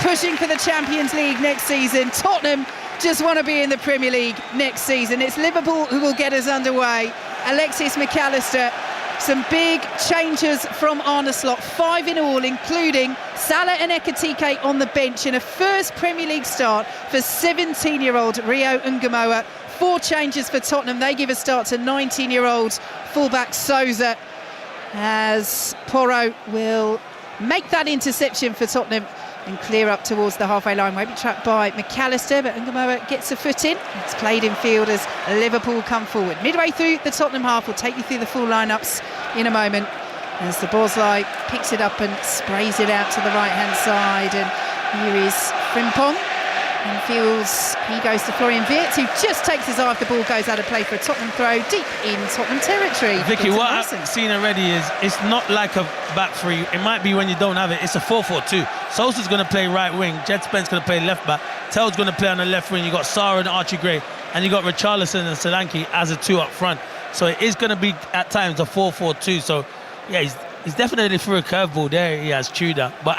pushing for the Champions League next season. Tottenham just want to be in the Premier League next season. It's Liverpool who will get us underway. Alexis McAllister, some big changes from Arne Slot, 5 in all, including Salah and Ekitike on the bench in a first Premier League start for 17-year-old Rio Ngumoa. 4 changes for Tottenham. They give a start to 19-year-old fullback Souza, as Porro will make that interception for Tottenham and clear up towards the halfway line. Won't be trapped by McAllister, but Ngumoa gets a foot in. It's played in field as Liverpool come forward. Midway through the Tottenham half, we'll take you through the full lineups in a moment, as the Bosley picks it up and sprays it out to the right-hand side. And here is Frimpong. And feels he goes to Florian Wirtz, who just takes his eye off the ball, goes out of play for a Tottenham throw deep in Tottenham territory. Vicky, what I've seen already is it's not like a back three. It might be when you don't have it. It's a 4-4-2. Sosa's going to play right wing. Jed Spence going to play left back. Tell's going to play on the left wing. You got Sarr and Archie Gray, and you got Richarlison and Solanke as a 2 up front. So it is going to be at times a 4-4-2. So yeah, he's definitely threw a curveball there. He has Tudor, but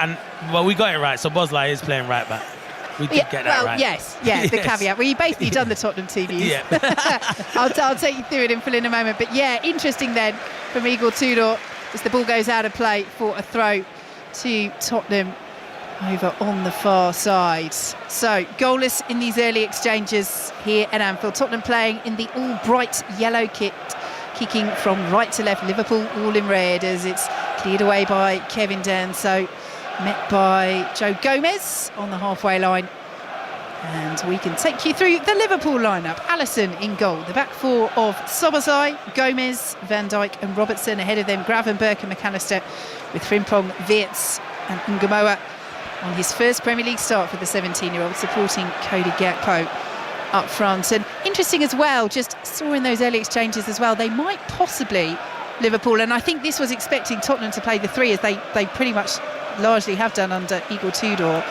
we got it right. So Bosley is playing right back. We did get that right. Yes, the caveat. Well, you basically done the Tottenham TVs. Yeah. I'll take you through it in full in a moment. But yeah, interesting then from Igor Tudor as the ball goes out of play for a throw to Tottenham over on the far side. So goalless in these early exchanges here at Anfield. Tottenham playing in the all bright yellow kit, kicking from right to left. Liverpool all in red, as it's cleared away by Kevin Danso, met by Joe Gomez on the halfway line. And we can take you through the Liverpool lineup. Alisson in goal. The back 4 of Szoboszlai, Gomez, Van Dijk and Robertson. Ahead of them, Gravenberch and McAllister, with Frimpong, Wirtz and Ngumoa on his first Premier League start for the 17-year-old, supporting Cody Gakpo up front. And interesting as well, just saw in those early exchanges as well, they might possibly, Liverpool, and I think this was expecting Tottenham to play the 3, as they pretty much largely have done under Igor Tudor,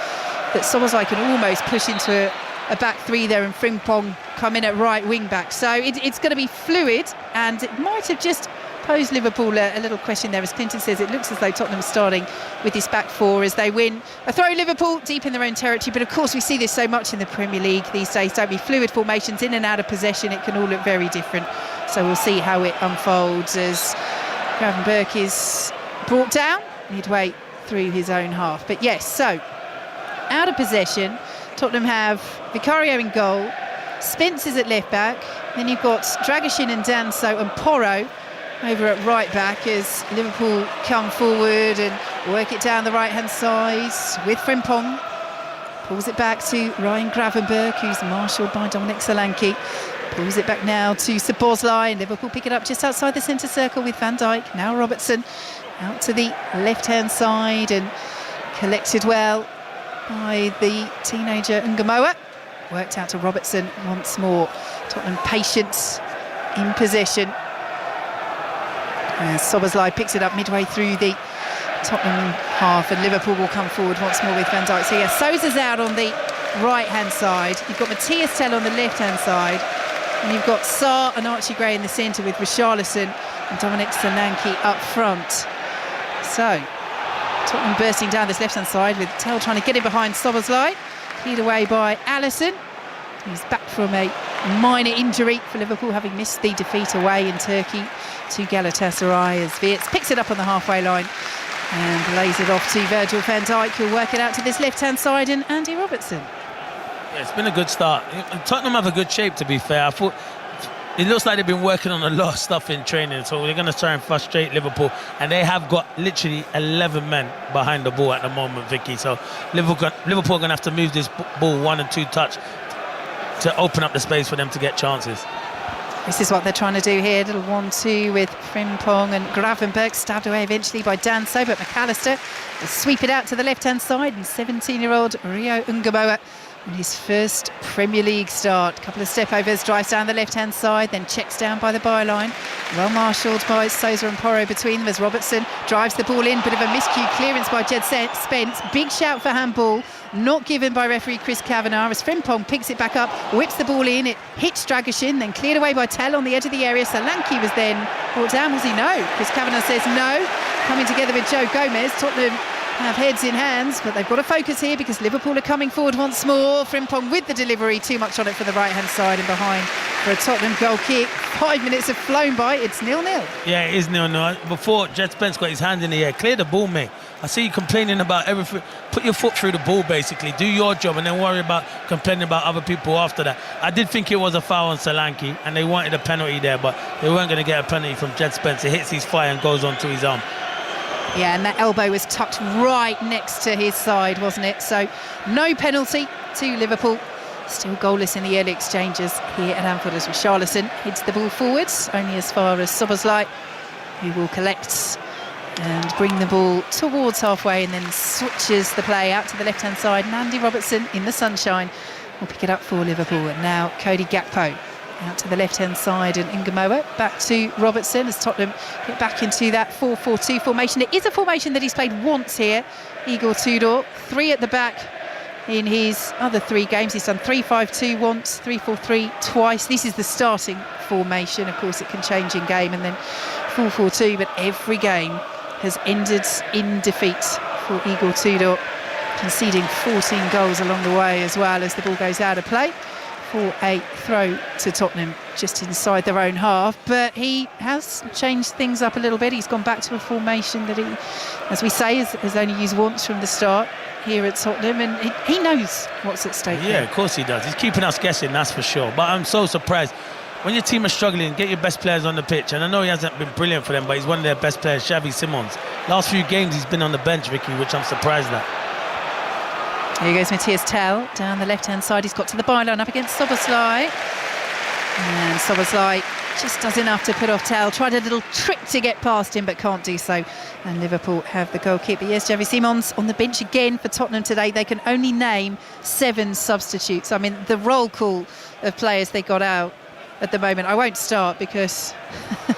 that Szoboszlai can almost push into a back 3 there, and Frimpong come in at right wing back. So it's going to be fluid, and it might have just posed Liverpool a little question there. As Clinton says, it looks as though Tottenham is starting with this back 4 as they win a throw. Liverpool deep in their own territory, but of course we see this so much in the Premier League these days, don't we? Fluid formations in and out of possession, it can all look very different. So we'll see how it unfolds as Gravenberch is brought down midway through his own half. But yes, so out of possession, Tottenham have Vicario in goal, Spence is at left back, then you've got Dragishin and Danso and Porro over at right back, as Liverpool come forward and work it down the right hand side with Frimpong. Pulls it back to Ryan Gravenberch, who's marshalled by Dominic Solanke. Pulls it back now to Szoboszlai, and Liverpool pick it up just outside the centre circle with Van Dijk. Now Robertson out to the left-hand side and collected well by the teenager Ngumoa. Worked out to Robertson once more. Tottenham patient in possession. As Szoboszlai picks it up midway through the Tottenham half, and Liverpool will come forward once more with Van Dijk. So yeah, Sousa's out on the right-hand side. You've got Matthias Tell on the left-hand side. And you've got Sarr and Archie Gray in the centre, with Richarlison and Dominic Solanke up front. So Tottenham bursting down this left-hand side, with Tell trying to get in behind Szoboszlai. Cleared away by Alisson. He's back from a minor injury for Liverpool, having missed the defeat away in Turkey to Galatasaray, as Wirtz picks it up on the halfway line and lays it off to Virgil van Dijk, who'll work it out to this left-hand side, and Andy Robertson. Yeah, it's been a good start. Tottenham have a good shape, to be fair. I thought it looks like they've been working on a lot of stuff in training, so they're going to try and frustrate Liverpool, and they have got literally 11 men behind the ball at the moment, Vicky. So Liverpool are going to have to move this ball 1 and 2 touch to open up the space for them to get chances. This is what they're trying to do here. Little 1-2 with Frimpong and Gravenberch, stabbed away eventually by Danso, but McAllister will sweep it out to the left-hand side, and 17-year-old Rio Ngumoa in his first Premier League start. A couple of step-overs, drives down the left-hand side, then checks down by the byline. Well marshalled by Sousa and Porro between them, as Robertson drives the ball in. Bit of a miscue clearance by Jed Spence. Big shout for handball, not given by referee Chris Kavanagh, as Frimpong picks it back up, whips the ball in. It hits Dragishin, then cleared away by Tell on the edge of the area. Solanke was then brought down. Was he? No. Chris Kavanagh says no. Coming together with Joe Gomez. Tottenham have heads in hands, but they've got to focus here because Liverpool are coming forward once more. Frimpong with the delivery, too much on it for the right-hand side and behind for a Tottenham goal kick. 5 minutes have flown by, it's 0-0. Yeah, it is 0-0. Before, Jet Spence got his hand in the air. Clear the ball, mate. I see you complaining about everything. Put your foot through the ball, basically. Do your job and then worry about complaining about other people after that. I did think it was a foul on Solanke and they wanted a penalty there, but they weren't going to get a penalty from Jet Spence. It hits his thigh and goes onto his arm. Yeah, and that elbow was tucked right next to his side, wasn't it? So no penalty to Liverpool. Still goalless in the early exchanges here at Anfield as Richarlison heads the ball forwards, only as far as Szoboszlai, who will collect and bring the ball towards halfway and then switches the play out to the left-hand side. And Andy Robertson in the sunshine will pick it up for Liverpool. And now Cody Gakpo out to the left-hand side and Ngumoa back to Robertson as Tottenham get back into that 4-4-2 formation. It is a formation that he's played once here, Igor Tudor, 3 at the back in his other 3 games. He's done 3-5-2 once, 3-4-3 twice. This is the starting formation. Of course, it can change in game, and then 4-4-2, but every game has ended in defeat for Igor Tudor, conceding 14 goals along the way as well as the ball goes out of play for a throw to Tottenham just inside their own half. But he has changed things up a little bit. He's gone back to a formation that he, as we say, has only used once from the start here at Tottenham, and he knows what's at stake. Yeah, of course he does. He's keeping us guessing, that's for sure. But I'm so surprised. When your team is struggling, get your best players on the pitch. And I know he hasn't been brilliant for them, but he's one of their best players, Xavi Simons. Last few games he's been on the bench, Vicky, which I'm surprised at. Here goes Matthias Tell down the left-hand side. He's got to the byline up against Szoboszlai. And Szoboszlai just does enough to put off Tell. Tried a little trick to get past him, but can't do so. And Liverpool have the goal kick. But yes, Xavi Simons on the bench again for Tottenham today. They can only name 7 substitutes. I mean, the roll call of players they got out at the moment, I won't start because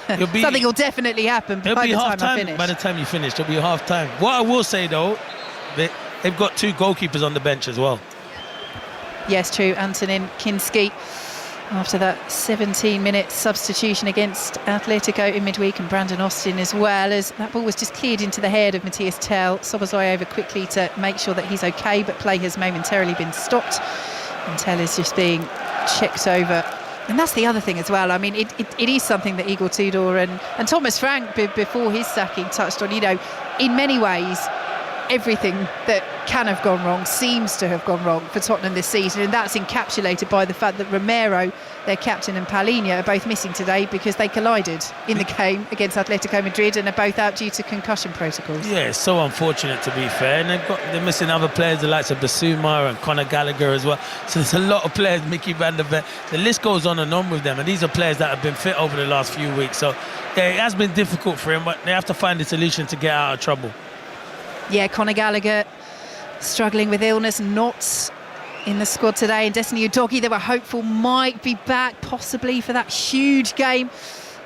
something will definitely happen by the time I finish. By the time you finish, it'll be half time. What I will say though, they've got 2 goalkeepers on the bench as well. Yes, true. Antonin Kinski after that 17-minute substitution against Atletico in midweek, and Brandon Austin as well, as that ball was just cleared into the head of Matthias Tell. Szoboszlai over quickly to make sure that he's okay, but play has momentarily been stopped and Tell is just being checked over. And that's the other thing as well. I mean, it is something that Igor Tudor and Thomas Frank before his sacking touched on. You know, in many ways everything that can have gone wrong seems to have gone wrong for Tottenham this season, and that's encapsulated by the fact that Romero, their captain, and Palhinha are both missing today because they collided in the game against Atletico Madrid and are both out due to concussion protocols. Yeah, it's so unfortunate, to be fair, and they're missing other players, the likes of Basuma and Conor Gallagher as well. So there's a lot of players, Mickey van der Ven, the list goes on and on with them, and these are players that have been fit over the last few weeks. So yeah, it has been difficult for him, but they have to find a solution to get out of trouble. Yeah, Conor Gallagher struggling with illness, not in the squad today. And Destiny Udogie, they were hopeful might be back possibly for that huge game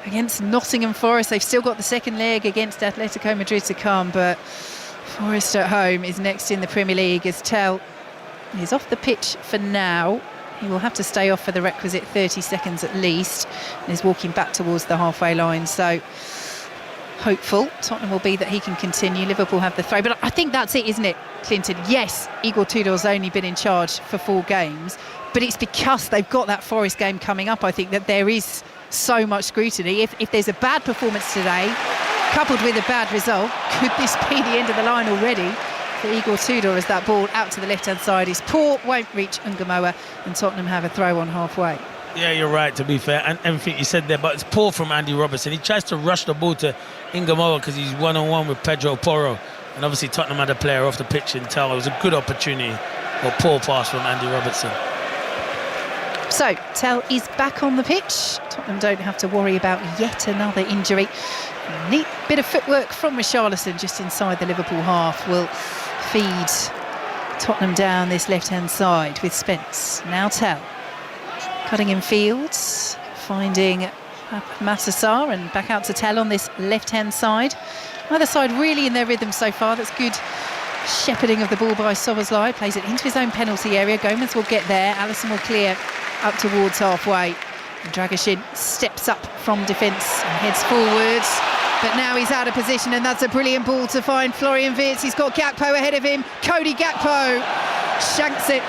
against Nottingham Forest. They've still got the second leg against Atletico Madrid to come, but Forest at home is next in the Premier League as Tell is off the pitch for now. He will have to stay off for the requisite 30 seconds at least, and is walking back towards the halfway line. So hopeful Tottenham will be that he can continue. Liverpool have the throw, but I think that's it, isn't it, Clinton? Yes, Igor Tudor's only been in charge for 4 games, but it's because they've got that Forest game coming up, I think, that there is so much scrutiny. If there's a bad performance today coupled with a bad result, could this be the end of the line already for Igor Tudor, as that ball out to the left-hand side is poor, won't reach Ngumoa, and Tottenham have a throw on halfway. Yeah, you're right, to be fair, and everything you said there, but it's poor from Andy Robertson. He tries to rush the ball to Ngumoa because he's one-on-one with Pedro Porro, and obviously Tottenham had a player off the pitch in Tell. It was a good opportunity, but poor pass from Andy Robertson. So, Tell is back on the pitch. Tottenham don't have to worry about yet another injury. Neat bit of footwork from Richarlison just inside the Liverpool half will feed Tottenham down this left-hand side with Spence. Now Tell. Cutting in fields, finding Matassar, and back out to Tell on this left-hand side. Either side really in their rhythm so far. That's good shepherding of the ball by Szoboszlai. Plays it into his own penalty area. Gomez will get there. Alisson will clear up towards halfway. And Dragusin steps up from defence and heads forwards. But now he's out of position, and that's a brilliant ball to find Florian Wirtz. He's got Gakpo ahead of him. Cody Gakpo shanks it.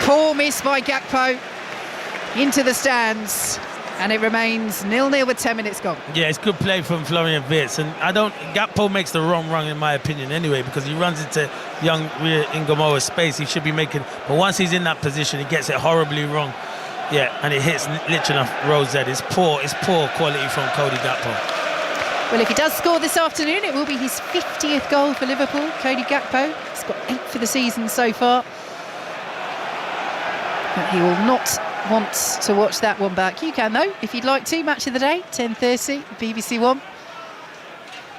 Poor miss by Gakpo into the stands, and it remains 0-0 with 10 minutes gone. Yeah, it's good play from Florian Wirtz, and Gakpo makes the wrong run in my opinion anyway, because he runs into young Ingamoa's space. He should be making, but once he's in that position, he gets it horribly wrong. Yeah, and it hits literally off Rose Z. It's poor quality from Cody Gakpo. Well, if he does score this afternoon, it will be his 50th goal for Liverpool. Cody Gakpo, he's got 8 for the season so far. But he will not want to watch that one back. You can though, if you'd like to. Match of the day, 10:30, BBC One.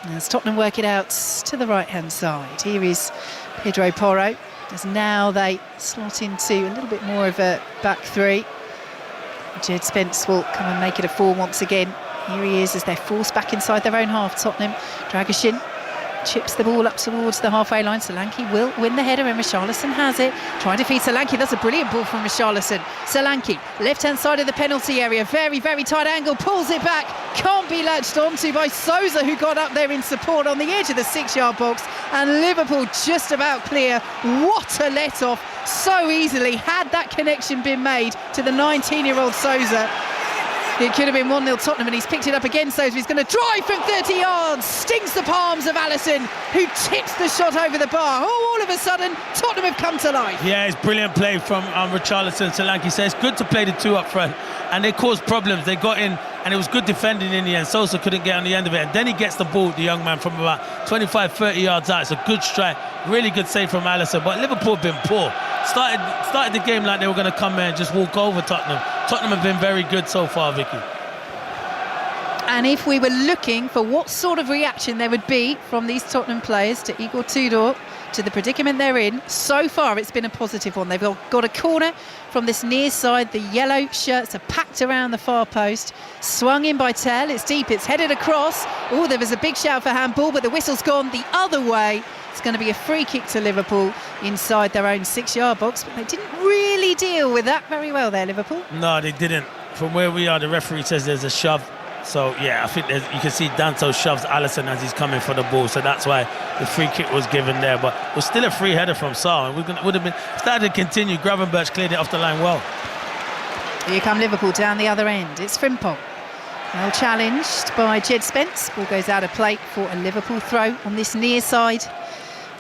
As Tottenham work it out to the right-hand side. Here is Pedro Porro, as now they slot into a little bit more of a back three. Jed Spence will come and make it a 4 once again. Here he is as they're forced back inside their own half. Tottenham, Dragishin chips the ball up towards the halfway line. Solanke will win the header, and Richarlison has it. Trying to feed Solanke. That's a brilliant ball from Richarlison. Solanke, left-hand side of the penalty area. Very, very tight angle. Pulls it back. Can't be latched onto by Sousa, who got up there in support on the edge of the 6-yard box. And Liverpool just about clear. What a let-off. So easily. Had that connection been made to the 19-year-old Sousa, it could have been 1-0 Tottenham, and he's picked it up again. So he's going to drive from 30 yards, stings the palms of Alisson, who tips the shot over the bar. Oh, all of a sudden, Tottenham have come to life. Yeah, it's brilliant play from Richarlison. Solanke says it's good to play the two up front, and they caused problems. They got in, and it was good defending in the end. Sosa couldn't get on the end of it, and then he gets the ball, the young man, from about 25-30 yards out. It's a good strike, really good save from Alisson. But Liverpool have been poor. Started the game like they were going to come here and just walk over Tottenham. Tottenham have been very good so far, Vicky. And if we were looking for what sort of reaction there would be from these Tottenham players to Igor Tudor, to the predicament they're in, so far it's been a positive one. They've got a corner from this near side. The yellow shirts are packed around the far post. Swung in by Tell. It's deep. It's headed across. Oh, there was a big shout for handball, but the whistle's gone the other way. It's going to be a free kick to Liverpool inside their own 6-yard box, but they didn't really deal with that very well there, Liverpool. No, they didn't. From where we are, the referee says there's a shove. So, yeah, I think you can see Danto shoves Alisson as he's coming for the ball. So that's why the free kick was given there. But it was still a free header from Sarr. And would have been started to continue. Gravenberch cleared it off the line well. Here come Liverpool down the other end. It's Frimpong. Well challenged by Jed Spence. Ball goes out of play for a Liverpool throw on this near side.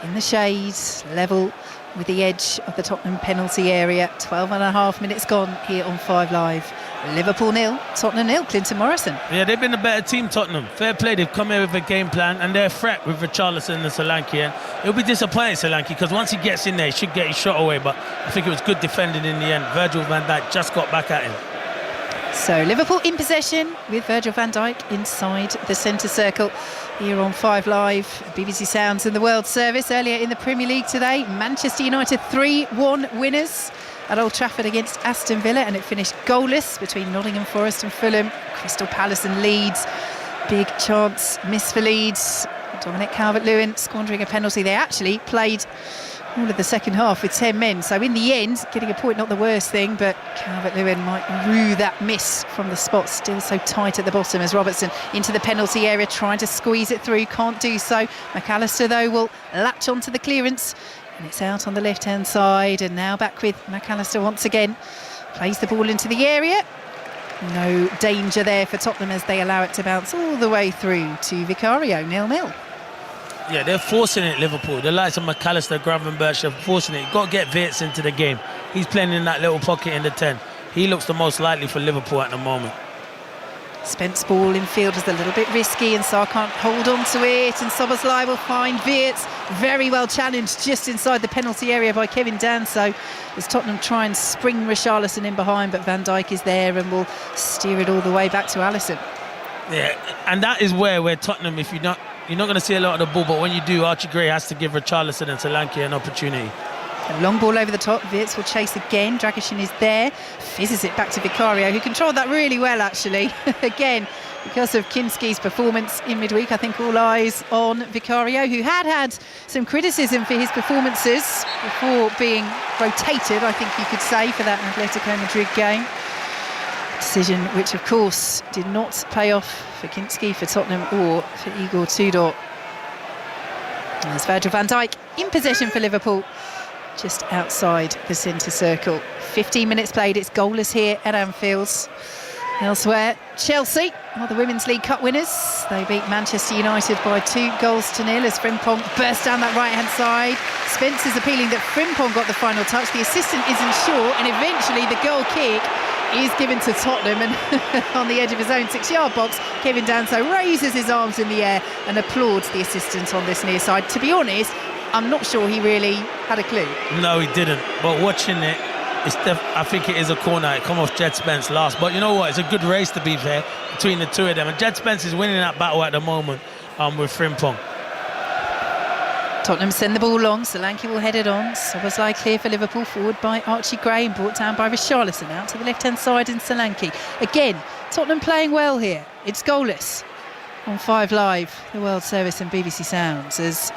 In the shade, level with the edge of the Tottenham penalty area. 12.5 minutes gone here on 5 Live. Liverpool 0, Tottenham 0. Clinton Morrison. Yeah, they've been a better team, Tottenham. Fair play. They've come here with a game plan, and they're a threat with Richarlison and Solanke. And it'll be disappointing, Solanke, because once he gets in there, he should get his shot away. But I think it was good defending in the end. Virgil van Dijk just got back at him. So Liverpool in possession with Virgil van Dijk inside the centre circle. Here on 5 Live, BBC Sounds and the World Service. Earlier in the Premier League today, Manchester United 3-1 winners at Old Trafford against Aston Villa, and it finished goalless between Nottingham Forest and Fulham. Crystal Palace and Leeds, big chance miss for Leeds. Dominic Calvert-Lewin squandering a penalty. They actually played all of the second half with 10 men, so in the end getting a point not the worst thing, but Calvert-Lewin might rue that miss from the spot. Still so tight at the bottom as Robertson into the penalty area, trying to squeeze it through, can't do so. McAllister though will latch onto the clearance, and it's out on the left hand side, and now back with McAllister once again. Plays the ball into the area. No danger there for Tottenham as they allow it to bounce all the way through to Vicario, 0-0. Yeah, they're forcing it, Liverpool. The likes of McAllister, Gravenberch are forcing it. You've got to get Wirtz into the game. He's playing in that little pocket in the 10. He looks the most likely for Liverpool at the moment. Spence ball in field is a little bit risky, and Sarr can't hold on to it, and Szoboszlai will find Wirtz. Very well challenged just inside the penalty area by Kevin Danso as Tottenham try and spring Richarlison in behind, but Van Dijk is there and will steer it all the way back to Alisson. Yeah, and that is where Tottenham, if you're not going to see a lot of the ball, but when you do, Archie Gray has to give Richarlison and Solanke an opportunity. A long ball over the top. Wirtz will chase again. Dragishin is there. Fizzes it back to Vicario, who controlled that really well, actually. Again, because of Kinski's performance in midweek, I think all eyes on Vicario, who had some criticism for his performances before being rotated, I think you could say, for that Atletico Madrid game. decision which of course did not pay off for Kinski, for Tottenham or for Igor Tudor. There's Virgil van Dijk in possession for Liverpool, just outside the centre circle. 15 minutes played, it's goalless here at Anfield. Elsewhere, Chelsea are the Women's League Cup winners. They beat Manchester United by 2-0 as Frimpong burst down that right-hand side. Spencer's appealing that Frimpong got the final touch. The assistant isn't sure, and eventually the goal kick is given to Tottenham, and on the edge of his own 6-yard box, Kevin Danso raises his arms in the air and applauds the assistant on this near side. To be honest, I'm not sure he really had a clue. No, he didn't. But watching it, I think it is a corner. It come off Jed Spence last. But you know what? It's a good race, to be fair, between the two of them. And Jed Spence is winning that battle at the moment with Frimpong. Tottenham send the ball long. Solanke will head it on. Szoboszlai clear for Liverpool, forward by Archie Gray and brought down by Richarlison out to the left-hand side in Solanke. Again, Tottenham playing well here. It's goalless on 5 Live, the World Service and BBC Sounds, as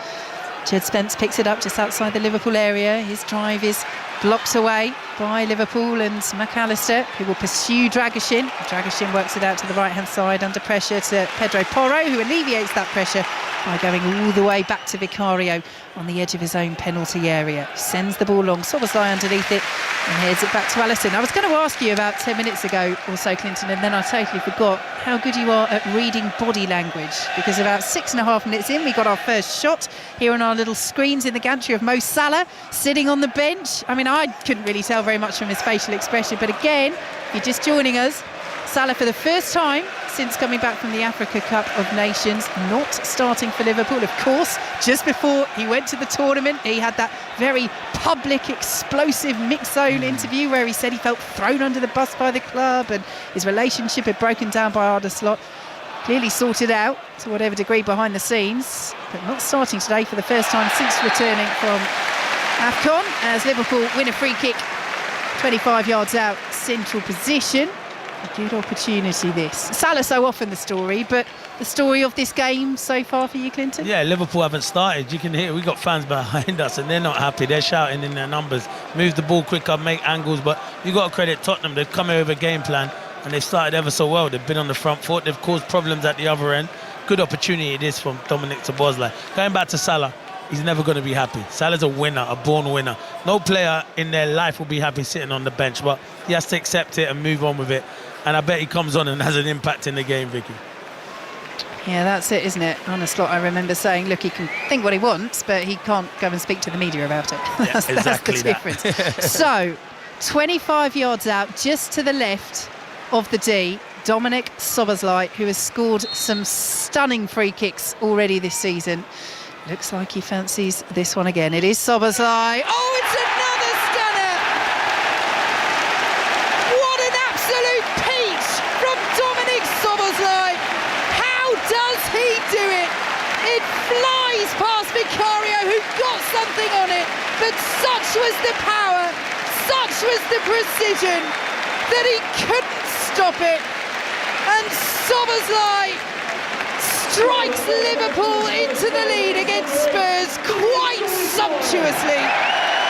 Jed Spence picks it up just outside the Liverpool area. His drive is blocked away by Liverpool and McAllister, who will pursue Dragoshin. Dragoshin works it out to the right-hand side under pressure to Pedro Porro, who alleviates that pressure by going all the way back to Vicario on the edge of his own penalty area. Sends the ball long, Szoboszlai underneath it and heads it back to Alisson. I was going to ask you about 10 minutes ago or so, Clinton, and then I totally forgot how good you are at reading body language, because about 6.5 minutes in, we got our first shot here on our little screens in the gantry of Mo Salah sitting on the bench. I mean, I couldn't really tell very much from his facial expression, but again, if you're just joining us, Salah for the first time since coming back from the Africa Cup of Nations, not starting for Liverpool. Of course, just before he went to the tournament, he had that very public, explosive mixed zone interview where he said he felt thrown under the bus by the club and his relationship had broken down by Arda Slot. Clearly sorted out to whatever degree behind the scenes, but not starting today for the first time since returning from AFCON, as Liverpool win a free kick 25 yards out, central position. A good opportunity this. Salah so often the story, but the story of this game so far for you, Clinton? Yeah, Liverpool haven't started. You can hear we got fans behind us and they're not happy. They're shouting in their numbers. Move the ball quicker, make angles, but you got to credit Tottenham. They've come here with a game plan and they've started ever so well. They've been on the front foot. They've caused problems at the other end. Good opportunity it is from Dominic Szoboszlai. Going back to Salah, he's never going to be happy. Salah's a winner, a born winner. No player in their life will be happy sitting on the bench, but he has to accept it and move on with it. And I bet he comes on and has an impact in the game, Vicky. Yeah, that's it, isn't it? On a slot, I remember saying, look, he can think what he wants, but he can't go and speak to the media about it. Yeah, exactly that's the difference. So, 25 yards out, just to the left of the D, Dominic Szoboszlai, who has scored some stunning free kicks already this season. Looks like he fancies this one again. It is Szoboszlai. Oh, it's another stunner! What an absolute peach from Dominic Szoboszlai! How does he do it? It flies past Vicario, who got something on it, but such was the power, such was the precision, that he couldn't stop it. And Szoboszlai strikes Liverpool into the lead against Spurs quite sumptuously.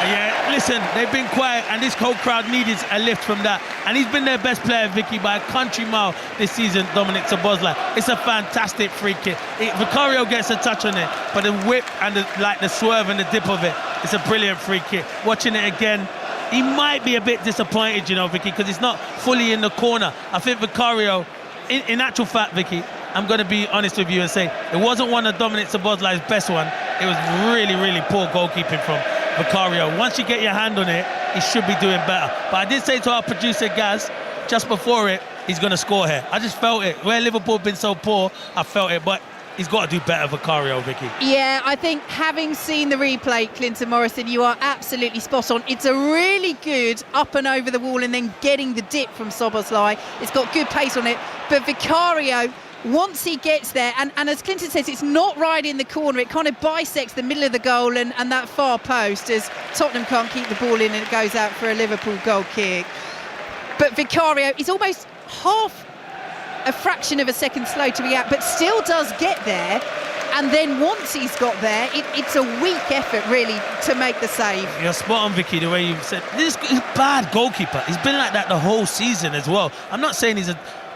Yeah, listen, they've been quiet and this whole crowd needed a lift from that. And he's been their best player, Vicky, by a country mile this season, Dominic Szoboszlai. It's a fantastic free kick. Vicario gets a touch on it, but the whip and the swerve and the dip of it, it's a brilliant free kick. Watching it again, he might be a bit disappointed, you know, Vicky, because it's not fully in the corner. I think Vicario, in actual fact, Vicky, I'm going to be honest with you and say it wasn't one of Dominic Szoboszlai's best one. It was really, really poor goalkeeping from Vicario. Once you get your hand on it, he should be doing better. But I did say to our producer, Gaz, just before it, he's going to score here. I just felt it. Where Liverpool have been so poor, I felt it. But he's got to do better, Vicario, Vicky. Yeah, I think having seen the replay, Clinton Morrison, you are absolutely spot on. It's a really good up and over the wall and then getting the dip from Szoboszlai. It's got good pace on it. But Vicario, once he gets there, and as Clinton says, it's not right in the corner. It kind of bisects the middle of the goal and that far post as Tottenham can't keep the ball in and it goes out for a Liverpool goal kick. But Vicario is almost half a fraction of a second slow to be out, but still does get there. And then once he's got there, it's a weak effort really to make the save. You're spot on, Vicky, the way you said. This is a bad goalkeeper. He's been like that the whole season as well. I'm not saying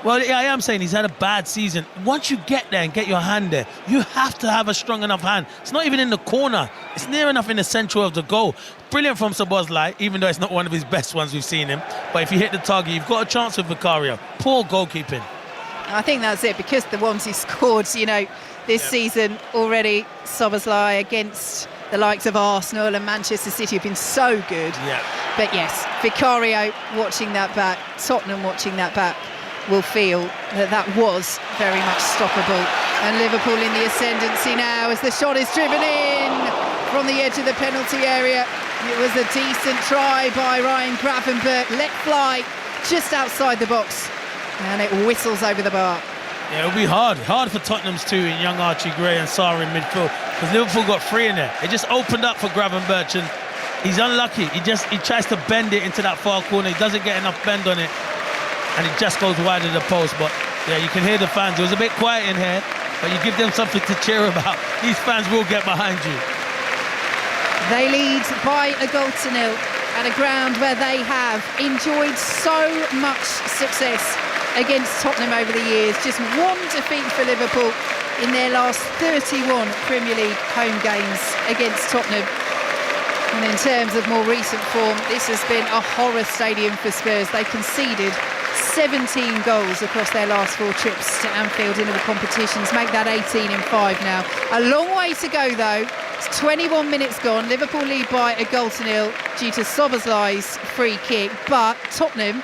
I am saying he's had a bad season. Once you get there and get your hand there, you have to have a strong enough hand. It's not even in the corner. It's near enough in the centre of the goal. Brilliant from Szoboszlai, even though it's not one of his best ones we've seen him. But if you hit the target, you've got a chance with Vicario. Poor goalkeeping. I think that's it, because the ones he scored, this season already, Szoboszlai against the likes of Arsenal and Manchester City have been so good. Yeah. But yes, Vicario watching that back, Tottenham watching that back, will feel that was very much stoppable. And Liverpool in the ascendancy now as the shot is driven in from the edge of the penalty area. It was a decent try by Ryan Gravenberch, let fly just outside the box, and it whistles over the bar. Yeah, it'll be hard for Tottenham's two in young Archie Gray and Sarr in midfield, because Liverpool got three in there. It just opened up for Gravenberch, and he's unlucky. He tries to bend it into that far corner. He doesn't get enough bend on it, and it just goes wide of the post. But yeah, you can hear the fans. It was a bit quiet in here, but you give them something to cheer about. These fans will get behind you. They lead by a goal to nil at a ground where they have enjoyed so much success against Tottenham over the years. Just one defeat for Liverpool in their last 31 Premier League home games against Tottenham. And in terms of more recent form, this has been a horror stadium for Spurs. They conceded 17 goals across their last 4 trips to Anfield in all competitions, make that 18 in 5 now. A long way to go though. It's 21 minutes gone. Liverpool lead by a goal to nil due to Szoboszlai's free kick, but Tottenham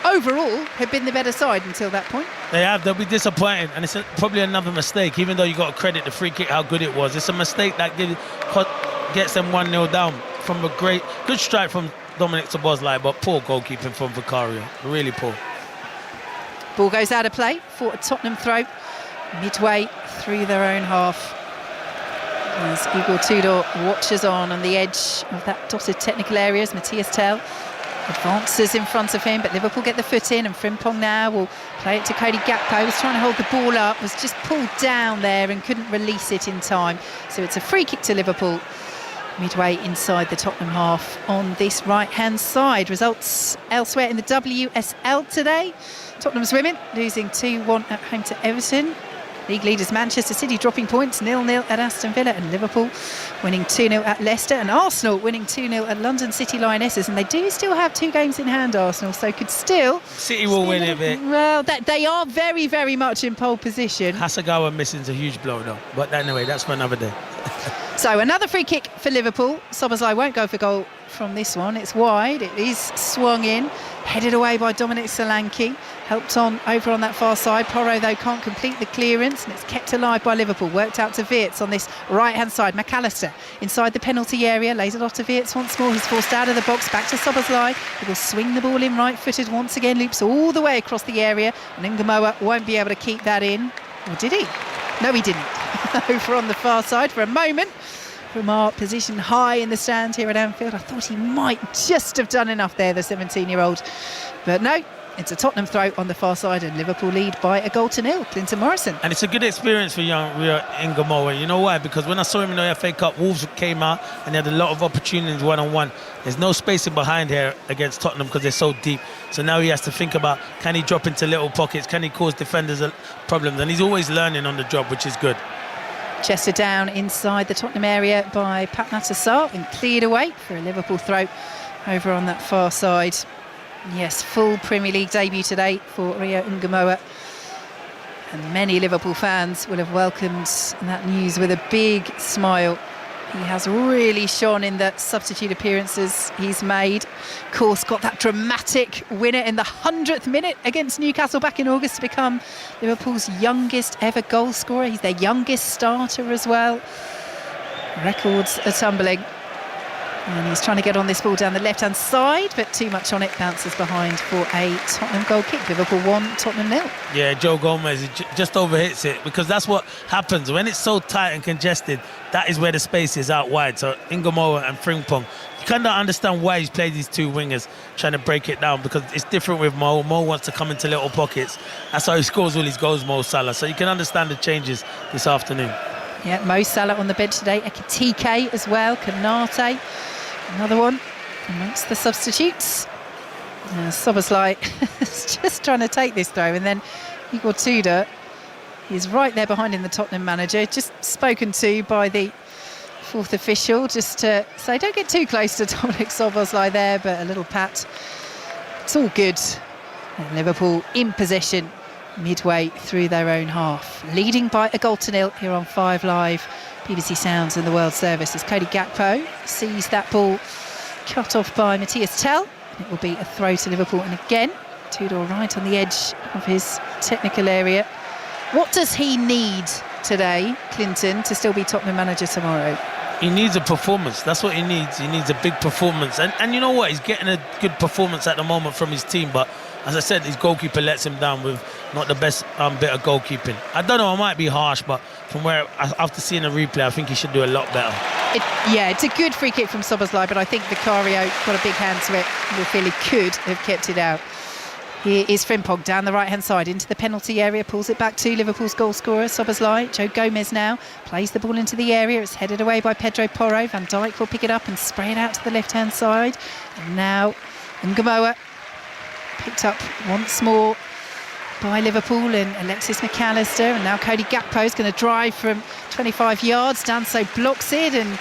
overall have been the better side until that point. They have. They'll be disappointed, and it's probably another mistake, even though you got to credit the free kick how good it was. It's a mistake that gets them 1-0 down from a good strike from Dominic Szoboszlai, but poor goalkeeping from Vicario. Really poor. Ball goes out of play for a Tottenham throw midway through their own half. As Igor Tudor watches on the edge of that dotted technical area as Matthias Tell advances in front of him, but Liverpool get the foot in, and Frimpong now will play it to Cody Gakpo. Was trying to hold the ball up, was just pulled down there and couldn't release it in time. So it's a free kick to Liverpool midway inside the Tottenham half on this right-hand side. Results elsewhere in the WSL today. Tottenham's women losing 2-1 at home to Everton. League leaders Manchester City dropping points 0-0 at Aston Villa, and Liverpool winning 2-0 at Leicester, and Arsenal winning 2-0 at London City Lionesses. And they do still have 2 games in hand, Arsenal, so could still... City will win it, Vic. Well, they are very, very much in pole position. Hasegawa missing's a huge blow, though. But anyway, that's for another day. So another free kick for Liverpool. Szoboszlai won't go for goal from this one. It's wide. It is swung in, headed away by Dominic Solanke. Helped on over on that far side. Porro, though, can't complete the clearance, and it's kept alive by Liverpool. Worked out to Wirtz on this right-hand side. McAllister inside the penalty area. Lays it off to Wirtz once more. He's forced out of the box. Back to Szoboszlai. He will swing the ball in right-footed once again. Loops all the way across the area. And Ngamoa won't be able to keep that in. Or did he? No, he didn't. Over on the far side for a moment. From our position high in the stand here at Anfield, I thought he might just have done enough there, the 17-year-old. But no, it's a Tottenham throw on the far side, and Liverpool lead by a goal to nil. Clinton Morrison. And it's a good experience for young Ria Ngamoa. You know why? Because when I saw him in the FA Cup, Wolves came out and they had a lot of opportunities one-on-one. There's no spacing behind here against Tottenham because they're so deep. So now he has to think about, can he drop into little pockets? Can he cause defenders problems? And he's always learning on the job, which is good. Chested down inside the Tottenham area by Pathé Sarr and cleared away for a Liverpool throw over on that far side. Yes, full Premier League debut today for Ria Ngamoa. And many Liverpool fans will have welcomed that news with a big smile. He has really shone in the substitute appearances he's made. Of course, got that dramatic winner in the 100th minute against Newcastle back in August to become Liverpool's youngest ever goal scorer. He's their youngest starter as well. Records are tumbling. And he's trying to get on this ball down the left-hand side, but too much on it, bounces behind for a Tottenham goal kick. Liverpool 1, Tottenham 0. Yeah, Joe Gomez just overhits it, because that's what happens. When it's so tight and congested, that is where the space is out wide. So Ngamoa and Frimpong, you kind of understand why he's played these 2 wingers, trying to break it down, because it's different with Mo. Mo wants to come into little pockets. That's how he scores all his goals, Mo Salah. So you can understand the changes this afternoon. Yeah, Mo Salah on the bench today. Ekitike as well. Kanate, another one amongst the substitutes. Szoboszlai is just trying to take this throw, and then Igor Tudor is right there behind him, the Tottenham manager, just spoken to by the fourth official, just to say don't get too close to Dominic Szoboszlai there, but a little pat. It's all good. And Liverpool in possession midway through their own half, leading by a 0-0 here on 5 Live, BBC Sounds and the World Service, as Cody Gakpo sees that ball cut off by Matthias Tell. It will be a throw to Liverpool, and again Tudor right on the edge of his technical area. What does he need today, Clinton, to still be Tottenham manager tomorrow? He needs a performance. That's what he needs. He needs a big performance. And you know what? He's getting a good performance at the moment from his team. But as I said, his goalkeeper lets him down with not the best bit of goalkeeping. I don't know, I might be harsh, but from where, after seeing the replay, I think he should do a lot better. It's a good free kick from Szoboszlai, but I think Vicario got a big hand to it. Will feel he could have kept it out. Here is Frimpong down the right-hand side into the penalty area, pulls it back to Liverpool's goal scorer, Szoboszlai. Joe Gomez now plays the ball into the area. It's headed away by Pedro Porro. Van Dijk will pick it up and spray it out to the left-hand side. And now Ngamoa picked up once more by Liverpool and Alexis McAllister. And now Cody Gakpo is going to drive from 25 yards. Danso blocks it and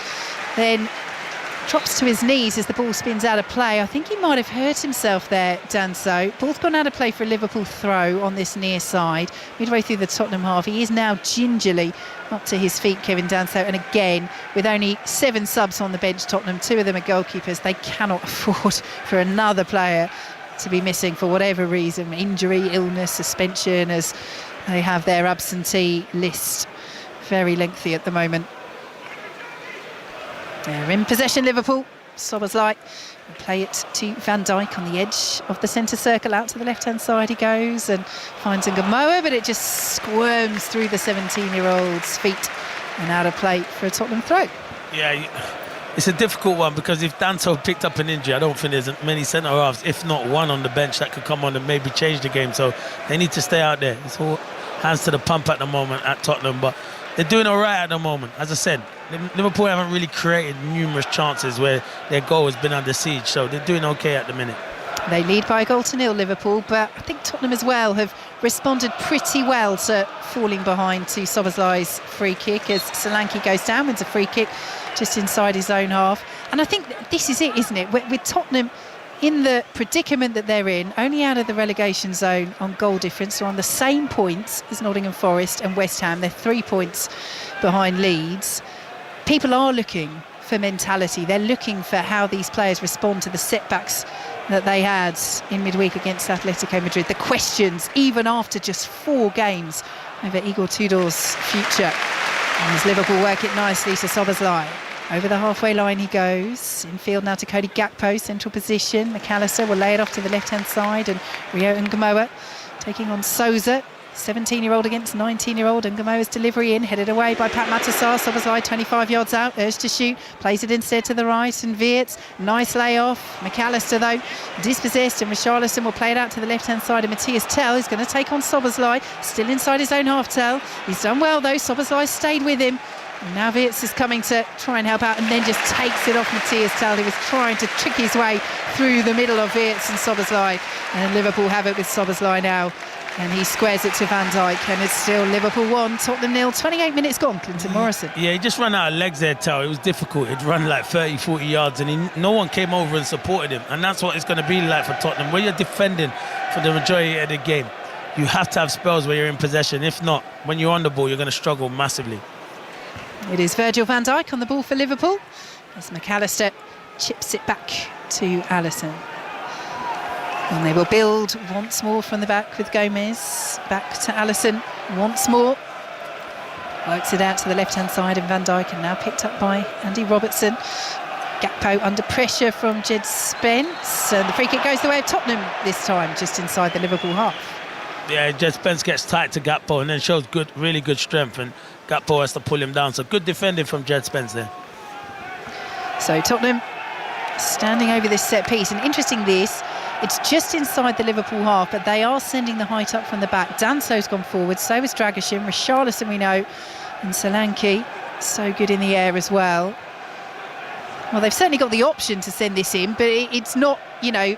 then drops to his knees as the ball spins out of play. I think he might have hurt himself there, Danso. Ball's gone out of play for a Liverpool throw on this near side, midway through the Tottenham half. He is now gingerly up to his feet, Kevin Danso. And again, with only 7 subs on the bench, Tottenham, 2 of them are goalkeepers, they cannot afford for another player to be missing for whatever reason, injury, illness, suspension, as they have their absentee list very lengthy at the moment. They're in possession, Liverpool. Szoboszlai will play it to Van Dijk on the edge of the centre circle. Out to the left-hand side he goes and finds Ngamoa, but it just squirms through the 17-year-old's feet and out of play for a Tottenham throw. Yeah, it's a difficult one, because if Danso picked up an injury, I don't think there's many centre-halves, if not one on the bench, that could come on and maybe change the game. So they need to stay out there. It's all hands to the pump at the moment at Tottenham, but they're doing all right at the moment. As I said, Liverpool haven't really created numerous chances where their goal has been under siege, so they're doing okay at the minute. They lead by a 0-0, Liverpool, but I think Tottenham as well have responded pretty well to falling behind to Szoboszlai's free kick, as Solanke goes down, wins a free kick just inside his own half. And I think this is it, isn't it? With Tottenham in the predicament that they're in, only out of the relegation zone on goal difference, they're on the same points as Nottingham Forest and West Ham. They're 3 points behind Leeds. People are looking for mentality. They're looking for how these players respond to the setbacks that they had in midweek against Atletico Madrid. The questions, even after just 4 games, over Igor Tudor's future. And as Liverpool work it nicely to Szoboszlai. Over the halfway line he goes. Infield now to Cody Gakpo, central position. McAllister will lay it off to the left-hand side, and Rio Ngamoa taking on Souza. 17-year-old against 19-year-old. Ngamoa's delivery in, headed away by Pat Matassar. Szoboszlai 25 yards out, urged to shoot, plays it instead to the right, and Wirtz, nice layoff. McAllister though dispossessed, and Richarlison will play it out to the left-hand side, and Matthias Tell is going to take on Szoboszlai, still inside his own half. Tell, he's done well though. Szoboszlai stayed with him. And now Wirtz is coming to try and help out, and then just takes it off Matthias Tell, who was trying to trick his way through the middle of Wirtz and Szoboszlai. And Liverpool have it with Szoboszlai now, and he squares it to Van Dijk, and it's still Liverpool 1, Tottenham 0. 28 minutes gone, Clinton Morrison. Yeah, he just ran out of legs there, Tell. It was difficult. He'd run like 30, 40 yards, and no one came over and supported him. And that's what it's going to be like for Tottenham. When you're defending for the majority of the game, you have to have spells where you're in possession. If not, when you're on the ball, you're going to struggle massively. It is Virgil van Dijk on the ball for Liverpool, as McAllister chips it back to Alisson. And they will build once more from the back with Gomez. Back to Alisson once more. Works it out to the left-hand side, and Van Dijk, and now picked up by Andy Robertson. Gakpo under pressure from Jed Spence. And the free kick goes the way of Tottenham this time, just inside the Liverpool half. Yeah, Jed Spence gets tight to Gakpo and then shows really good strength, and Gakpo has to pull him down. So good defending from Jed Spence there. So Tottenham standing over this set piece, and interesting this, it's just inside the Liverpool half, but they are sending the height up from the back. Danso's gone forward, so is Dragoshin. Richarlison, we know, And Solanke, so good in the air as well. Well, they've certainly got the option to send this in, but it's not, you know,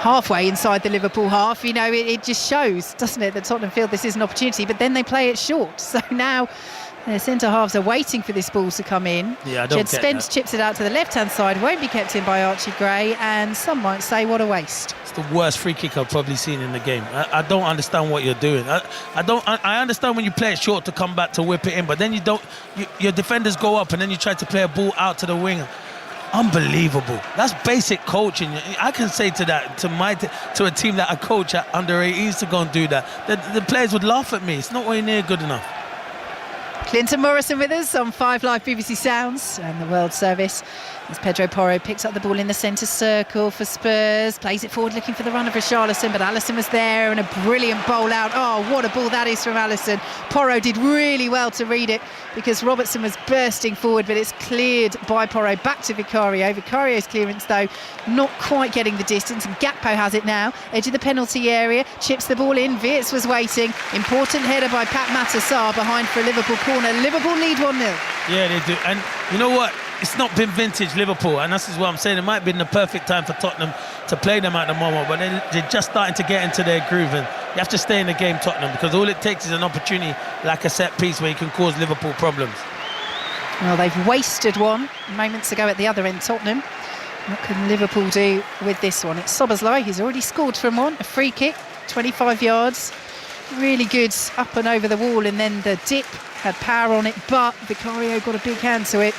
halfway inside the Liverpool half. You know, it just shows, doesn't it, that Tottenham feel this is an opportunity, but then they play it short. So now their centre-halves are waiting for this ball to come in. Yeah, I don't Jed get Spence that. chips it out to the left-hand side, won't be kept in by Archie Gray, and some might say what a waste. It's the worst free kick I've probably seen in the game. I don't understand what you're doing. I understand when you play it short to come back to whip it in, but then your defenders go up and then you try to play a ball out to the wing. Unbelievable. That's basic coaching. I can say to that to a team that I coach at under 18s to go and do that. The players would laugh at me. It's not way near good enough. Clinton Morrison with us on 5 Live BBC Sounds and the World Service. As Pedro Porro picks up the ball in the centre circle for Spurs, plays it forward looking for the run of Richarlison, but Alisson was there and a brilliant bowl out. Oh, what a ball that is from Alisson. Porro did really well to read it because Robertson was bursting forward, but it's cleared by Porro back to Vicario. Vicario's clearance though not quite getting the distance, and Gakpo has it now, edge of the penalty area, chips the ball in. Wirtz was waiting, important header by Pat Matasar behind for a Liverpool corner. Liverpool lead 1-0. Yeah, they do. And you know what? It's not been vintage Liverpool, and this is what I'm saying. It might have been the perfect time for Tottenham to play them at the moment, but they're just starting to get into their groove, and you have to stay in the game, Tottenham, because all it takes is an opportunity like a set piece where you can cause Liverpool problems. Well, they've wasted one moments ago at the other end, Tottenham. What can Liverpool do with this one? It's Szoboszlai, who's already scored from one, a free kick, 25 yards. Really good up and over the wall, and then the dip had power on it, but Vicario got a big hand to it.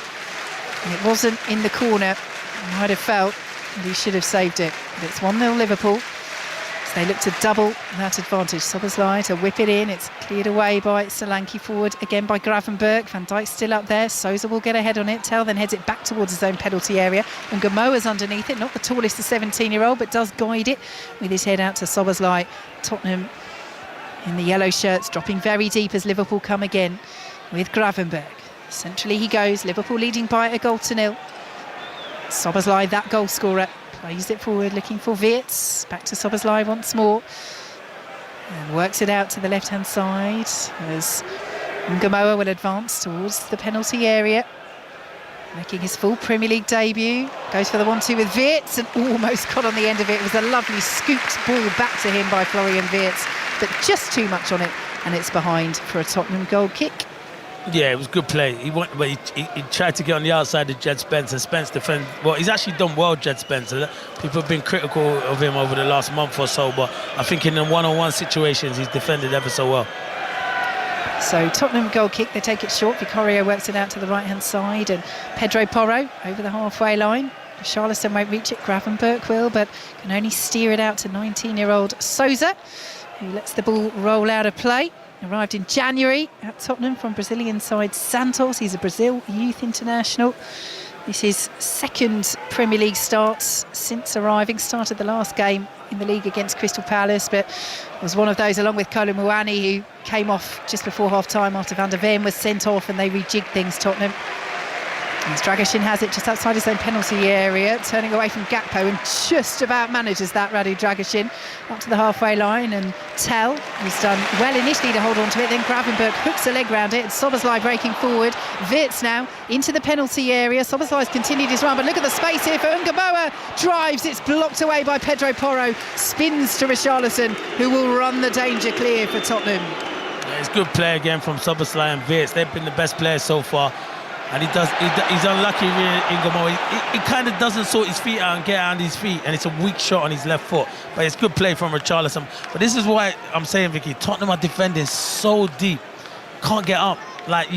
And it wasn't in the corner. He might have felt that he should have saved it. But it's 1-0 Liverpool. So they look to double that advantage. Szoboszlai to whip it in. It's cleared away by Solanke, forward again by Gravenberch. Van Dijk's still up there. Sousa will get ahead on it. Tell then heads it back towards his own penalty area. And Gamoa's underneath it. Not the tallest, the 17-year-old, but does guide it with his head out to Szoboszlai. Tottenham in the yellow shirts, dropping very deep as Liverpool come again with Gravenberch. Centrally he goes, Liverpool leading by a 1-0. Szoboszlai, that goal scorer, plays it forward looking for Wirtz. Back to Szoboszlai once more. And works it out to the left-hand side as Gamoa will advance towards the penalty area. Making his full Premier League debut. Goes for the 1-2 with Wirtz and almost got on the end of it. It was a lovely scooped ball back to him by Florian Wirtz, but just too much on it, and it's behind for a Tottenham goal kick. Yeah, it was good play. He tried to get on the outside of Jed Spence, and Spence defend. Well, he's actually done well, Jed Spence. People have been critical of him over the last month or so, but I think in the one-on-one situations he's defended ever so well. So Tottenham goal kick, they take it short. Vicario works it out to the right-hand side, and Pedro Porro over the halfway line. Richarlison won't reach it, Gravenberch will, but can only steer it out to 19-year-old Sousa, who lets the ball roll out of play. Arrived in January at Tottenham from Brazilian side Santos. He's a Brazil youth international. This is second Premier League starts since arriving. Started the last game in the league against Crystal Palace, but was one of those, along with Kolo Muani, who came off just before half-time after Van der Ven was sent off, and they rejigged things, Tottenham. As Dragusin has it just outside his own penalty area, turning away from Gakpo, and just about manages that, Radu Dragusin, up to the halfway line. And Tell, who's done well initially to hold on to it, then Gravenberch hooks a leg round it, and Szoboszlai breaking forward. Wirtz now into the penalty area. Szoboszlai's continued his run, but look at the space here for Ngamoa. Drives, it's blocked away by Pedro Porro, spins to Richarlison, who will run the danger clear for Tottenham. Yeah, it's good play again from Szoboszlai and Wirtz. They've been the best players so far. And he's unlucky really in Gamoa. He kind of doesn't sort his feet out and get out on his feet, and it's a weak shot on his left foot. But it's good play from Richarlison. But this is why I'm saying, Vicky, Tottenham are defending so deep, can't get up. Like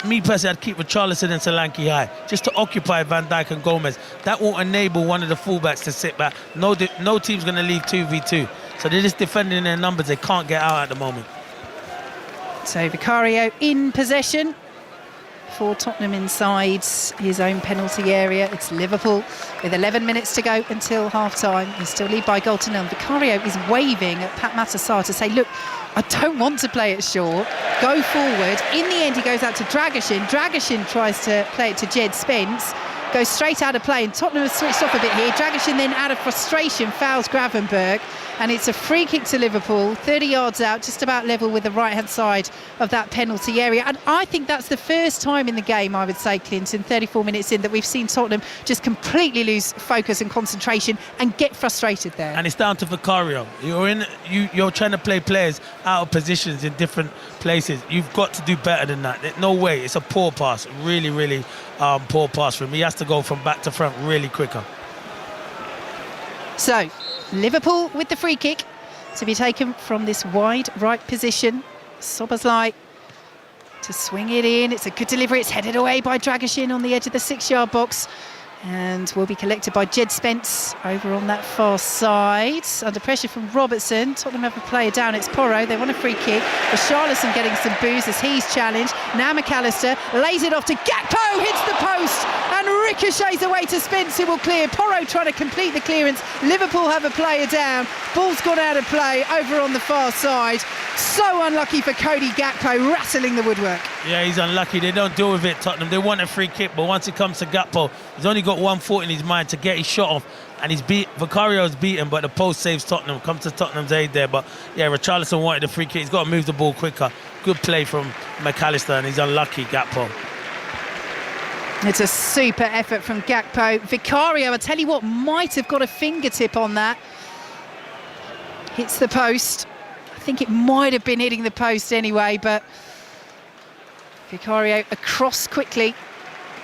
me personally, I'd keep Richarlison and Solanke high just to occupy Van Dijk and Gomez. That will enable one of the fullbacks to sit back. No team's going to leave 2v2. So they're just defending their numbers. They can't get out at the moment. So Vicario in possession for Tottenham inside his own penalty area. It's Liverpool with 11 minutes to go until half-time. They still lead by 0-0. Vicario is waving at Pat Matasar to say, look, I don't want to play it short. Go forward. In the end, he goes out to Dragusin. Dragusin tries to play it to Jed Spence. goes straight out of play, and Tottenham has switched off a bit here. Dragishin then, out of frustration, fouls Gravenberch, and it's a free kick to Liverpool, 30 yards out, just about level with the right-hand side of that penalty area. And I think that's the first time in the game, I would say, Clinton, 34 minutes in, that we've seen Tottenham just completely lose focus and concentration and get frustrated there. And it's down to Vicario. You're trying to play players out of positions in different places. You've got to do better than that. No way. It's a poor pass. Really, really poor pass for him. He has to go from back to front really quicker. So, Liverpool with the free kick to be taken from this wide right position. Szoboszlai to swing it in. It's a good delivery. It's headed away by Dragishin on the edge of the 6-yard box, and will be collected by Jed Spence over on that far side. Under pressure from Robertson. Tottenham have a player down. It's Porro. They want a free kick. Richarlison getting some boos as he's challenged. Now McAllister lays it off to Gakpo, hits the post and ricochets away to Spence, who will clear. Porro trying to complete the clearance. Liverpool have a player down. Ball's gone out of play over on the far side. So unlucky for Cody Gakpo, rattling the woodwork. Yeah, he's unlucky. They don't deal with it, Tottenham. They want a free kick, but once it comes to Gakpo, he's only got one thought in his mind, to get his shot off, and Vicario's beaten, but the post saves Tottenham. Comes to Tottenham's aid there, but yeah, Richarlison wanted the free kick. He's got to move the ball quicker. Good play from McAllister, and he's unlucky, Gakpo. It's a super effort from Gakpo. Vicario, I tell you what, might have got a fingertip on that. Hits the post. I think it might have been hitting the post anyway, but Vicario across quickly.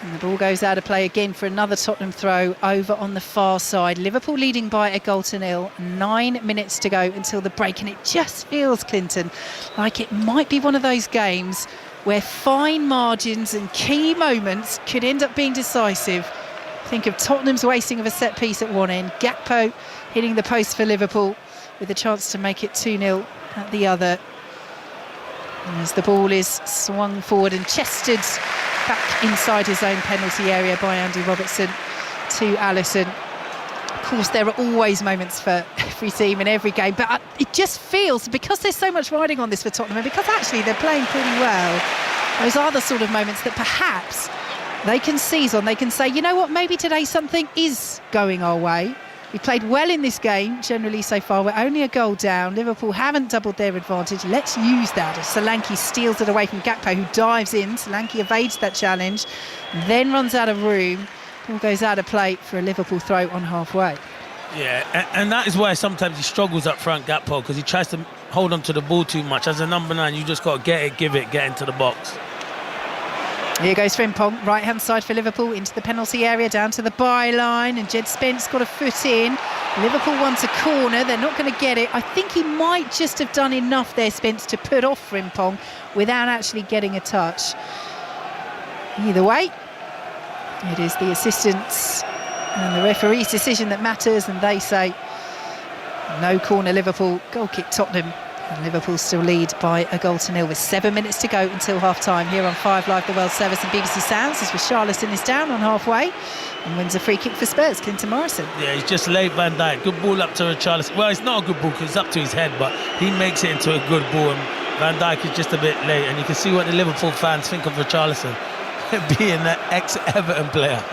And the ball goes out of play again for another Tottenham throw over on the far side. Liverpool leading by a goal to nil. 9 minutes to go until the break. And it just feels, Clinton, like it might be one of those games where fine margins and key moments could end up being decisive. Think of Tottenham's wasting of a set piece at one end. Gakpo hitting the post for Liverpool with a chance to make it 2-0 at the other. As the ball is swung forward and chested back inside his own penalty area by Andy Robertson to Alisson. Of course, there are always moments for every team in every game, but it just feels, because there's so much riding on this for Tottenham, and because actually they're playing pretty well, those are the sort of moments that perhaps they can seize on. They can say, you know what, maybe today something is going our way. We played well in this game, generally so far. We're only a goal down. Liverpool haven't doubled their advantage. Let's use that. As Solanke steals it away from Gakpo, who dives in. Solanke evades that challenge, then runs out of room. Ball goes out of play for a Liverpool throw on halfway. Yeah, and that is why sometimes he struggles up front, Gakpo, because he tries to hold on to the ball too much. As a number 9, you just got to get it, give it, get into the box. Here goes Frimpong, right-hand side for Liverpool, into the penalty area, down to the byline, and Jed Spence got a foot in. Liverpool wants a corner, they're not going to get it. I think he might just have done enough there, Spence, to put off Frimpong without actually getting a touch. Either way, it is the assistants and the referee's decision that matters, and they say no corner Liverpool, goal kick Tottenham. And Liverpool still lead by a goal to nil with 7 minutes to go until half-time here on 5 Live, the World Service and BBC Sounds, as Richarlison is down on halfway and wins a free kick for Spurs. Clinton Morrison. Yeah, he's just laid Van Dijk. Good ball up to Richarlison. Well, it's not a good ball because it's up to his head, but he makes it into a good ball, and Van Dijk is just a bit late, and you can see what the Liverpool fans think of Richarlison being that ex-Everton player.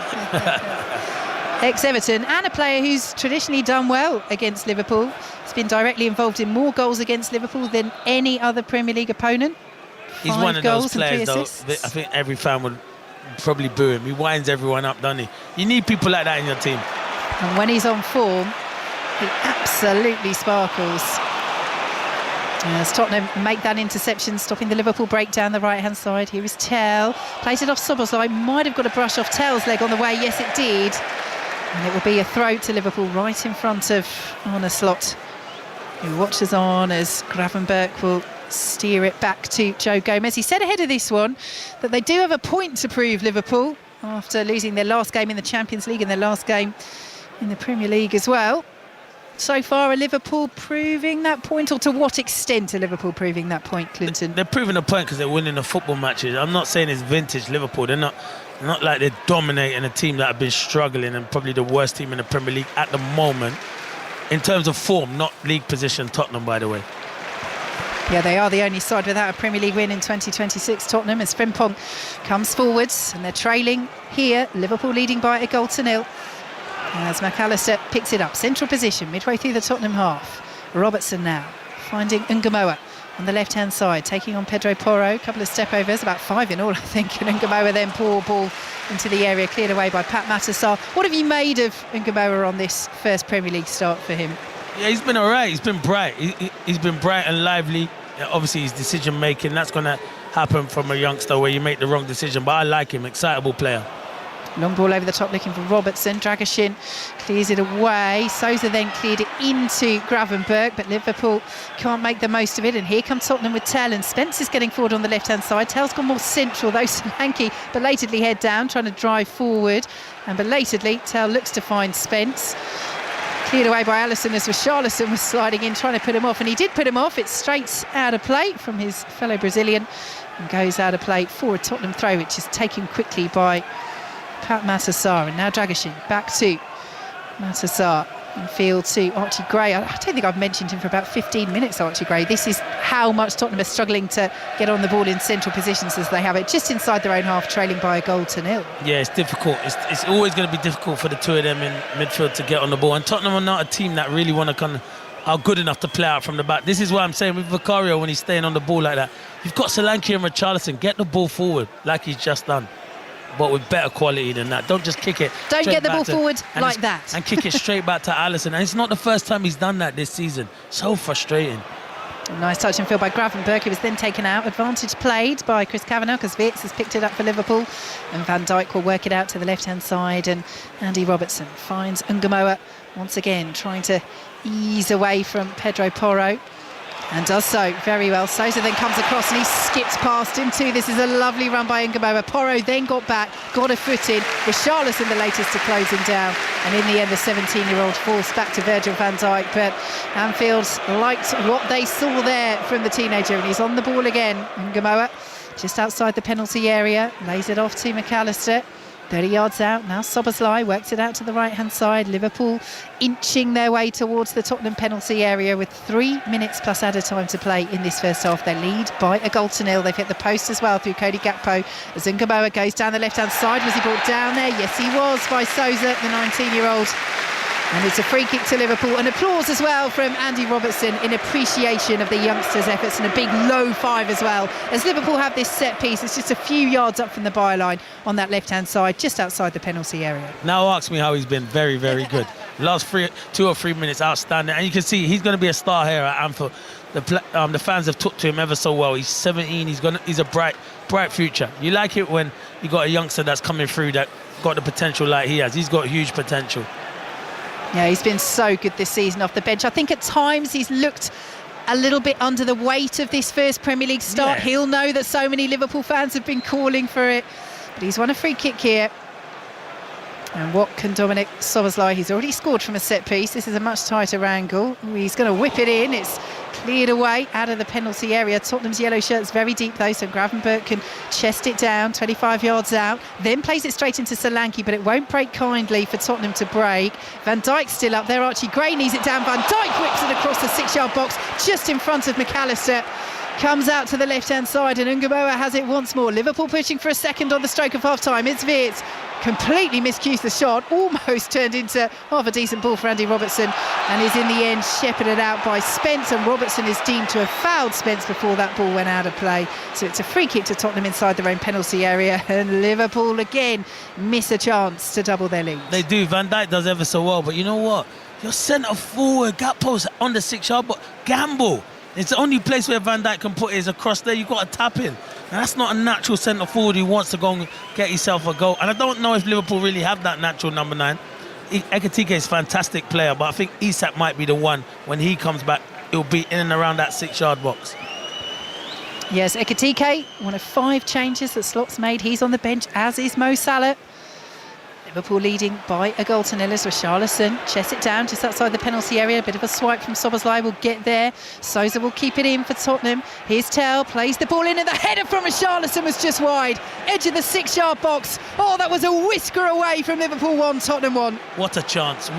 Ex-Everton, and a player who's traditionally done well against Liverpool. He's been directly involved in more goals against Liverpool than any other Premier League opponent. He's one of those players, though, I think every fan would probably boo him. He winds everyone up, doesn't he? You need people like that in your team. And when he's on form, he absolutely sparkles. As Tottenham make that interception, stopping the Liverpool break down the right-hand side. Here is Tell. Plays it off Szoboszlai. Might have got a brush off Tell's leg on the way. Yes, it did. And it will be a throw to Liverpool right in front of Arne Slot, who watches on as Gravenberch will steer it back to Joe Gomez. He said ahead of this one that they do have a point to prove, Liverpool, after losing their last game in the Champions League and their last game in the Premier League as well. So far, are Liverpool proving that point, or to what extent are Liverpool proving that point, Clinton? They're proving a point because they're winning the football matches. I'm not saying it's vintage Liverpool. They're not like they're dominating a team that have been struggling, and probably the worst team in the Premier League at the moment in terms of form, not league position. Tottenham, by the way. Yeah, they are the only side without a Premier League win in 2026, Tottenham, as Frimpong comes forwards and they're trailing here. Liverpool leading by a goal to nil. As McAllister picks it up, central position, midway through the Tottenham half. Robertson now finding Ngumoa on the left-hand side, taking on Pedro Porro. A couple of step-overs, about 5 in all, I think. And Ngumoa then poor ball into the area, cleared away by Pat Matasar. What have you made of Ngumoa on this first Premier League start for him? Yeah, he's been all right. He's been bright. He's been bright and lively. Yeah, obviously, his decision-making, that's going to happen from a youngster where you make the wrong decision. But I like him, excitable player. Long ball over the top looking for Robertson. Dragashin clears it away. Sousa then cleared it into Gravenberg, but Liverpool can't make the most of it. And here comes Tottenham with Tell, and Spence is getting forward on the left-hand side. Tell's gone more central, though. Solanke belatedly head down, trying to drive forward. And belatedly, Tell looks to find Spence. Cleared away by Alisson as Richarlison was sliding in, trying to put him off. And he did put him off. It's straight out of play from his fellow Brazilian. And goes out of play for a Tottenham throw, which is taken quickly by Pat Matasar. And now Dragashin back to Matasar in field to Archie Gray. I don't think I've mentioned him for about 15 minutes, Archie Gray. This is how much Tottenham are struggling to get on the ball in central positions as they have it, just inside their own half, trailing by a goal to nil. Yeah, it's difficult. It's always going to be difficult for the two of them in midfield to get on the ball. And Tottenham are not a team that really want to kind of are good enough to play out from the back. This is what I'm saying with Vicario when he's staying on the ball like that. You've got Solanke and Richarlison, get the ball forward like he's just done, but with better quality than that. Don't just kick it. Don't get the ball forward like that. And kick it straight back to Alisson. And it's not the first time he's done that this season. So frustrating. A nice touch and field by Gravenberg. He was then taken out. Advantage played by Chris Kavanagh because Wirtz has picked it up for Liverpool. And Van Dijk will work it out to the left-hand side. And Andy Robertson finds Ngumoa once again, trying to ease away from Pedro Porro. And does so very well. Sousa then comes across and he skips past him too. This is a lovely run by Ngumoa. Porro then got back, got a foot in. Richarlison the latest to close him down. And in the end, the 17-year-old falls back to Virgil van Dijk. But Anfield liked what they saw there from the teenager. And he's on the ball again. Ngumoa just outside the penalty area. Lays it off to McAllister. 30 yards out, now Szoboszlai works it out to the right-hand side. Liverpool inching their way towards the Tottenham penalty area with 3 minutes plus added time to play in this first half. They lead by a goal to nil. They've hit the post as well through Cody Gakpo. As Ngumoa goes down the left-hand side. Was he brought down there? Yes, he was, by Sousa, the 19-year-old. And it's a free kick to Liverpool. And applause as well from Andy Robertson in appreciation of the youngsters' efforts, and a big low five as well. As Liverpool have this set piece, it's just a few yards up from the byline on that left-hand side, just outside the penalty area. Now ask me how he's been. Very, very good. Last 2 or 3 minutes, outstanding. And you can see he's going to be a star here at Anfield. The fans have took to him ever so well. He's 17. He's a bright future. You like it when you got a youngster that's coming through that got the potential like he has. He's got huge potential. Yeah, he's been so good this season off the bench. I think at times he's looked a little bit under the weight of this first Premier League start. Yeah. He'll know that so many Liverpool fans have been calling for it. But he's won a free kick here. And what can Dominic Szoboszlai? He's already scored from a set piece. This is a much tighter angle. He's going to whip it in. It's cleared away out of the penalty area. Tottenham's yellow shirt's very deep though, so Gravenberg can chest it down 25 yards out, then plays it straight into Solanke, but it won't break kindly for Tottenham to break. Van Dijk's still up there. Archie Gray knees it down. Van Dijk whips it across the 6-yard box just in front of McAllister. Comes out to the left-hand side and Ngumoa has it once more. Liverpool pushing for a second on the stroke of half-time. It's Wirtz. Completely miscued the shot, almost turned into half a decent ball for Andy Robertson, and is in the end shepherded out by Spence, and Robertson is deemed to have fouled Spence before that ball went out of play. So it's a free kick to Tottenham inside their own penalty area, and Liverpool again miss a chance to double their lead. They do. Van Dijk does ever so well, but you know what? Your centre forward, Gakpo's on the 6-yard, but gamble. It's the only place where Van Dijk can put it is across there. You've got to tap in. And that's not a natural centre forward who wants to go and get himself a goal. And I don't know if Liverpool really have that natural number 9. Ekitike is a fantastic player, but I think Isak might be the one. When he comes back, he'll be in and around that 6-yard box. Yes, Ekitike, one of 5 changes that Slot's made. He's on the bench, as is Mo Salah. Liverpool leading by a goal to nil as Richarlison chests it down just outside the penalty area. A bit of a swipe from Szoboszlai will get there. Sousa will keep it in for Tottenham. Here's Tell, plays the ball in, and the header from Richarlison was just wide. Edge of the 6-yard box. Oh, that was a whisker away from Liverpool 1, Tottenham 1. What a chance.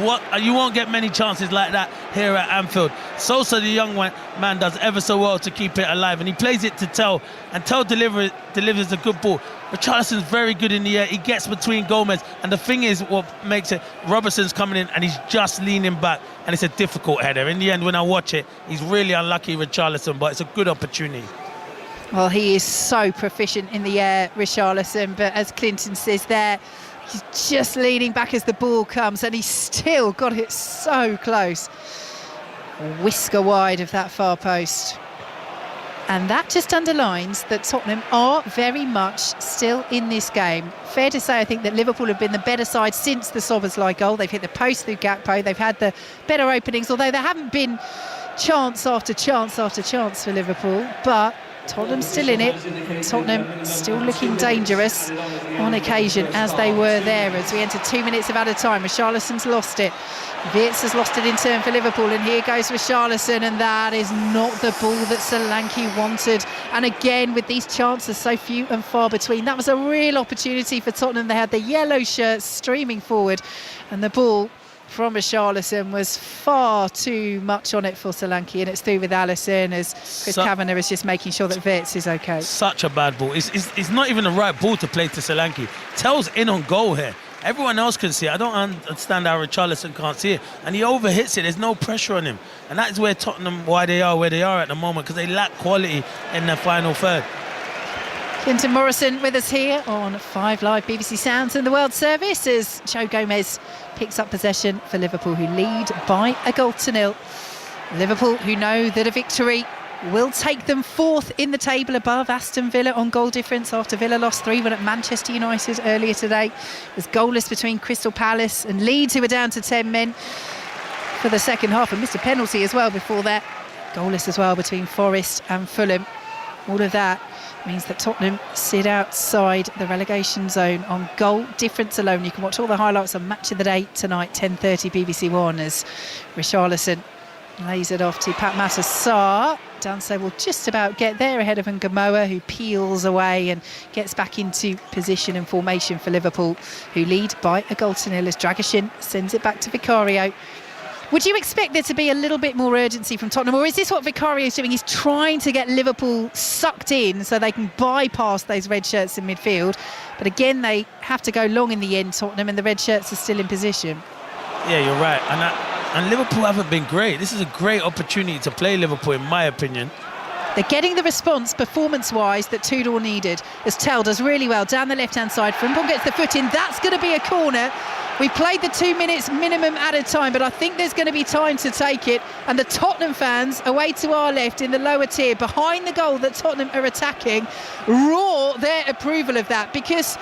You won't get many chances like that here at Anfield. Sousa, the young man, does ever so well to keep it alive, and he plays it to Tell, and Tell delivers a good ball. Richarlison's very good in the air. He gets between Gomez, and the thing is, what makes it, Robertson's coming in and he's just leaning back, and it's a difficult header. In the end, when I watch it, he's really unlucky, Richarlison, but it's a good opportunity. Well, he is so proficient in the air, Richarlison, but as Clinton says there, he's just leaning back as the ball comes, and he's still got it so close. A whisker wide of that far post. And that just underlines that Tottenham are very much still in this game. Fair to say, I think that Liverpool have been the better side since the Szoboszlai goal. They've hit the post through Gakpo. They've had the better openings, although there haven't been chance after chance after chance for Liverpool. But Tottenham's still in it, and Tottenham still looking dangerous on occasion, as they were there as we enter 2 minutes of added time. Richarlison's lost it. Wirtz has lost it in turn for Liverpool, and here goes Richarlison, and that is not the ball that Solanke wanted. And again, with these chances so few and far between, that was a real opportunity for Tottenham. They had the yellow shirts streaming forward, and the ball from Richarlison was far too much on it for Solanke, and it's through with Alisson as Chris Kavanagh is just making sure that Wirtz is okay. Such a bad ball. It's not even the right ball to play to Solanke. Tell's in on goal here. Everyone else can see it. I don't understand how Richarlison can't see it. And he overhits it. There's no pressure on him. And that is where Tottenham, where they are at the moment, because they lack quality in their final third. Clinton Morrison with us here on 5 Live BBC Sounds and the World Service as Joe Gomez picks up possession for Liverpool, who lead by a goal to nil. Liverpool, who know that a victory will take them 4th in the table above Aston Villa on goal difference after Villa lost 3-1 at Manchester United earlier today. It was goalless between Crystal Palace and Leeds, who were down to 10 men for the second half and missed a penalty as well before that. Goalless as well between Forest and Fulham. All of that means that Tottenham sit outside the relegation zone on goal difference alone. You can watch all the highlights on Match of the Day tonight, 10:30 BBC One, as Richarlison lays it off to Pat Matar. Danso will just about get there ahead of Ngamoa, who peels away and gets back into position and formation for Liverpool, who lead by a goal to nil as Dragishin sends it back to Vicario. Would you expect there to be a little bit more urgency from Tottenham, or is this what Vicario is doing? He's trying to get Liverpool sucked in so they can bypass those red shirts in midfield. But again, they have to go long in the end, Tottenham, and the red shirts are still in position. Yeah, you're right. And Liverpool haven't been great. This is a great opportunity to play Liverpool, in my opinion. They're getting the response performance-wise that Tudor needed, as Tell does really well down the left-hand side. Frimpong gets the foot in. That's going to be a corner. We played the 2 minutes minimum added time, but I think there's going to be time to take it. And the Tottenham fans, away to our left in the lower tier, behind the goal that Tottenham are attacking, roar their approval of that. Because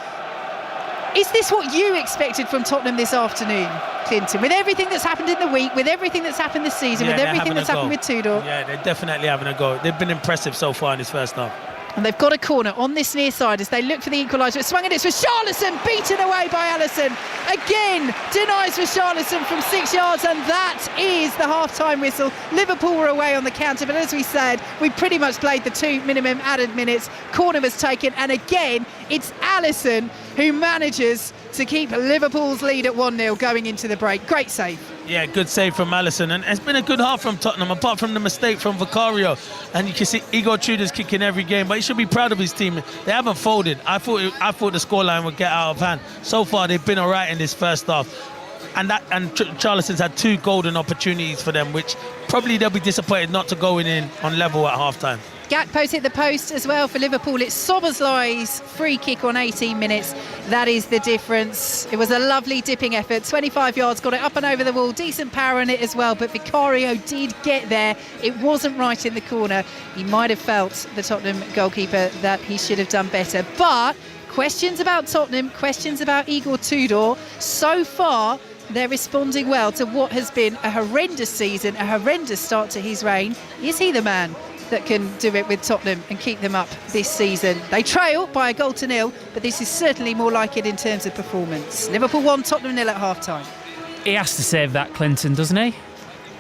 is this what you expected from Tottenham this afternoon, Clinton? With everything that's happened in the week, with everything that's happened this season, with everything that's happened with Tudor? Yeah, they're definitely having a go. They've been impressive so far in this first half. And they've got a corner on this near side as they look for the equaliser. It's swung and it's Richarlison, beaten away by Alisson. Again, denies Richarlison from 6 yards, and that is the half-time whistle. Liverpool were away on the counter, but as we said, we pretty much played the 2 minimum added minutes. Corner was taken, and again, it's Alisson who manages to keep Liverpool's lead at 1-0 going into the break. Great save. Yeah, good save from Alisson, and it's been a good half from Tottenham, apart from the mistake from Vicario. And you can see Igor Tudor's kicking every game, but he should be proud of his team. They haven't folded. I thought the scoreline would get out of hand. So far, they've been all right in this first half. And Richarlison's had 2 golden opportunities for them, which probably they'll be disappointed not to go in on level at half-time. Gakpo's hit the post as well for Liverpool. It's Szoboszlai's free kick on 18 minutes. That is the difference. It was a lovely dipping effort. 25 yards, got it up and over the wall. Decent power in it as well, but Vicario did get there. It wasn't right in the corner. He might have felt, the Tottenham goalkeeper, that he should have done better. But questions about Tottenham, questions about Igor Tudor. So far, they're responding well to what has been a horrendous season, a horrendous start to his reign. Is he the man? that can do it with Tottenham and keep them up this season. They trail by 1-0, but this is certainly more like it in terms of performance. Liverpool 1, Tottenham 0 at half-time. He has to save that, Clinton, doesn't he?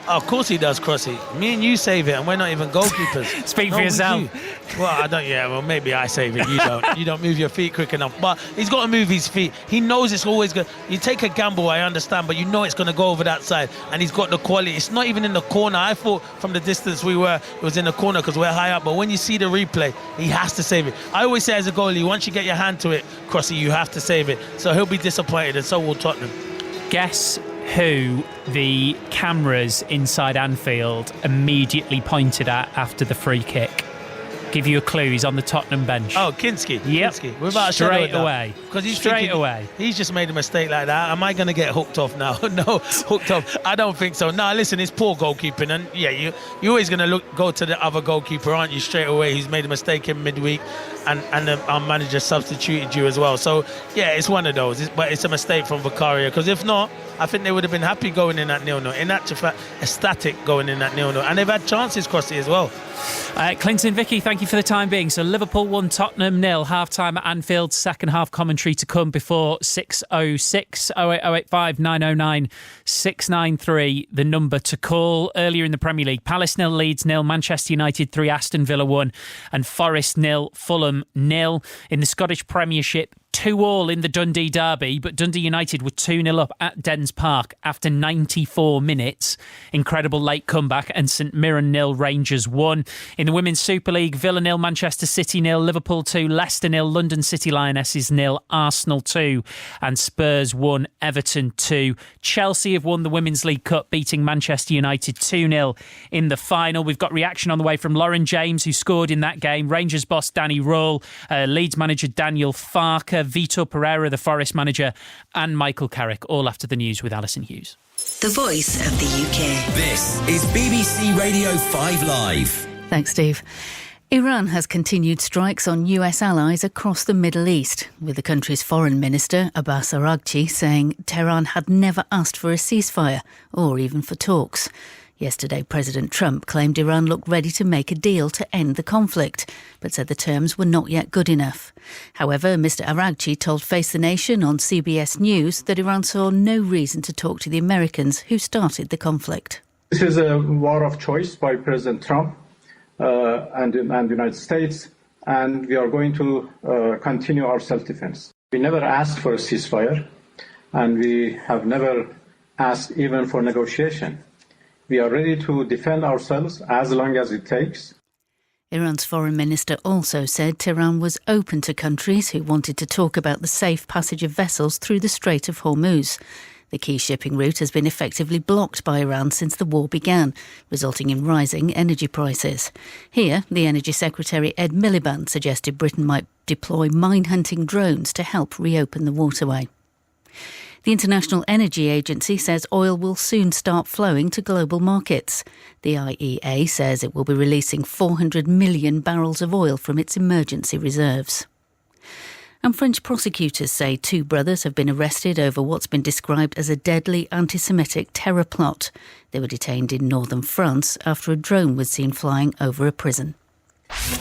Oh, of course he does, Crossy. Me and you save it, and we're not even goalkeepers. Speak for yourself. Well, I don't. Yeah, well, maybe I save it. You don't. You don't move your feet quick enough. But he's got to move his feet. He knows it's always good. You take a gamble, I understand, but you know it's going to go over that side, and he's got the quality. It's not even in the corner. I thought from the distance it was in the corner because we're high up. But when you see the replay, he has to save it. I always say as a goalie, once you get your hand to it, Crossy, you have to save it. So he'll be disappointed, and so will Tottenham. Guess who the cameras inside Anfield immediately pointed at after the free kick? Give you a clue, he's on the Tottenham bench. Oh, Kinski. Yep. Kinski. Without straight away. Because he's straight thinking, away. He's just made a mistake like that. Am I going to get hooked off now? No, hooked off. I don't think so. No, listen, it's poor goalkeeping. And yeah, you're always going to go to the other goalkeeper, aren't you, straight away? He's made a mistake in midweek and our manager substituted you as well. So, yeah, it's one of those. But it's a mistake from Vicario. Because if not, I think they would have been happy going in that 0-0. In actual fact, ecstatic going in that 0-0. And they've had chances, Crossy, as well. Clinton, Vicky, thank you for the time being. So Liverpool 1, Tottenham 0, half-time at Anfield, second half commentary to come before 6:06, 08085 909 693, the number to call. Earlier in the Premier League, Palace 0, Leeds 0, Manchester United 3, Aston Villa 1 and Forest 0, Fulham 0. In the Scottish Premiership, 2-2 in the Dundee derby, but Dundee United were 2-0 up at Dens Park after 94 minutes. Incredible late comeback, and St Mirren 0, Rangers 1. In the Women's Super League, Villa 0, Manchester City 0, Liverpool 2, Leicester 0, London City Lionesses 0, Arsenal 2 and Spurs 1, Everton 2. Chelsea have won the Women's League Cup, beating Manchester United 2-0 in the final. We've got reaction on the way from Lauren James, who scored in that game, Rangers boss Danny Röhl, Leeds manager Daniel Farke, Vitor Pereira, the Forest manager, and Michael Carrick, all after the news with Alison Hughes. The voice of the UK. This is BBC Radio 5 Live. Thanks, Steve. Iran has continued strikes on US allies across the Middle East, with the country's foreign minister, Abbas Araghchi, saying Tehran had never asked for a ceasefire or even for talks. Yesterday, President Trump claimed Iran looked ready to make a deal to end the conflict, but said the terms were not yet good enough. However, Mr Araghchi told Face the Nation on CBS News that Iran saw no reason to talk to the Americans who started the conflict. This is a war of choice by President Trump and the United States, and we are going to continue our self-defense. We never asked for a ceasefire, and we have never asked even for negotiation. We are ready to defend ourselves as long as it takes. Iran's foreign minister also said Tehran was open to countries who wanted to talk about the safe passage of vessels through the Strait of Hormuz. The key shipping route has been effectively blocked by Iran since the war began, resulting in rising energy prices. Here, the Energy Secretary Ed Miliband suggested Britain might deploy mine-hunting drones to help reopen the waterway. The International Energy Agency says oil will soon start flowing to global markets. The IEA says it will be releasing 400 million barrels of oil from its emergency reserves. And French prosecutors say two brothers have been arrested over what's been described as a deadly anti-Semitic terror plot. They were detained in northern France after a drone was seen flying over a prison.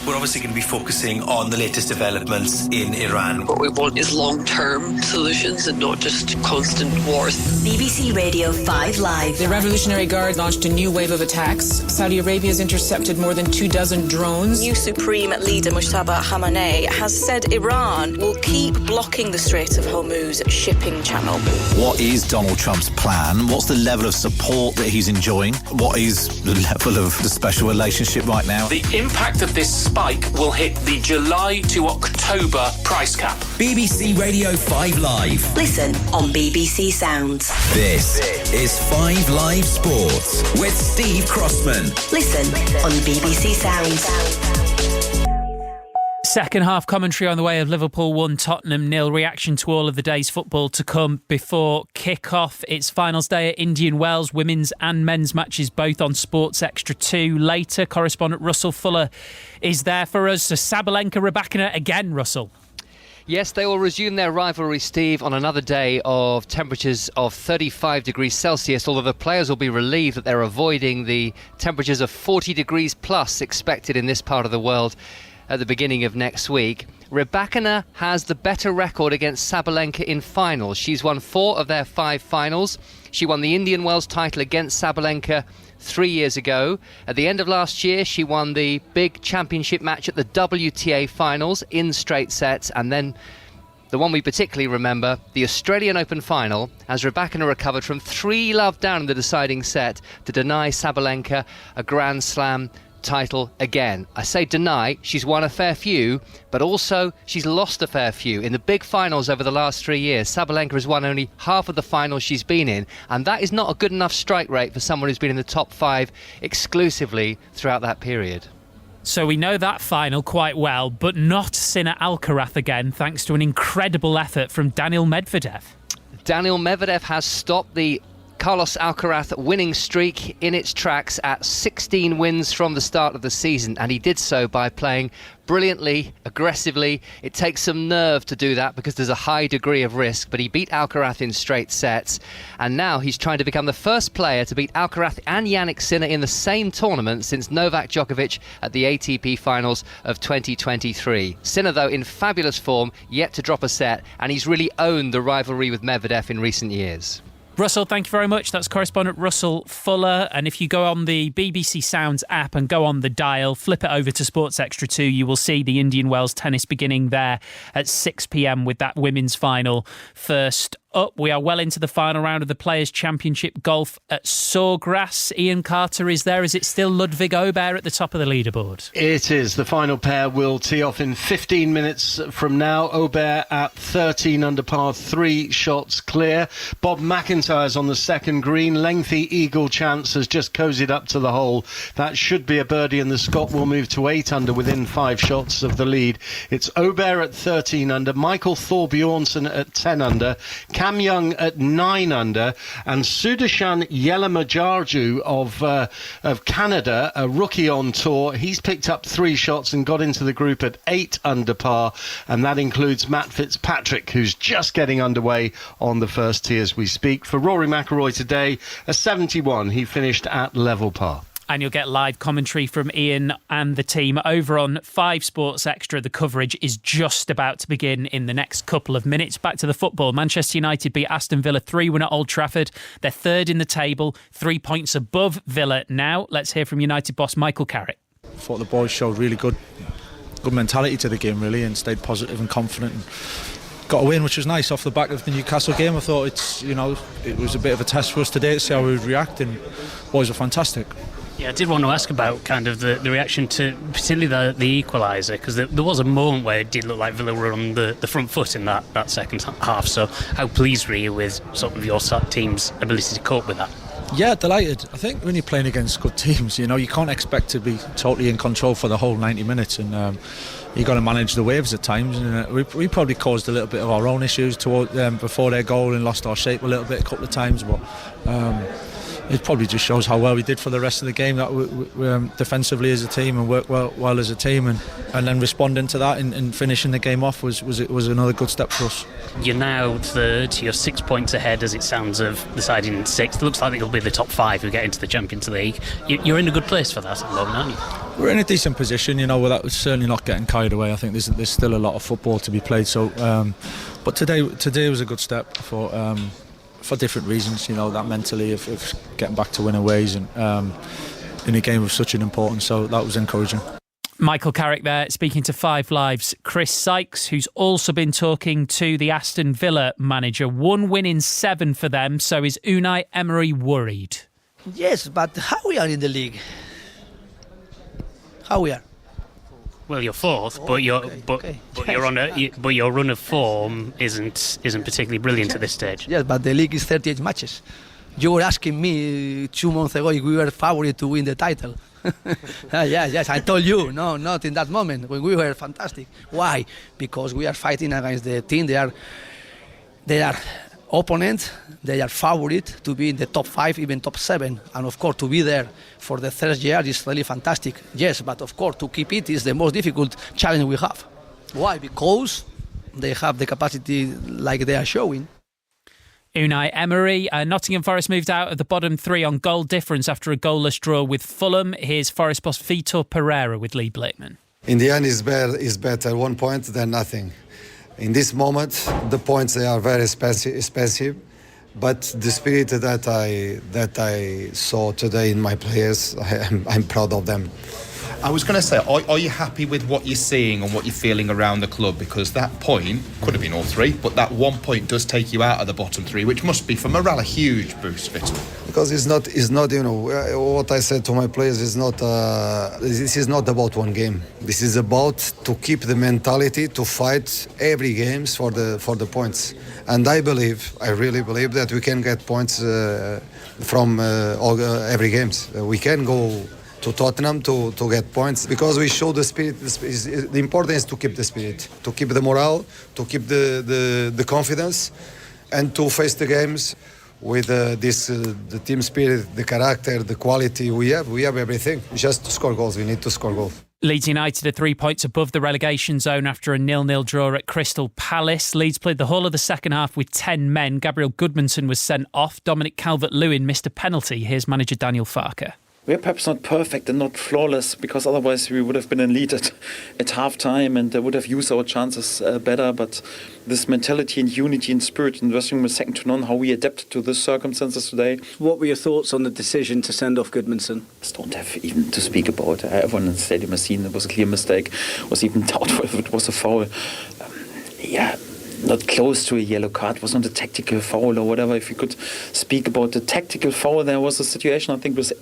We're obviously going to be focusing on the latest developments in Iran. What we want is long-term solutions and not just constant wars. BBC Radio 5 Live. The Revolutionary Guard launched a new wave of attacks. Saudi Arabia has intercepted more than 24 drones. New Supreme Leader Mujtaba Khamenei has said Iran will keep blocking the Strait of Hormuz shipping channel. What is Donald Trump's plan? What's the level of support that he's enjoying? What is the level of the special relationship right now? The impact of this spike will hit the July to October price cap. BBC Radio 5 Live. Listen on BBC Sounds. This is 5 Live Sports with Steve Crossman. Listen on BBC Sounds. Second half commentary on the way of Liverpool 1, Tottenham 0. Reaction to all of the day's football to come before kick-off. It's finals day at Indian Wells. Women's and men's matches both on Sports Extra 2. Later, correspondent Russell Fuller is there for us. So Sabalenka Rybakina again, Russell. Yes, they will resume their rivalry, Steve, on another day of temperatures of 35 degrees Celsius, although the players will be relieved that they're avoiding the temperatures of 40 degrees plus expected in this part of the world at the beginning of next week. Rybakina has the better record against Sabalenka in finals. She's won 4 of their 5 finals. She won the Indian Wells title against Sabalenka 3 years ago. At the end of last year, she won the big championship match at the WTA finals in straight sets, and then the one we particularly remember, the Australian Open final, as Rybakina recovered from 3-love down in the deciding set to deny Sabalenka a Grand Slam title again. I say deny, she's won a fair few, but also she's lost a fair few. In the big finals over the last 3 years, Sabalenka has won only half of the finals she's been in, and that is not a good enough strike rate for someone who's been in the top 5 exclusively throughout that period. So we know that final quite well, but not Sinner Alcaraz again, thanks to an incredible effort from Daniil Medvedev. Daniil Medvedev has stopped the Carlos Alcaraz winning streak in its tracks at 16 wins from the start of the season, and he did so by playing brilliantly, aggressively. It takes some nerve to do that because there's a high degree of risk, but he beat Alcaraz in straight sets, and now he's trying to become the first player to beat Alcaraz and Jannik Sinner in the same tournament since Novak Djokovic at the ATP finals of 2023. Sinner, though, in fabulous form, yet to drop a set, and he's really owned the rivalry with Medvedev in recent years. Russell, thank you very much. That's correspondent Russell Fuller. And if you go on the BBC Sounds app and go on the dial, flip it over to Sports Extra 2, you will see the Indian Wells tennis beginning there at 6 p.m. with that women's final first up. We are well into the final round of the Players' Championship golf at Sawgrass. Ian Carter is there. Is it still Ludwig Aubert at the top of the leaderboard? It is. The final pair will tee off in 15 minutes from now. Aubert at 13 under par, 3 shots clear. Bob McIntyre's on the second green. Lengthy eagle chance has just cozied up to the hole. That should be a birdie, and the Scot will move to 8 under within 5 shots of the lead. It's Aubert at 13 under, Michael Thorbjornsen at 10 under, Cam Young at 9 under, and Sudarshan Yelamajarju of Canada, a rookie on tour. He's picked up 3 shots and got into the group at 8 under par, and that includes Matt Fitzpatrick, who's just getting underway on the first tee as we speak. For Rory McIlroy today, a 71. He finished at level par. And you'll get live commentary from Ian and the team over on 5 Sports Extra. The coverage is just about to begin in the next couple of minutes. Back to the football. Manchester United beat Aston Villa 3-1 at Old Trafford. They're third in the table, 3 points above Villa now. Let's hear from United boss Michael Carrick. I thought the boys showed really good mentality to the game, really, and stayed positive and confident. And got a win, which was nice off the back of the Newcastle game. I thought it was a bit of a test for us today to see how we would react, and boys were fantastic. Yeah, I did want to ask about kind of the reaction to particularly the equaliser, because there was a moment where it did look like Villa were on the front foot in that second half. So how pleased were you with sort of your team's ability to cope with that? Yeah, delighted. I think when you're playing against good teams, you can't expect to be totally in control for the whole 90 minutes, and you've got to manage the waves at times. And we probably caused a little bit of our own issues before their goal and lost our shape a little bit a couple of times, but it probably just shows how well we did for the rest of the game, that we defensively as a team and worked well as a team, and then responding to that and finishing the game off was another good step for us. You're now third, you're 6 points ahead as it sounds of the side in 6th. It looks like it'll be the top 5 who get into the Champions League. You're in a good place for that at the moment, aren't you? We're in a decent position, we're certainly not getting carried away. I think there's still a lot of football to be played, so but today was a good step for different reasons, that mentally of getting back to winning ways and in a game of such an importance, so that was encouraging. Michael Carrick there speaking to 5 Live's Chris Sykes, who's also been talking to the Aston Villa manager. 1 win in 7 for them, so is Unai Emery worried? Yes, but how we are in the league? How we are? Well, you're 4th, but your run of form isn't particularly brilliant at this stage. Yes, but the league is 38 matches. You were asking me 2 months ago if we were favourite to win the title. Yes, I told you. No, not in that moment when we were fantastic. Why? Because we are fighting against the team. They are opponents. They are favorite to be in the top 5, even top 7, and of course to be there for the 3rd year is really fantastic. Yes, but of course to keep it is the most difficult challenge we have. Why? Because they have the capacity like they are showing. Unai Emery. Nottingham Forest moved out of the bottom three on goal difference after a goalless draw with Fulham. Here's Forest boss Vitor Pereira with Lee Blakeman. In the end, it's better 1 point than nothing. In this moment, the points, they are very expensive, but the spirit that I saw today in my players, I'm proud of them. I was going to say, are you happy with what you're seeing and what you're feeling around the club? Because that point could have been all three, but that 1 point does take you out of the bottom three, which must be for morale a huge boost, Vitor. Because it's not what I said to my players is not. This is not about one game. This is about to keep the mentality to fight every games for the points. And I really believe that we can get points from every games. We can go to Tottenham to get points because we show the spirit. The important is to keep the spirit, to keep the morale, to keep the confidence, and to face the games with the team spirit, the character, the quality we have. We have everything. Just to score goals. We need to score goals. Leeds United are 3 points above the relegation zone after a 0-0 draw at Crystal Palace. Leeds played the whole of the second half with 10 men. Gabriel Goodmanson was sent off. Dominic Calvert-Lewin missed a penalty. Here's manager Daniel Farke. We're perhaps not perfect and not flawless, because otherwise we would have been in lead at half-time and would have used our chances better. But this mentality and unity and spirit in the dressing room is second to none, how we adapted to the circumstances today. What were your thoughts on the decision to send off Goodmanson? I don't have even to speak about. Everyone in the stadium has seen it was a clear mistake. Was even doubtful if it was a foul. Not close to a yellow card. It was not a tactical foul or whatever. If you could speak about the tactical foul, there was a situation, I think, with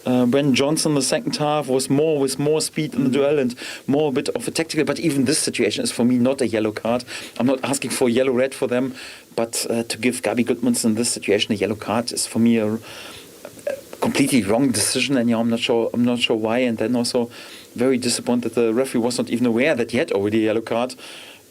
when Johnson in the second half was with more speed in the duel and more a bit of a tactical. But even this situation is for me not a yellow card. I'm not asking for yellow-red for them, but to give Gabi Goodmanson in this situation a yellow card is for me a completely wrong decision, and I'm not sure why. And then also very disappointed the referee was not even aware that he had already a yellow card.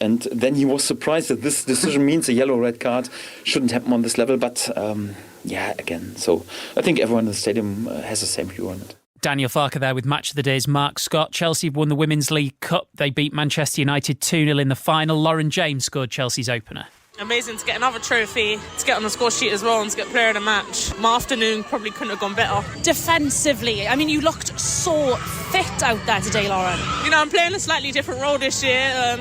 And then he was surprised that this decision means a yellow-red card shouldn't happen on this level. But again, so I think everyone in the stadium has the same view on it. Daniel Farke there with Match of the Day's Mark Scott. Chelsea won the Women's League Cup. They beat Manchester United 2-0 in the final. Lauren James scored Chelsea's opener. Amazing to get another trophy, to get on the score sheet as well and to get player of the match. My afternoon probably couldn't have gone better. Defensively, I mean, you looked so fit out there today, Lauren. I'm playing a slightly different role this year.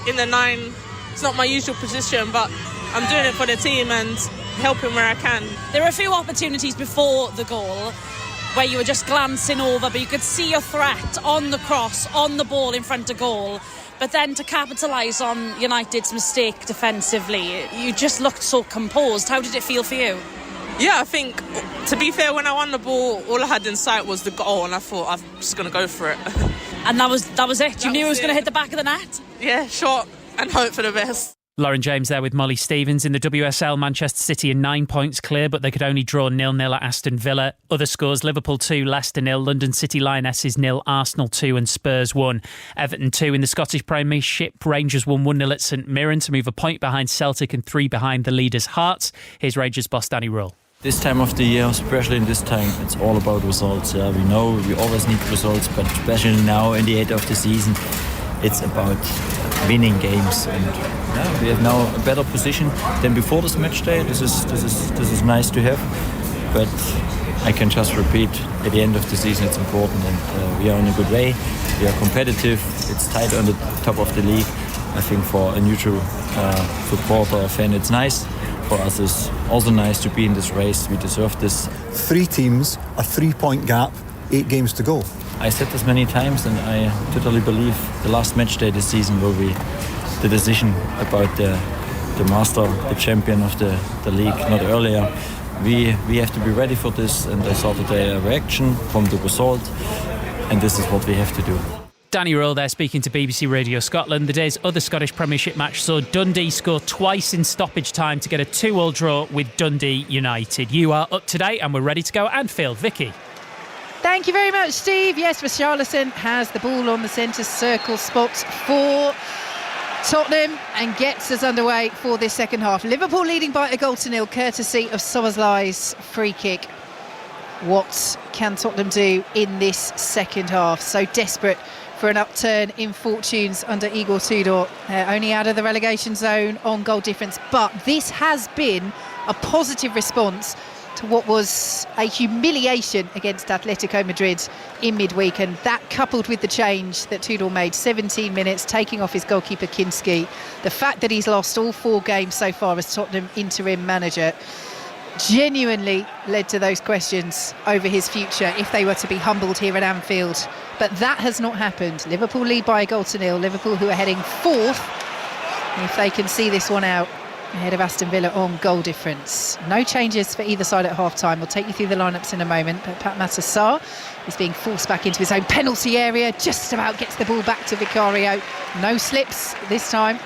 In the 9, it's not my usual position, but I'm doing it for the team and helping where I can. There were a few opportunities before the goal where you were just glancing over, but you could see your threat on the cross, on the ball in front of goal. But then to capitalise on United's mistake defensively, you just looked so composed. How did it feel for you? Yeah, I think, to be fair, when I won the ball, all I had in sight was the goal, and I thought, I'm just going to go for it. And that was it? You knew it was going to hit the back of the net? Yeah, shot and hope for the best. Lauren James there with Molly Stevens. In the WSL, Manchester City are 9 points clear, but they could only draw 0-0 at Aston Villa. Other scores: Liverpool 2, Leicester 0, London City Lionesses 0, Arsenal 2 and Spurs 1. Everton 2 in the Scottish Premiership. Rangers won 1-0 at St Mirren to move a point behind Celtic and 3 behind the leaders Hearts. Here's Rangers boss Danny Rule. This time of the year, especially in this time, it's all about results. We know we always need results, but especially now in the 8th of the season, it's about winning games. And we have now a better position than before this match day. This is nice to have, but I can just repeat: at the end of the season, it's important, and we are in a good way. We are competitive. It's tight on the top of the league. I think for a neutral supporter or fan, it's nice. For us, it's also nice to be in this race. We deserve this. 3 teams, a 3-point gap, 8 games to go. I said this many times, and I totally believe the last match day this season will be the decision about the master, the champion of the league, not earlier. We have to be ready for this, and I saw today a reaction from the result, and this is what we have to do. Danny Rule there speaking to BBC Radio Scotland. The day's other Scottish Premiership match saw Dundee score twice in stoppage time to get a 2-2 draw with Dundee United. You are up to date and we're ready to go at Anfield. Vicky. Thank you very much, Steve. Yes, Richarlison has the ball on the centre circle spot for Tottenham and gets us underway for this second half. Liverpool leading by 1-0 courtesy of Szoboszlai's free kick. What can Tottenham do in this second half? So desperate for an upturn in fortunes under Igor Tudor. They're only out of the relegation zone on goal difference, but this has been a positive response to what was a humiliation against Atletico Madrid in midweek, and that coupled with the change that Tudor made, 17 minutes, taking off his goalkeeper Kinski, the fact that he's lost all 4 games so far as Tottenham interim manager, genuinely led to those questions over his future if they were to be humbled here at Anfield. But that has not happened. Liverpool lead by 1-0. Liverpool, who are heading 4th, if they can see this one out, ahead of Aston Villa on goal difference. No changes for either side at half-time. We'll take you through the lineups in a moment, but Pat Matar is being forced back into his own penalty area, just about gets the ball back to Vicario. No slips this time.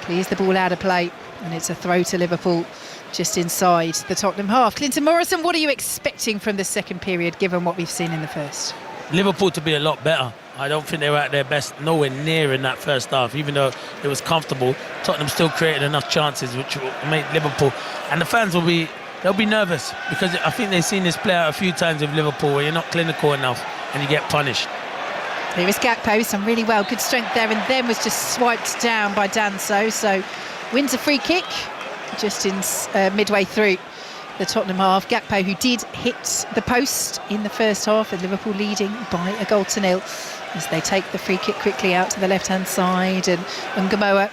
Clears the ball out of play, and it's a throw to Liverpool just inside the Tottenham half. Clinton Morrison, what are you expecting from the second period, given what we've seen in the first? Liverpool to be a lot better. I don't think they were at their best, nowhere near in that first half. Even though it was comfortable, Tottenham still created enough chances which will make Liverpool, and the fans they'll be nervous, because I think they've seen this play out a few times with Liverpool where you're not clinical enough and you get punished. Here is Gakpo, done really well, good strength there, and then was just swiped down by Danso, so wins a free kick just in midway through the Tottenham half. Gakpo, who did hit the post in the first half, and Liverpool leading by 1-0 as they take the free kick quickly out to the left-hand side, and Ngamoa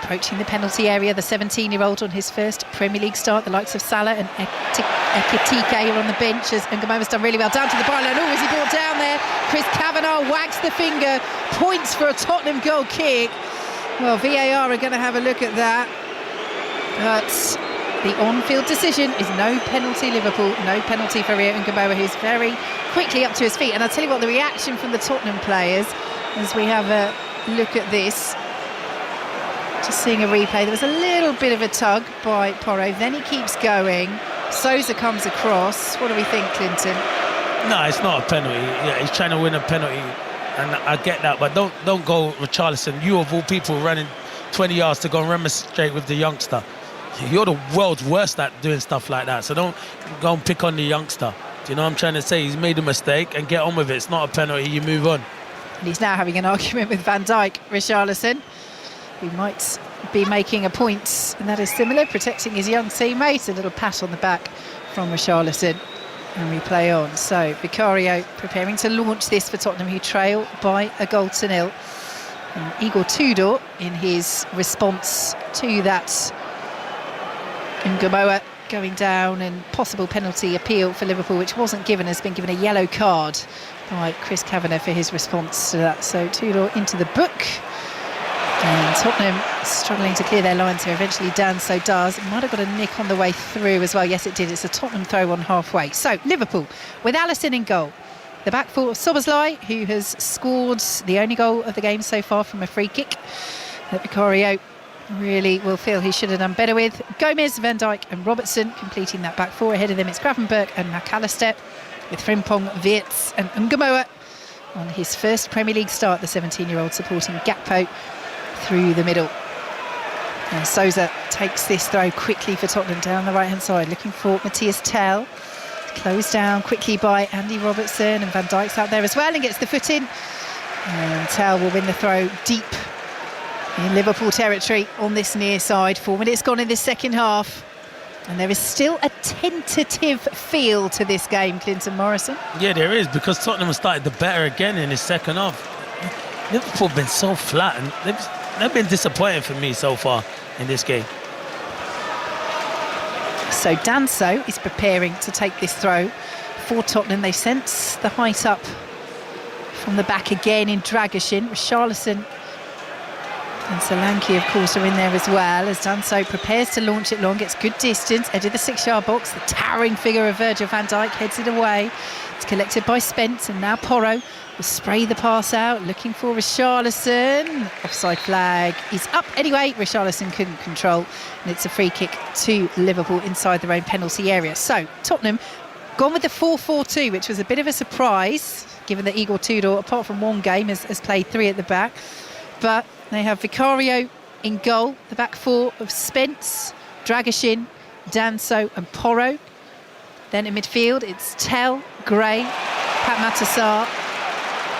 approaching the penalty area, the 17-year-old on his first Premier League start. The likes of Salah and Ekitike are on the bench as Ngamoa's done really well. Down to the byline. Oh, is he brought down there? Chris Kavanagh wags the finger, points for a Tottenham goal kick. Well, VAR are going to have a look at that, but the on-field decision is no penalty Liverpool, no penalty for Rio Ngamoa, who's very quickly up to his feet. And I'll tell you what, the reaction from the Tottenham players as we have a look at this, just seeing a replay, there was a little bit of a tug by Porro, then he keeps going, Sousa comes across. What do we think, Clinton? No, it's not a penalty. Yeah, he's trying to win a penalty, and I get that, but don't go Richarlison. You of all people running 20 yards to go and remonstrate with the youngster. You're the world's worst at doing stuff like that, so don't go and pick on the youngster. Do you know what I'm trying to say? He's made a mistake and get on with it. It's not a penalty, you move on. And he's now having an argument with Van Dijk, Richarlison, who might be making a point, and that is similar, protecting his young teammate. A little pat on the back from Richarlison, and we play on. So Vicario preparing to launch this for Tottenham, who trail by 1-0. And Igor Tudor, in his response to that, Ngamoa going down and possible penalty appeal for Liverpool, which wasn't given, has been given a yellow card by Chris Kavanagh for his response to that. So Tudor into the book, and Tottenham struggling to clear their lines here. Eventually Danso does. It might have got a nick on the way through as well. Yes, it did. It's a Tottenham throw on halfway. So Liverpool with Alisson in goal. The back four of Szoboszlai, who has scored the only goal of the game so far from a free kick that Vicario really will feel he should have done better with. Gomez, Van Dijk and Robertson completing that back four. Ahead of them it's Gravenberch and McAllister, with Frimpong, Wirtz and Ngamoa on his first Premier League start, the 17-year-old supporting Gakpo through the middle. And Sousa takes this throw quickly for Tottenham down the right-hand side, looking for Matthias Tel. Closed down quickly by Andy Robertson, and Van Dijk's out there as well and gets the foot in. And Tel will win the throw deep in Liverpool territory on this near side. 4 minutes gone in this second half, and there is still a tentative feel to this game, Clinton Morrison. Yeah, there is, because Tottenham have started to better again in the second half. Liverpool have been so flat, and they've been disappointing for me so far in this game. So Danso is preparing to take this throw for Tottenham. They sense the height up from the back again in Dragoshin. Richarlison and Solanke, of course, are in there as well, as Danso prepares to launch it long, gets good distance, edge of the 6-yard box. The towering figure of Virgil van Dijk heads it away. It's collected by Spence, and now Porro will spray the pass out, looking for Richarlison. Offside flag is up anyway. Richarlison couldn't control, and it's a free kick to Liverpool inside their own penalty area. So Tottenham gone with the 4-4-2, which was a bit of a surprise, given that Igor Tudor, apart from one game, has played 3 at the back. But they have Vicario in goal, the back four of Spence, Dragoshin, Danso and Porro. Then in midfield it's Tel, Gray, Pat Matar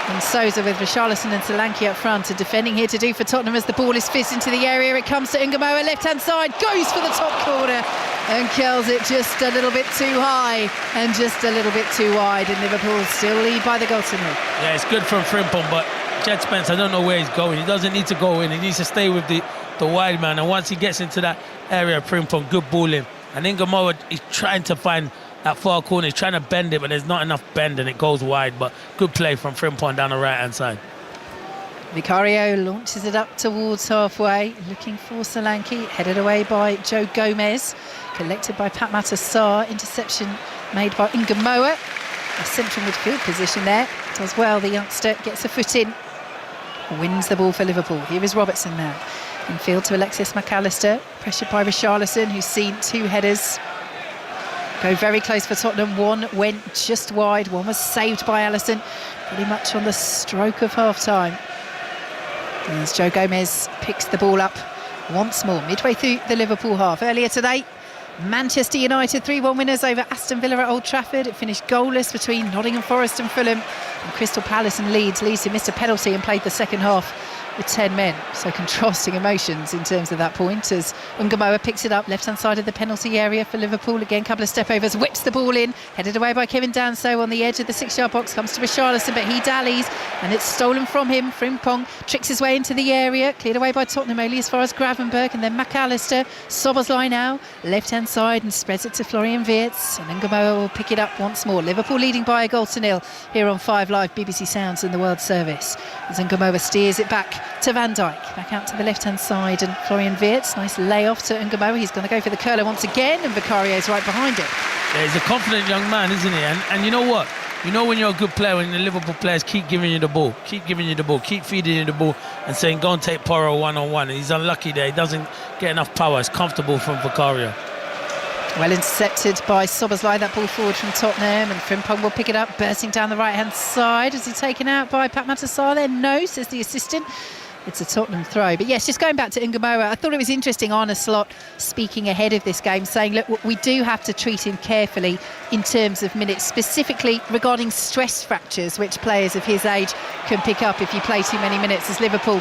And Sousa with Richarlison and Solanke up front. A defending here to do for Tottenham as the ball is fizzed into the area. It comes to Ngumoa, left-hand side, goes for the top corner and kills it just a little bit too high and just a little bit too wide. And Liverpool still lead by the goal to nil. Yeah, it's good from Frimpong, but Jet Spence, I don't know where he's going. He doesn't need to go in. He needs to stay with the wide man. And once he gets into that area, Frimpong, good ball in. And Ngumoa, he's trying to find that far corner. He's trying to bend it, but there's not enough bend and it goes wide. But good play from Frimpong down the right-hand side. Vicario launches it up towards halfway, looking for Solanke, headed away by Joe Gomez, collected by Pat Matar. Interception made by Ngumoa. A central midfield position there. Does well, the youngster gets a foot in. Wins the ball for Liverpool. Here is Robertson now. In field to Alexis McAllister. Pressured by Richarlison, who's seen two headers go very close for Tottenham. One went just wide. One was saved by Alisson. Pretty much on the stroke of half-time. As Joe Gomez picks the ball up once more, midway through the Liverpool half. Earlier today, Manchester United 3-1 winners over Aston Villa at Old Trafford. It finished goalless between Nottingham Forest and Fulham. And Crystal Palace and Leeds. Leeds who missed a penalty and played the second half with 10 men. So contrasting emotions in terms of that point as Ngumoa picks it up left-hand side of the penalty area for Liverpool. Again, couple of step-overs, whips the ball in, headed away by Kevin Danso on the edge of the 6-yard box, comes to Richarlison, but he dallies and it's stolen from him. Frimpong tricks his way into the area, cleared away by Tottenham only as far as Gravenberg, and then McAllister, Szoboszlai now, left-hand side and spreads it to Florian Wirtz, and Ngumoa will pick it up once more. Liverpool leading by a goal to nil here on 5 Live, BBC Sounds and the World Service. As Ngumoa steers it back to Van Dijk, back out to the left-hand side, and Florian Wirtz, nice layoff to Ngumoa. He's going to go for the curler once again, and Vicario's right behind it. Yeah, he's a confident young man, isn't he? And you know what? You know when you're a good player, when the Liverpool players keep giving you the ball, keep feeding you the ball and saying, go and take Porro one-on-one. And he's unlucky there. He doesn't get enough power. It's comfortable from Vicario. Well intercepted by Szoboszlai, that ball forward from Tottenham, and Frimpong will pick it up, bursting down the right-hand side. Is he taken out by Pat Matar there? No, says the assistant. It's a Tottenham throw. But yes, just going back to Ngumoa, I thought it was interesting, Arne Slot speaking ahead of this game, saying, look, we do have to treat him carefully in terms of minutes, specifically regarding stress fractures, which players of his age can pick up if you play too many minutes, as Liverpool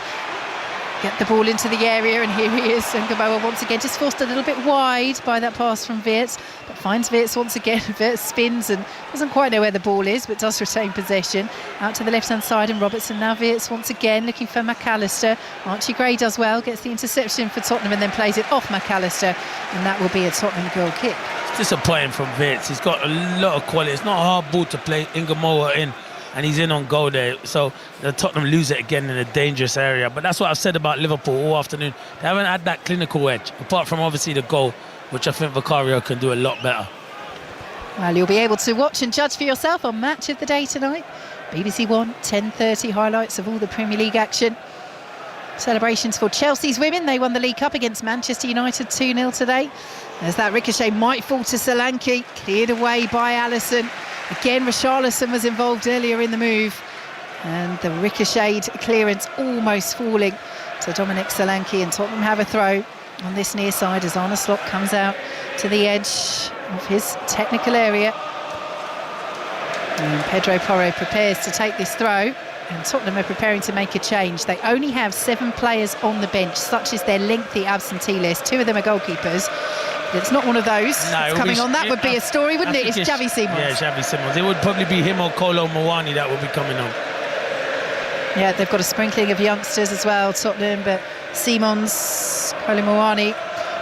get the ball into the area, and here he is. Ngumoa once again just forced a little bit wide by that pass from Wirtz, but finds Wirtz once again. Wirtz spins and doesn't quite know where the ball is, but does retain possession. Out to the left-hand side, and Robertson now. Wirtz once again looking for McAllister. Archie Gray does well, gets the interception for Tottenham and then plays it off McAllister, and that will be a Tottenham goal kick. It's disappointing from Wirtz. He's got a lot of quality. It's not a hard ball to play Ngumoa in, and he's in on goal there. So the Tottenham lose it again in a dangerous area. But that's what I've said about Liverpool all afternoon. They haven't had that clinical edge, apart from obviously the goal, which I think Vicario can do a lot better. Well, you'll be able to watch and judge for yourself on Match of the Day tonight. BBC One, 10:30, highlights of all the Premier League action. Celebrations for Chelsea's women. They won the League Cup against Manchester United 2-0 today. As that ricochet might fall to Solanke, cleared away by Alisson. Again, Richarlison was involved earlier in the move, and the ricocheted clearance almost falling to Dominic Solanke, and Tottenham have a throw on this near side as Arne Slot comes out to the edge of his technical area. And Pedro Porro prepares to take this throw, and Tottenham are preparing to make a change. They only have 7 players on the bench, such is their lengthy absentee list. 2 of them are goalkeepers. It's not one of those coming on. That would be a story, wouldn't it? It's Xavi Simons. Yeah, Xavi Simons. It would probably be him or Kolo Muani that would be coming on. Yeah, they've got a sprinkling of youngsters as well, Tottenham, but Simons, Kolo Muani,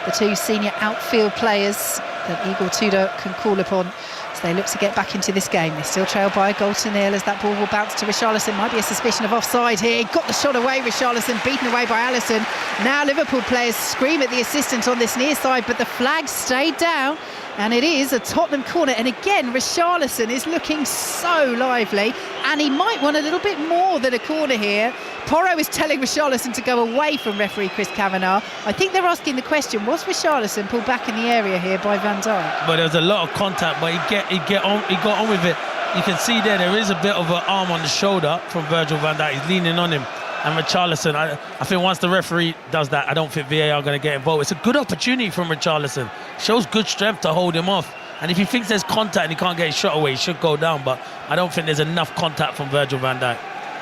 the 2 senior outfield players that Igor Tudor can call upon. So they look to get back into this game. They still trail by a goal to nil as that ball will bounce to Richarlison. Might be a suspicion of offside here. Got the shot away, Richarlison, beaten away by Alisson. Now Liverpool players scream at the assistant on this near side, but the flag stayed down, and it is a Tottenham corner. And again, Richarlison is looking so lively, and he might want a little bit more than a corner here. Porro is telling Richarlison to go away from referee Chris Kavanagh. I think they're asking the question, was Richarlison pulled back in the area here by Van Dijk? But there was a lot of contact, but he got on with it. You can see there is a bit of an arm on the shoulder from Virgil van Dijk. He's leaning on him. And Richarlison, I think once the referee does that, I don't think VAR are going to get involved. It's a good opportunity from Richarlison. Shows good strength to hold him off. And if he thinks there's contact and he can't get his shot away, he should go down. But I don't think there's enough contact from Virgil van Dijk.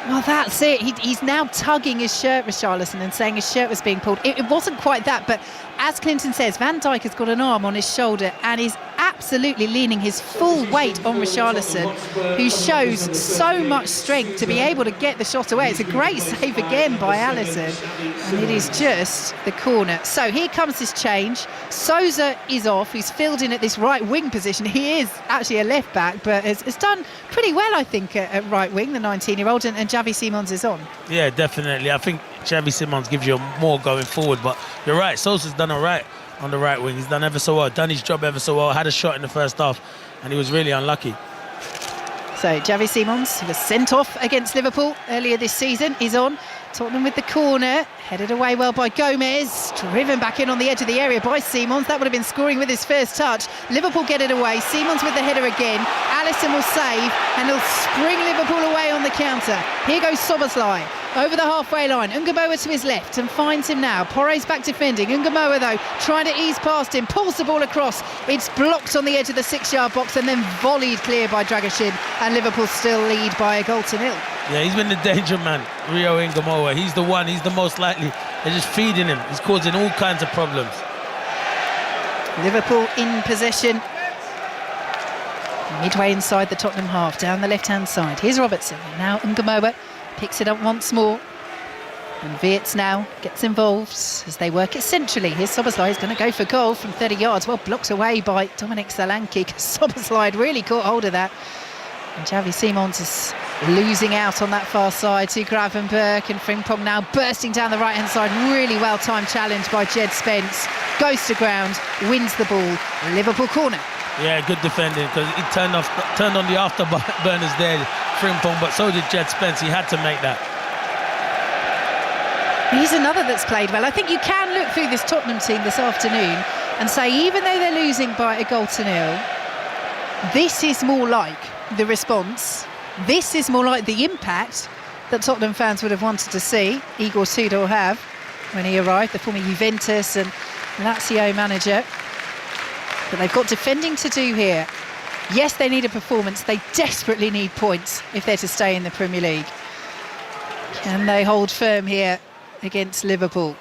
Well, that's it. He's now tugging his shirt, Richarlison, and saying his shirt was being pulled. It wasn't quite that, but as Clinton says, Van Dijk has got an arm on his shoulder and is absolutely leaning his full weight on Richarlison, who shows so much strength to be able to get the shot away. It's a great save again by Alisson, and it is just the corner. So here comes this change. Sousa is off. He's filled in at this right wing position. He is actually a left back, but has done pretty well, I think, at right wing, the 19-year-old, and Xavi Simons is on. Yeah, definitely. I think Xavi Simons gives you more going forward, but you're right, Sousa's done all right on the right wing. He's done ever so well, done his job ever so well, had a shot in the first half, and he was really unlucky. So Xavi Simons, who was sent off against Liverpool earlier this season, is on. Tottenham with the corner, headed away well by Gomez, driven back in on the edge of the area by Simons. That would have been scoring with his first touch. Liverpool get it away, Simons with the header again. Alisson will save, and he'll spring Liverpool away on the counter. Here goes Szoboszlai over the halfway line. Ungamoa to his left and finds him now. Pore's back defending. Ungamoa, though, trying to ease past him, pulls the ball across. It's blocked on the edge of the 6-yard box and then volleyed clear by Dragusin, and Liverpool still lead by a goal to nil. Yeah, he's been the danger man, Rio Ungamoa. He's the one, he's the most likely. They're just feeding him. He's causing all kinds of problems. Liverpool in possession. Midway inside the Tottenham half, down the left-hand side. Here's Robertson, and now Ungamoa picks it up once more. And Wirtz now gets involved as they work it centrally. Here's Szoboszlai, he's going to go for goal from 30 yards. Well, blocked away by Dominic Solanke. Szoboszlai really caught hold of that. And Xavi Simons is losing out on that far side to Gravenberch, and Frimpong now bursting down the right-hand side. Really well-timed challenge by Jed Spence. Goes to ground, wins the ball. Liverpool corner. Yeah, good defending, because he turned on the afterburners there, Frimpong, but so did Jed Spence. He had to make that. He's another that's played well. I think you can look through this Tottenham team this afternoon and say, even though they're losing by a goal to nil, this is more like the response. This is more like the impact that Tottenham fans would have wanted to see Igor Tudor have when he arrived, the former Juventus and Lazio manager. But they've got defending to do here. Yes, they need a performance. They desperately need points if they're to stay in the Premier League. Can they hold firm here against Liverpool,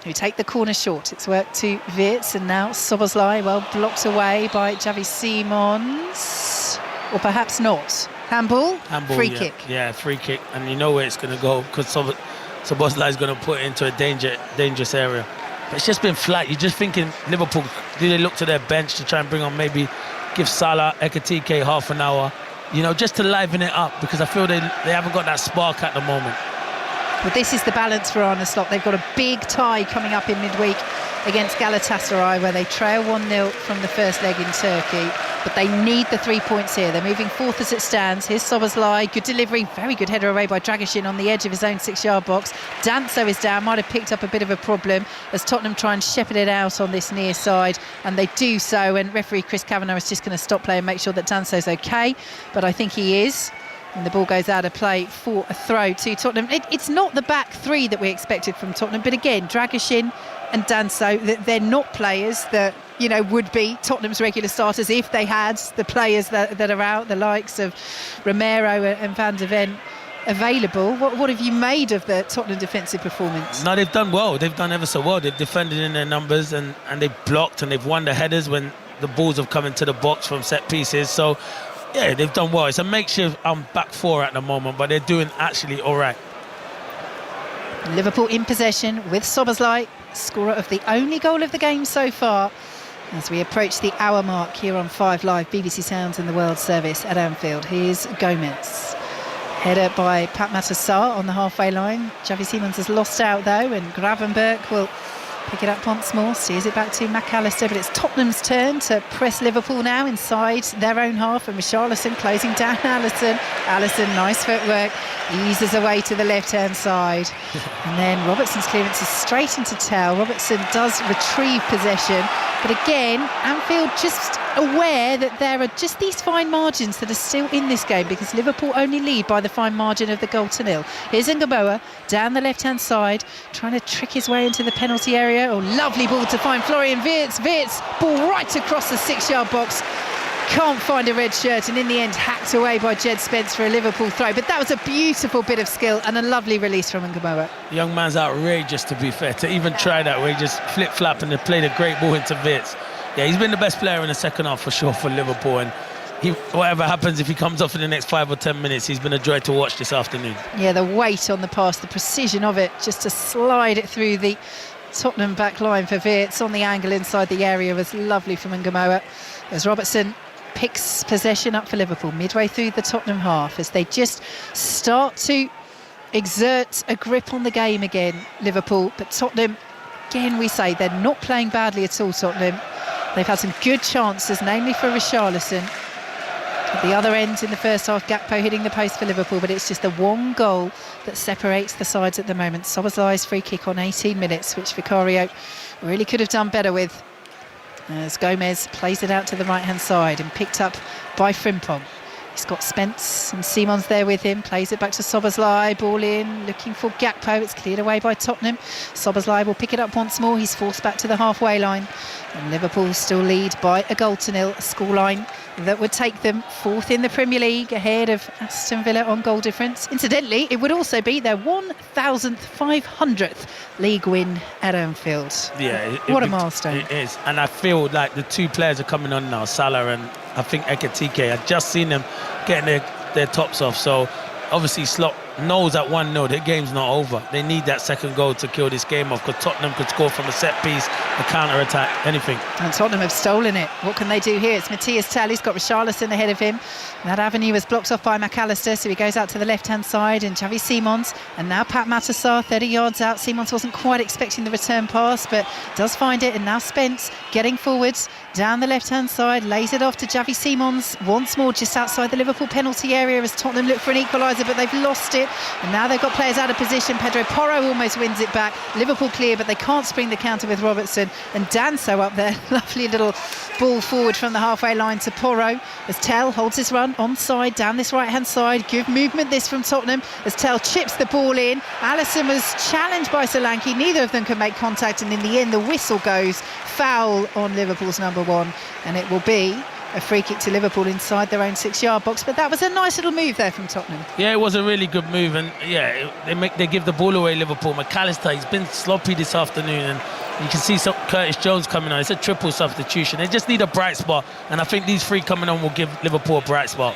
who take the corner short? It's worked to Wirtz, and now Szoboszlai, well, blocked away by Xavi Simons. Or perhaps not. Handball, free kick. Yeah, free kick, and you know where it's going to go, because Szoboszlai is going to put it into a dangerous area. But it's just been flat. You're just thinking, Liverpool, do they look to their bench to try and bring on, maybe give Salah, Ekitike half an hour, you know, just to liven it up, because I feel they haven't got that spark at the moment. But this is the balance for Arne Slot. They've got a big tie coming up in midweek against Galatasaray, where they trail 1-0 from the first leg in Turkey. But they need the 3 points here. They're moving fourth as it stands. Here's Szoboszlai, good delivery, very good header away by Dragusin on the edge of his own 6-yard box. Danso is down, might have picked up a bit of a problem as Tottenham try and shepherd it out on this near side, and they do so, and referee Chris Kavanagh is just going to stop play and make sure that Danso's okay, but I think he is. And the ball goes out of play for a throw to Tottenham. It's not the back three that we expected from Tottenham, but again, Dragusin and Danso, they're not players that, you know, would be Tottenham's regular starters if they had the players that are out, the likes of Romero and Van de Ven available. What have you made of the Tottenham defensive performance? No, they've done well. They've done ever so well. They've defended in their numbers, and they've blocked, and they've won the headers when the balls have come into the box from set pieces. So yeah, they've done well. It's a makeshift back four at the moment, but they're doing actually all right. Liverpool in possession with Szoboszlai, scorer of the only goal of the game so far, as we approach the hour mark here on 5 Live, BBC Sounds in the World Service at Anfield. Here's Gomez. Header by Pat Matar on the halfway line. Xavi Simons has lost out though, and Gravenberch will pick it up once more, steers it back to McAllister, but it's Tottenham's turn to press Liverpool now inside their own half, and Richarlison closing down Alisson, nice footwork, eases away to the left-hand side, and then Robertson's clearance is straight into Tell. Robertson does retrieve possession, but again, Anfield just aware that there are just these fine margins that are still in this game, because Liverpool only lead by the fine margin of the goal to nil. Here's Ungamoa down the left-hand side, trying to trick his way into the penalty area. Oh, lovely ball to find Florian Wirtz. Wirtz, ball right across the 6-yard box. can't find a red shirt, and in the end hacked away by Jed Spence for a Liverpool throw. But that was a beautiful bit of skill and a lovely release from Ngomoa. The young man's outrageous, to be fair, to even try that way, just flip-flap and played a great ball into Wirtz. Yeah, he's been the best player in the second half for sure for Liverpool, and whatever happens, if he comes off in the next 5 or 10 minutes, he's been a joy to watch this afternoon. Yeah, the weight on the pass, the precision of it, just to slide it through the Tottenham back line for Wirtz on the angle inside the area was lovely from Ngomoa. As Robertson picks possession up for Liverpool midway through the Tottenham half, as they just start to exert a grip on the game again, Liverpool. But Tottenham, again we say, they're not playing badly at all, Tottenham. They've had some good chances, namely for Richarlison. At the other end in the first half, Gakpo hitting the post for Liverpool, but it's just the one goal that separates the sides at the moment. Szoboszlai's free kick on 18 minutes, which Vicario really could have done better with, as Gomez plays it out to the right-hand side and picked up by Frimpong. He's got Spence and Simons there with him, plays it back to Szoboszlai, ball in, looking for Gakpo, it's cleared away by Tottenham. Szoboszlai will pick it up once more, he's forced back to the halfway line, and Liverpool still lead by a goal to nil, a scoreline that would take them fourth in the Premier League, ahead of Aston Villa on goal difference. Incidentally, it would also be their 1,500th league win at Anfield. Yeah, what a milestone. It is, and I feel like the two players are coming on now, Salah and I think Ekitike. I've just seen them getting their tops off, so obviously Slot knows at 1-0 the game's not over. They need that second goal to kill this game off, because Tottenham could score from a set piece, a counter-attack, anything. And Tottenham have stolen it. What can they do here? It's Matthias Tel, he's got Richarlison ahead of him. That avenue was blocked off by McAllister, so he goes out to the left-hand side, and Xavi Simons, and now Pat Matasar 30 yards out. Simons wasn't quite expecting the return pass, but does find it, and now Spence getting forwards down the left-hand side, lays it off to Xavi Simons once more just outside the Liverpool penalty area as Tottenham look for an equaliser, but they've lost it, and now they've got players out of position. Pedro Porro almost wins it back. Liverpool clear, but they can't spring the counter with Robertson, and Danso up there, lovely little ball forward from the halfway line to Porro as Tel holds his run onside down this right-hand side. Good movement this from Tottenham as Tel chips the ball in. Alisson was challenged by Solanke, neither of them can make contact, and in the end the whistle goes. Foul on Liverpool's number one, and it will be a free kick to Liverpool inside their own 6-yard box. But that was a nice little move there from Tottenham. Yeah, it was a really good move, and yeah, they give the ball away, Liverpool. McAllister, he's been sloppy this afternoon, and you can see Curtis Jones coming on. It's a triple substitution. They just need a bright spot, and I think these three coming on will give Liverpool a bright spot.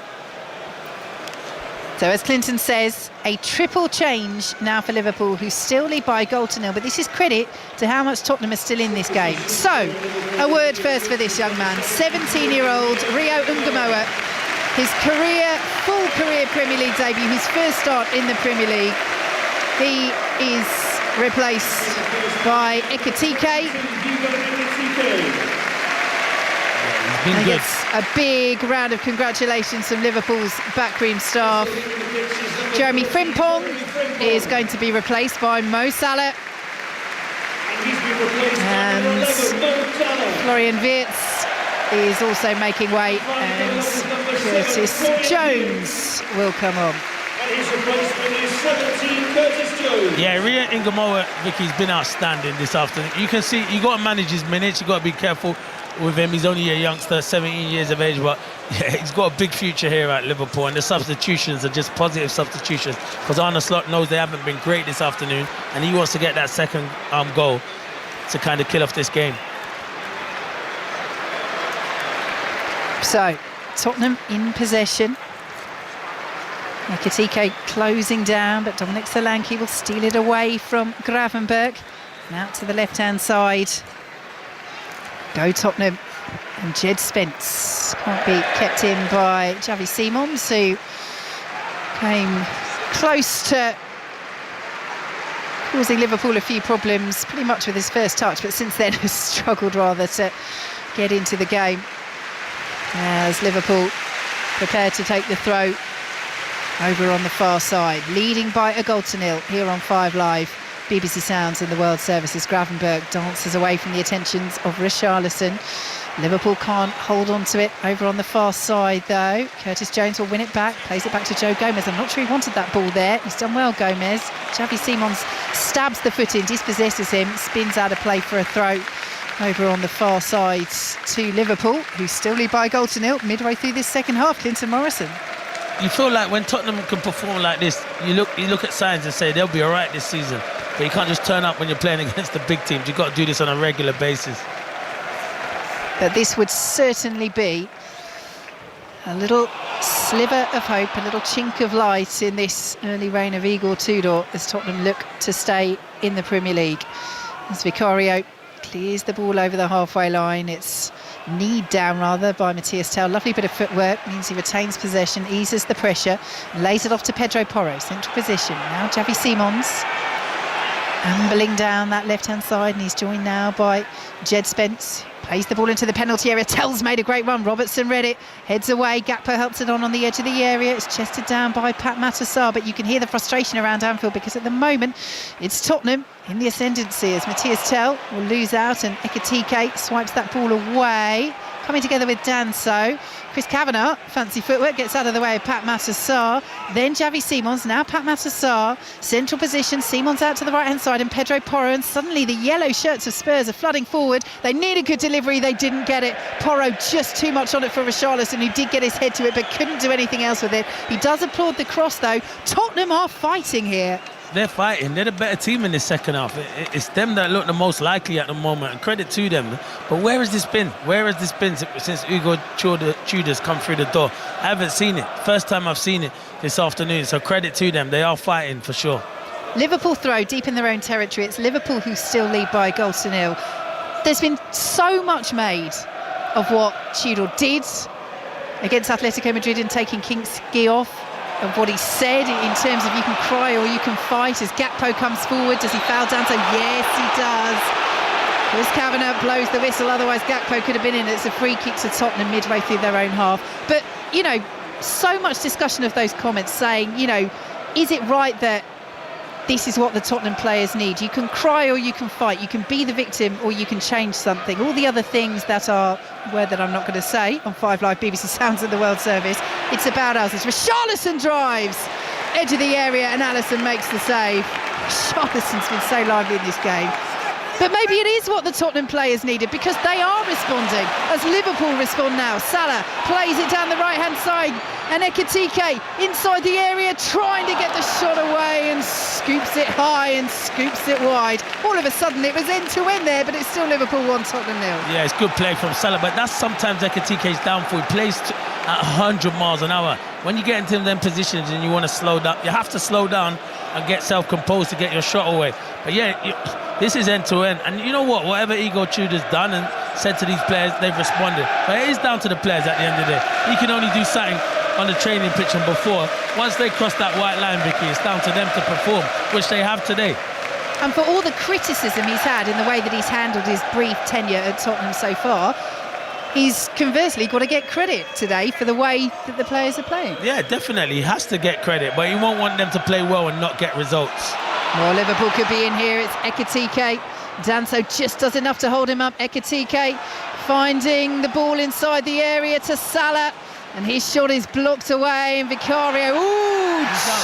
So as Clinton says, a triple change now for Liverpool, who still lead by a goal to nil, but this is credit to how much Tottenham is still in this game. So, a word first for this young man, 17-year-old Rio Ngomoa, his full career Premier League debut, his first start in the Premier League. He is replaced by Ekitike. And gets a big round of congratulations from Liverpool's backroom staff. Jeremy Frimpong is going to be replaced by Mo Salah. And Florian Wirtz is also making way, and Curtis Jones will come on. Yeah, Rio Ngomoa, Vicky's been outstanding this afternoon. You can see, you got to manage his minutes, you got to be careful with him. He's only a youngster, 17 years of age, but yeah, he's got a big future here at Liverpool, and the substitutions are just positive substitutions, because Arne Slot knows they haven't been great this afternoon, and he wants to get that second goal to kind of kill off this game. So, Tottenham in possession. Ekitike closing down, but Dominic Solanke will steal it away from Gravenberch. And out to the left-hand side. Go Tottenham, and Jed Spence can't be kept in by Xavi Simons, who came close to causing Liverpool a few problems pretty much with his first touch, but since then has struggled rather to get into the game, as Liverpool prepared to take the throw over on the far side, leading by a goal to nil here on 5 Live. BBC Sounds in the World Services. Gravenberch dances away from the attentions of Richarlison. Liverpool can't hold on to it over on the far side though. Curtis Jones will win it back, plays it back to Joe Gomez. I'm not sure he wanted that ball there. He's done well, Gomez. Xavi Simons stabs the foot in, dispossesses him, spins out of play for a throw. over on the far side to Liverpool, who still lead by a goal to nil midway through this second half. Clinton Morrison. You feel like when Tottenham can perform like this, you look at signs and say they'll be all right this season. But you can't just turn up when you're playing against the big teams. You've got to do this on a regular basis. But this would certainly be a little sliver of hope, a little chink of light in this early reign of Igor Tudor as Tottenham look to stay in the Premier League. As Vicario clears the ball over the halfway line, it's kneed down rather by Matthias Tell. Lovely bit of footwork, means he retains possession, eases the pressure, lays it off to Pedro Porro, central position. Now Javi Simons ambling down that left-hand side, and he's joined now by Jed Spence. Plays the ball into the penalty area. Tell's made a great run. Robertson read it. Heads away. Gakpo helps it on the edge of the area. It's chested down by Pat Matasar. But you can hear the frustration around Anfield, because at the moment it's Tottenham in the ascendancy as Matthias Tell will lose out and Ekitike swipes that ball away. Coming together with Danso. Chris Kavanagh, fancy footwork, gets out of the way of Pat Matasar. Then Javi Simons, now Pat Matasar. Central position, Simons out to the right-hand side and Pedro Porro. And suddenly the yellow shirts of Spurs are flooding forward. They need a good delivery, they didn't get it. Porro just too much on it for Richarlison, who did get his head to it but couldn't do anything else with it. He does applaud the cross though. Tottenham are fighting here. They're fighting. They're the better team in this second half. It's them that look the most likely at the moment, and credit to them. But where has this been? Where has this been since Igor Tudor's come through the door? I haven't seen it. First time I've seen it this afternoon. So credit to them. They are fighting for sure. Liverpool throw deep in their own territory. It's Liverpool who still lead by a goal to nil. There's been so much made of what Tudor did against Atletico Madrid in taking Kinski off, of what he said in terms of you can cry or you can fight. As Gakpo comes forward, does he foul Danso? Yes, he does. Chris Kavanagh blows the whistle, otherwise Gakpo could have been in. It's a free kick to Tottenham midway through their own half. But, you know, so much discussion of those comments saying, you know, is it right that this is what the Tottenham players need? You can cry or you can fight. You can be the victim or you can change something. All the other things that are a word that I'm not going to say on 5 Live BBC Sounds of the World Service. It's about us. It's Richarlison drives edge of the area and Alisson makes the save. Richarlison's been so lively in this game. But maybe it is what the Tottenham players needed, because they are responding as Liverpool respond now. Salah plays it down the right-hand side and Ekitike inside the area trying to get the shot away and scoops it high and scoops it wide. All of a sudden it was end-to-end there, but it's still Liverpool 1, Tottenham 0. Yeah, it's good play from Salah, but that's sometimes Ekitike's downfall. He plays at 100 miles an hour. When you get into them positions and you want to slow down, you have to slow down and get self-composed to get your shot away. But yeah, this is end-to-end. And you know what? Whatever Igor Tudor's done and said to these players, they've responded. But it is down to the players at the end of the day. You can only do something on the training pitch and before. Once they cross that white line, Vicky, it's down to them to perform, which they have today. And for all the criticism he's had in the way that he's handled his brief tenure at Tottenham so far, he's conversely got to get credit today for the way that the players are playing. Yeah, definitely. He has to get credit, but he won't want them to play well and not get results. Well, Liverpool could be in here. It's Ekitike. Danso just does enough to hold him up. Ekitike finding the ball inside the area to Salah. And his shot is blocked away, and Vicario,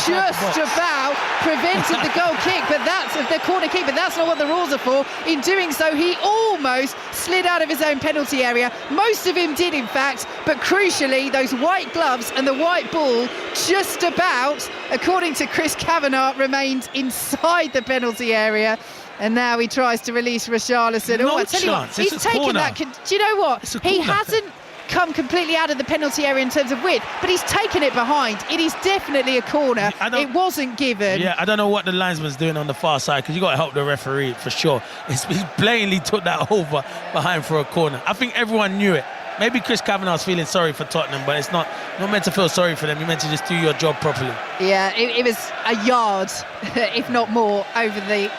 just about prevented the goal kick, but that's the corner kick, but that's not what the rules are for. In doing so, he almost slid out of his own penalty area. Most of him did, in fact, but crucially, those white gloves and the white ball just about, according to Chris Kavanagh, remained inside the penalty area. And now he tries to release Richarlison. No I tell you what, he's taken that. Do you know what? He hasn't come completely out of the penalty area in terms of width, but he's taken it behind. It is definitely a corner. It wasn't given. Yeah, I don't know what the linesman's doing on the far side, because you got to help the referee for sure. He blatantly took that over behind for a corner. I think everyone knew it. Maybe Chris Kavanagh's feeling sorry for Tottenham, but it's not meant to feel sorry for them. You're meant to just do your job properly. Yeah, it was a yard, if not more, over the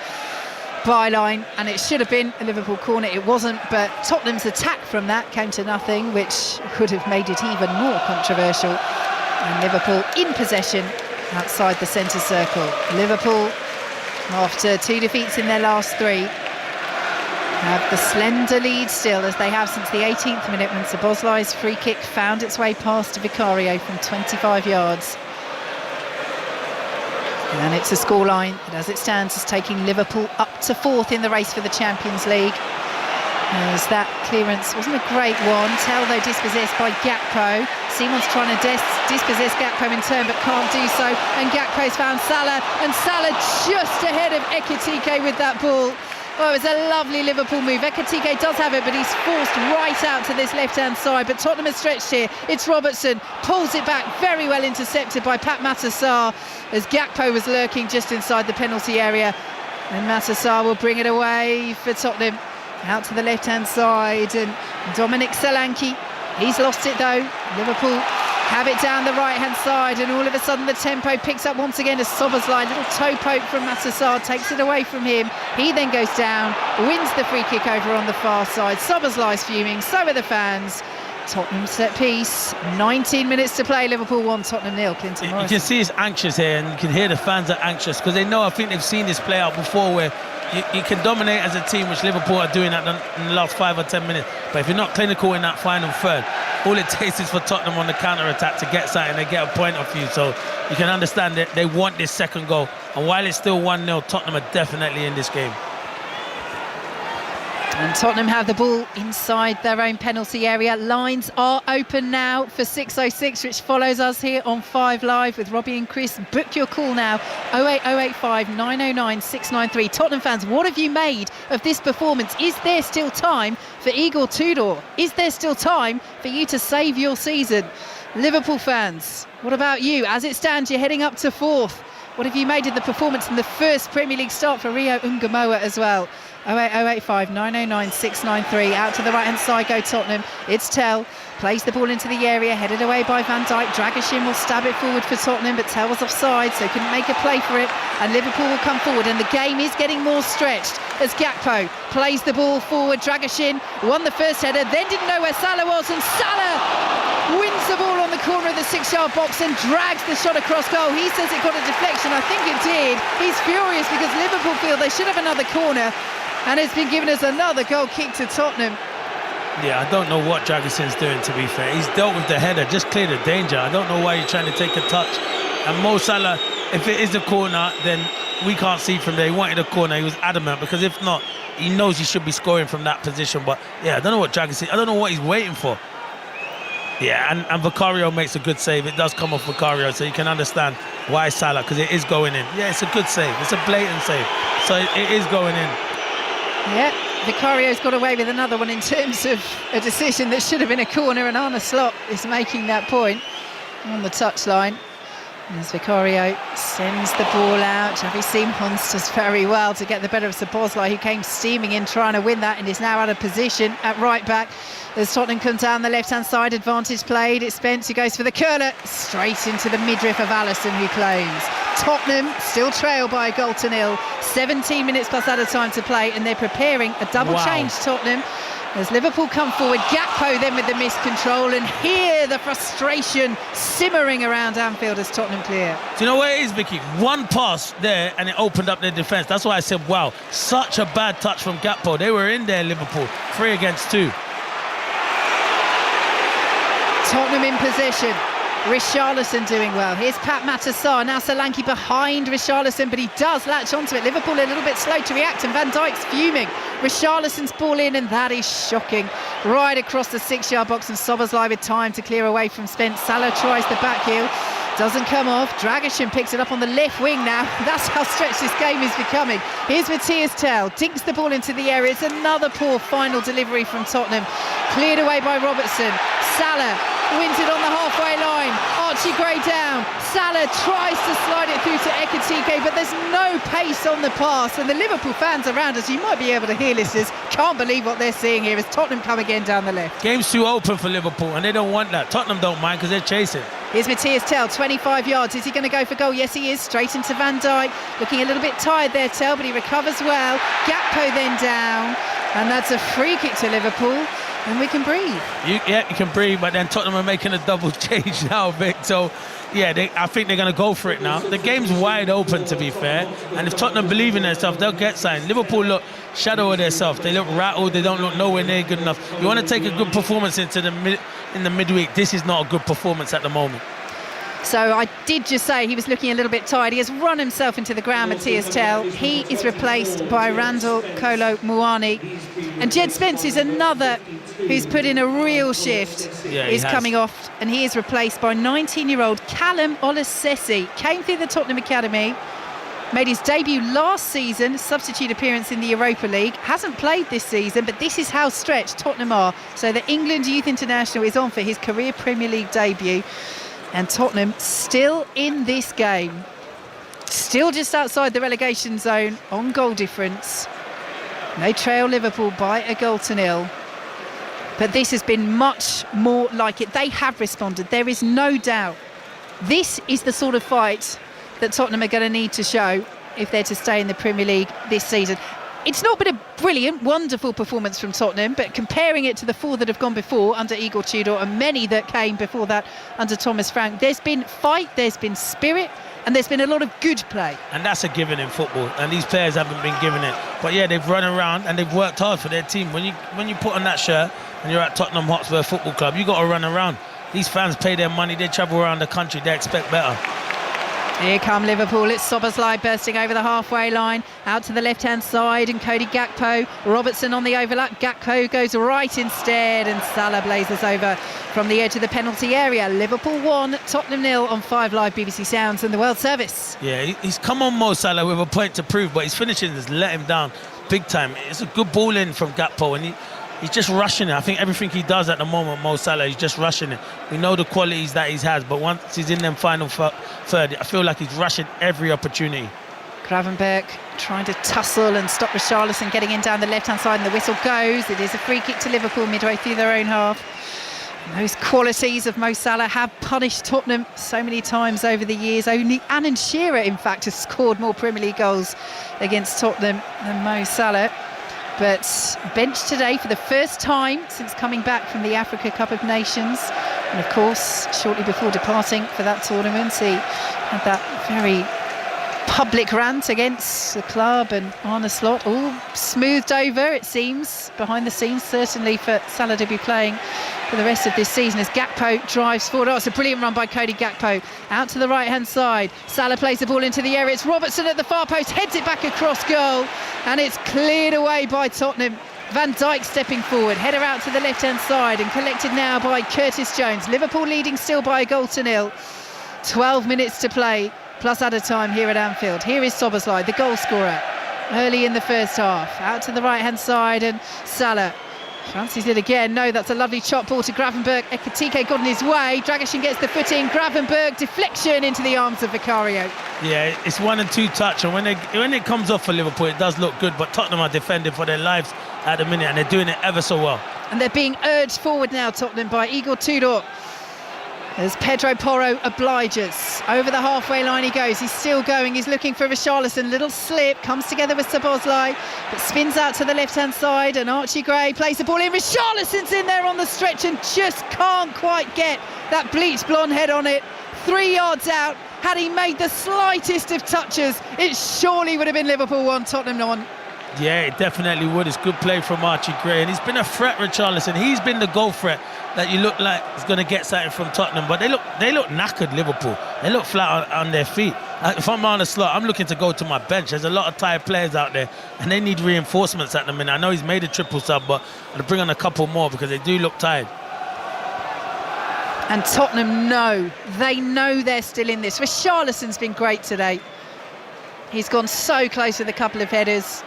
byline, and it should have been a Liverpool corner. It wasn't, but Tottenham's attack from that came to nothing, which would have made it even more controversial. And Liverpool in possession outside the centre circle. Liverpool, after 2 defeats in their last 3, have the slender lead still, as they have since the 18th minute when Szoboszlai's free kick found its way past Vicario from 25 yards. And it's a scoreline that, as it stands, is taking Liverpool up to 4th in the race for the Champions League. As that clearance wasn't a great one. Tell, though, dispossessed by Gakpo. Simon's trying to dispossess Gakpo in turn, but can't do so. And Gakpo's found Salah, and Salah just ahead of Ekitike with that ball. Oh, it was a lovely Liverpool move. Ekitike does have it, but he's forced right out to this left-hand side. But Tottenham has stretched here. It's Robertson, pulls it back, very well intercepted by Pat Matassar, as Gakpo was lurking just inside the penalty area. And Matassar will bring it away for Tottenham. Out to the left-hand side, and Dominic Solanke, he's lost it though. Liverpool have it down the right-hand side, and all of a sudden the tempo picks up once again as Szoboszlai, little toe poke from Matassar, takes it away from him. He then goes down, wins the free kick over on the far side. Szoboszlai's fuming, so are the fans. Tottenham set piece, 19 minutes to play, Liverpool 1, Tottenham 0. Clinton You Morrison. can see it's anxious here, and you can hear the fans are anxious because they know, I think they've seen this play out before, where you can dominate as a team, which Liverpool are doing in the last 5 or 10 minutes. But if you're not clinical in that final third, all it takes is for Tottenham on the counter-attack to get something and get a point off you. So you can understand that they want this second goal. And while it's still 1-0, Tottenham are definitely in this game. And Tottenham have the ball inside their own penalty area. Lines are open now for 606, which follows us here on 5 Live with Robbie and Chris. Book your call now, 08085 909 693. Tottenham fans, what have you made of this performance? Is there still time for Igor Tudor? Is there still time for you to save your season? Liverpool fans, what about you? As it stands, you're heading up to 4th. What have you made of the performance in the first Premier League start for Rio Ungamoa as well? 08085 909 693. Out to the right hand side go Tottenham. It's Tell, plays the ball into the area, headed away by Van Dijk. Dragishin will stab it forward for Tottenham, but Tell was offside, so couldn't make a play for it, and Liverpool will come forward, and the game is getting more stretched as Gakpo plays the ball forward. Dragishin won the first header, then didn't know where Salah was, and Salah wins the ball on the corner of the 6-yard box and drags the shot across goal. He says it got a deflection. I think it did. He's furious because Liverpool feel they should have another corner, and it's been given us another goal kick to Tottenham. Yeah, I don't know what Dragison's doing, to be fair. He's dealt with the header, just clear the danger. I don't know why he's trying to take a touch. And Mo Salah, if it is a corner, then we can't see from there. He wanted a corner, he was adamant, because if not, he knows he should be scoring from that position. But yeah, I don't know what Dragison, I don't know what he's waiting for. Yeah, and Vicario makes a good save. It does come off Vicario, so you can understand why Salah, because it is going in. Yeah, it's a good save. It's a blatant save. So it is going in. Yeah, Vicario's got away with another one in terms of a decision that should have been a corner, and Arne Slot is making that point on the touchline. As Vicario sends the ball out, Xavi Simons does very well to get the better of Szoboszlai, who came steaming in trying to win that and is now out of position at right back. As Tottenham come down the left-hand side, advantage played. It's Spence who goes for the curler, straight into the midriff of Alisson, who claims. Tottenham still trail by a goal to 0. 17 minutes plus added time to play, and they're preparing a double change, Tottenham. As Liverpool come forward, Gakpo then with the miscontrol, and here the frustration simmering around Anfield as Tottenham clear. Do you know where it is, Vicky? One pass there and it opened up their defence. That's why I said, wow, such a bad touch from Gakpo. They were in there, Liverpool, 3 against 2. Tottenham in possession. Richarlison doing well. Here's Pat Matassar. Now Solanke behind Richarlison, but he does latch onto it. Liverpool a little bit slow to react, and Van Dijk's fuming. Richarlison's ball in, and that is shocking. Right across the 6-yard box, and Szoboszlai with time to clear away from Spence. Salah tries the back heel. Doesn't come off. Dragishin picks it up on the left wing now. That's how stretched this game is becoming. Here's Matthias Tell. Dinks the ball into the area. It's another poor final delivery from Tottenham. Cleared away by Robertson. Salah wins it on the halfway line. Archie Gray down. Salah tries to slide it through to Ekitike, but there's no pace on the pass. And the Liverpool fans around us, you might be able to hear, listeners, can't believe what they're seeing here as Tottenham come again down the left. Game's too open for Liverpool, and they don't want that. Tottenham don't mind because they're chasing. Here's Matthias Tell, 25 yards. Is he going to go for goal? Yes, he is. Straight into Van Dijk. Looking a little bit tired there, Tell, but he recovers well. Gakpo then down. And that's a free kick to Liverpool. And we can breathe. You can breathe, but then Tottenham are making a double change now, Vic. So, yeah, I think they're going to go for it now. The game's wide open, to be fair. And if Tottenham believe in themselves, they'll get something. Liverpool look shadow of themselves. They look rattled. They don't look nowhere near good enough. You want to take a good performance into in the midweek. This is not a good performance at the moment. So I did just say he was looking a little bit tired. He has run himself into the ground, Matthias Tell. He is replaced by Randall Kolo Muani. And Jed Spence is another who's put in a real shift. Yeah, He's coming off, and he is replaced by 19-year-old Callum Olasesi. Came through the Tottenham Academy, made his debut last season, substitute appearance in the Europa League. Hasn't played this season, but this is how stretched Tottenham are. So the England Youth International is on for his career Premier League debut. And Tottenham still in this game. Still just outside the relegation zone on goal difference. They trail Liverpool by a 1-0. But this has been much more like it. They have responded. There is no doubt. This is the sort of fight that Tottenham are going to need to show if they're to stay in the Premier League this season. It's not been a brilliant, wonderful performance from Tottenham, but comparing it to the 4 that have gone before under Igor Tudor and many that came before that under Thomas Frank, there's been fight, there's been spirit, and there's been a lot of good play. And that's a given in football, and these players haven't been given it. But yeah, they've run around and they've worked hard for their team. When you put on that shirt and you're at Tottenham Hotspur Football Club, you got to run around. These fans pay their money, they travel around the country, they expect better. Here come Liverpool. It's Szoboszlai bursting over the halfway line, out to the left-hand side, and Cody Gakpo. Robertson on the overlap. Gakpo goes right instead, and Salah blazes over from the edge of the penalty area. Liverpool 1, Tottenham 0 on 5 Live BBC Sounds and the World Service. Yeah, he's come on Mo Salah with a point to prove, but his finishing has let him down big time. It's a good ball in from Gakpo, and he's just rushing it. I think everything he does at the moment, Mo Salah, he's just rushing it. We know the qualities that he has, but once he's in them final third, I feel like he's rushing every opportunity. Gravenberch trying to tussle and stop Richarlison getting in down the left-hand side, and the whistle goes. It is a free kick to Liverpool midway through their own half. And those qualities of Mo Salah have punished Tottenham so many times over the years. Only Alan Shearer, in fact, has scored more Premier League goals against Tottenham than Mo Salah. But benched today for the first time since coming back from the Africa Cup of Nations. And of course, shortly before departing for that tournament, he had that very public rant against the club and Arne Slot, all smoothed over, it seems, behind the scenes, certainly for Salah to be playing for the rest of this season as Gakpo drives forward. Oh, it's a brilliant run by Cody Gakpo out to the right-hand side. Salah plays the ball into the area. It's Robertson at the far post, heads it back across goal, and it's cleared away by Tottenham. Van Dijk stepping forward, header out to the left-hand side and collected now by Curtis Jones. Liverpool leading still by a 0-0. 12 minutes to play, plus added time here at Anfield. Here is Szoboszlai, the goal scorer, early in the first half. Out to the right-hand side, and Salah fancies it again. No, that's a lovely chop ball to Gravenberch. Ekitike got in his way. Dragoshin gets the foot in. Gravenberch, deflection into the arms of Vicario. Yeah, it's 1 and 2 touch, and when it comes off for Liverpool, it does look good, but Tottenham are defending for their lives at the minute, and they're doing it ever so well. And they're being urged forward now, Tottenham, by Igor Tudor, as Pedro Porro obliges. Over the halfway line he goes. He's still going. He's looking for Richarlison. Little slip. Comes together with Szoboszlai, but spins out to the left-hand side. And Archie Gray plays the ball in. Richarlison's in there on the stretch and just can't quite get that bleached blonde head on it. 3 yards out. Had he made the slightest of touches, it surely would have been Liverpool 1, Tottenham 1. Yeah, it definitely would. It's good play from Archie Gray, and he's been a threat, Richarlison. He's been the goal threat that you look like is going to get something from Tottenham, but they look knackered, Liverpool. They look flat on their feet. If I'm on a slot, I'm looking to go to my bench. There's a lot of tired players out there, and they need reinforcements at the minute. I know he's made a triple sub, but I'll bring on a couple more because they do look tired. And Tottenham know they're still in this. Richarlison's been great today. He's gone so close with a couple of headers.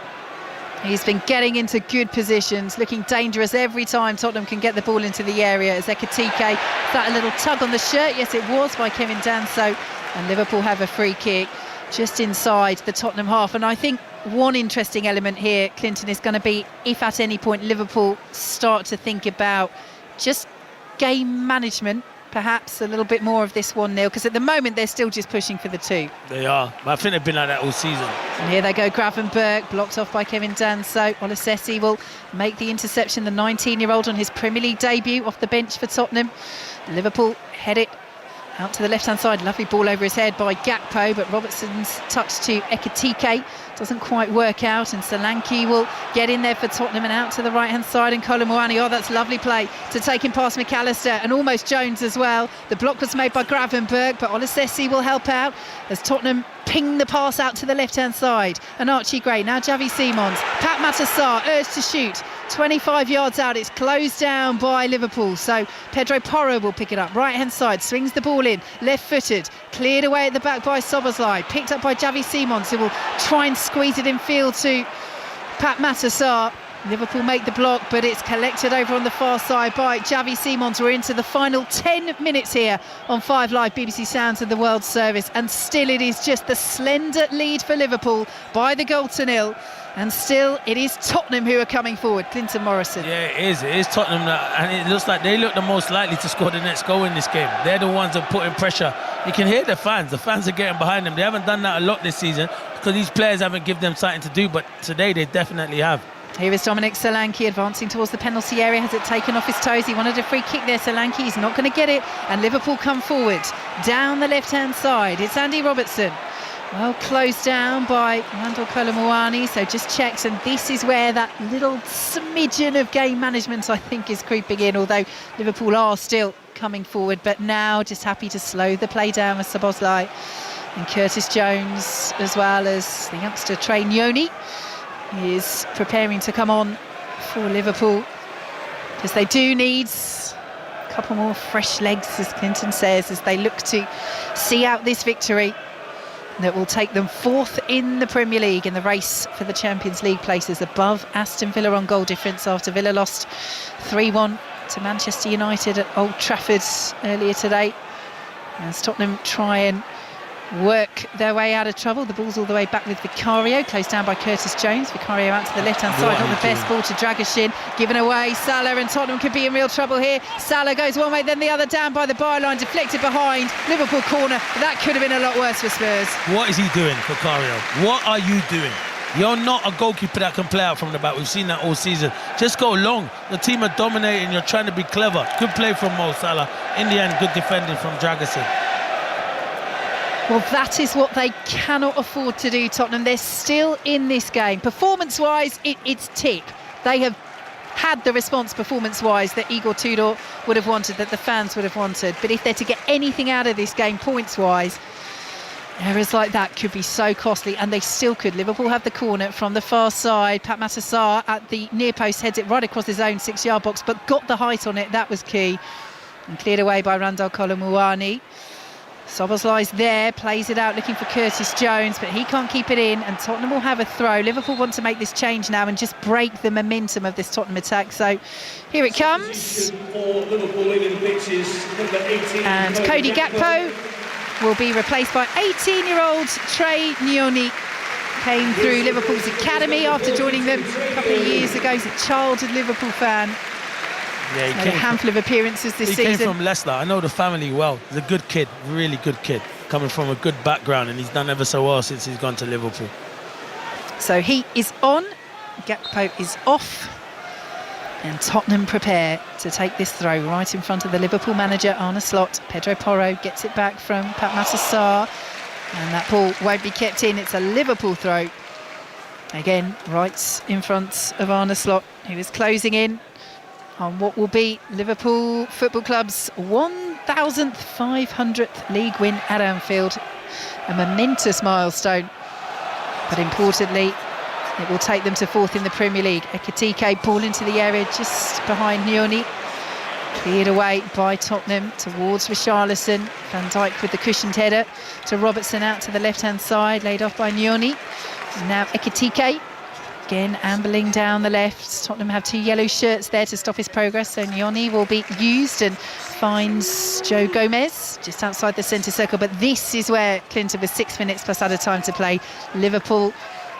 He's been getting into good positions, looking dangerous every time Tottenham can get the ball into the area. As Ekitike, that a little tug on the shirt? Yes, it was, by Kevin Danso. And Liverpool have a free kick just inside the Tottenham half. And I think one interesting element here, Clinton, is going to be if at any point Liverpool start to think about just game management, perhaps a little bit more of this 1-0, because at the moment they're still just pushing for the 2. They are, but I think they've been like that all season. And here they go, Gravenberch, blocked off by Kevin Danso. Olasesi will make the interception, the 19-year-old on his Premier League debut off the bench for Tottenham. Liverpool head it Out to the left-hand side, lovely ball over his head by Gakpo, but Robertson's touch to Ekitike doesn't quite work out, and Solanke will get in there for Tottenham and out to the right-hand side, and Kolomuani, oh, that's lovely play to take him past McAllister and almost Jones as well. The block was made by Gravenberg, but Olasesi will help out as Tottenham ping the pass out to the left-hand side, and Archie Gray, now Javi Simons, Pat Matassar urged to shoot, 25 yards out, it's closed down by Liverpool, so Pedro Porro will pick it up, right-hand side, swings the ball in, left-footed, cleared away at the back by Szoboszlai, picked up by Javi Simons, who will try and squeeze it in field to Pat Matassar. Liverpool make the block, but it's collected over on the far side by Javi Simons. We're into the final 10 minutes here on 5 Live, BBC Sounds and the World Service, and still it is just the slender lead for Liverpool by the goal to nil, and still it is Tottenham who are coming forward. Clinton Morrison. Yeah, it is Tottenham, and it looks like they look the most likely to score the next goal in this game. They're the ones that put in pressure. You can hear the fans are getting behind them. They haven't done that a lot this season because these players haven't given them something to do, but today they definitely have. Here is Dominic Solanke advancing towards the penalty area. Has it taken off his toes? He wanted a free kick there, Solanke. He's not going to get it. And Liverpool come forward down the left-hand side. It's Andy Robertson. Well, closed down by Randall Kolomuani. So just checks. And this is where that little smidgen of game management, I think, is creeping in. Although Liverpool are still coming forward. But now just happy to slow the play down with Szoboszlai. And Curtis Jones, as well as the youngster Trey Nyoni, is preparing to come on for Liverpool, because they do need a couple more fresh legs, as Clinton says, as they look to see out this victory that will take them 4th in the Premier League in the race for the Champions League places, above Aston Villa on goal difference after Villa lost 3-1 to Manchester United at Old Trafford earlier today, as Tottenham try and work their way out of trouble. The ball's all the way back with Vicario, closed down by Curtis Jones. Vicario out to the left-hand side, not the best ball to Dragoshin, given away. Salah, and Tottenham could be in real trouble here. Salah goes one way, then the other, down by the byline, deflected behind. Liverpool corner, but that could have been a lot worse for Spurs. What is he doing, Vicario? What are you doing? You're not a goalkeeper that can play out from the back. We've seen that all season. Just go long. The team are dominating. You're trying to be clever. Good play from Mo Salah. In the end, good defending from Dragoshin. Well, that is what they cannot afford to do, Tottenham. They're still in this game. Performance-wise, it's tick. They have had the response performance-wise that Igor Tudor would have wanted, that the fans would have wanted. But if they're to get anything out of this game points-wise, errors like that could be so costly, and they still could. Liverpool have the corner from the far side. Pat Matassar at the near post heads it right across his own 6-yard box, but got the height on it. That was key. And cleared away by Randall Kolomuani. Szoboszlai's there, plays it out looking for Curtis Jones, but he can't keep it in, and Tottenham will have a throw. Liverpool want to make this change now and just break the momentum of this Tottenham attack. So here it comes. And Cody Gakpo will be replaced by 18-year-old Trey Nyoni. Came through Liverpool's academy after joining them a couple of years ago. He's a childhood Liverpool fan. Yeah, he came a handful of appearances this season. He came from Leicester. I know the family well. He's a good kid, really good kid, coming from a good background, and he's done ever so well since he's gone to Liverpool. So he is on, Gakpo is off, and Tottenham prepare to take this throw right in front of the Liverpool manager, Arne Slot. Pedro Porro gets it back from Pat Matassar, and that ball won't be kept in. It's a Liverpool throw. Again, right in front of Arne Slot, who is closing in on what will be Liverpool Football Club's 1,500th league win at Anfield. A momentous milestone, but importantly, it will take them to 4th in the Premier League. Ekitike, ball into the area just behind Nyoni. Cleared away by Tottenham towards Richarlison. Van Dijk with the cushioned header to Robertson out to the left-hand side, laid off by Nyoni. Now Ekitike. Again, ambling down the left. Tottenham have 2 yellow shirts there to stop his progress, so Nyoni will be used and finds Joe Gomez just outside the centre circle. But this is where Clinton, with 6 minutes plus added time to play, Liverpool,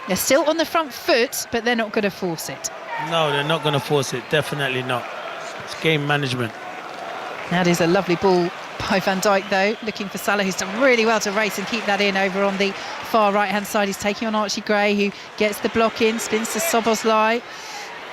they're still on the front foot, but they're not going to force it. No, they're not going to force it. Definitely not. It's game management. That is a lovely ball by Van Dijk, though, looking for Salah, who's done really well to race and keep that in over on the far right-hand side. He's taking on Archie Gray, who gets the block in, spins to Szoboszlai.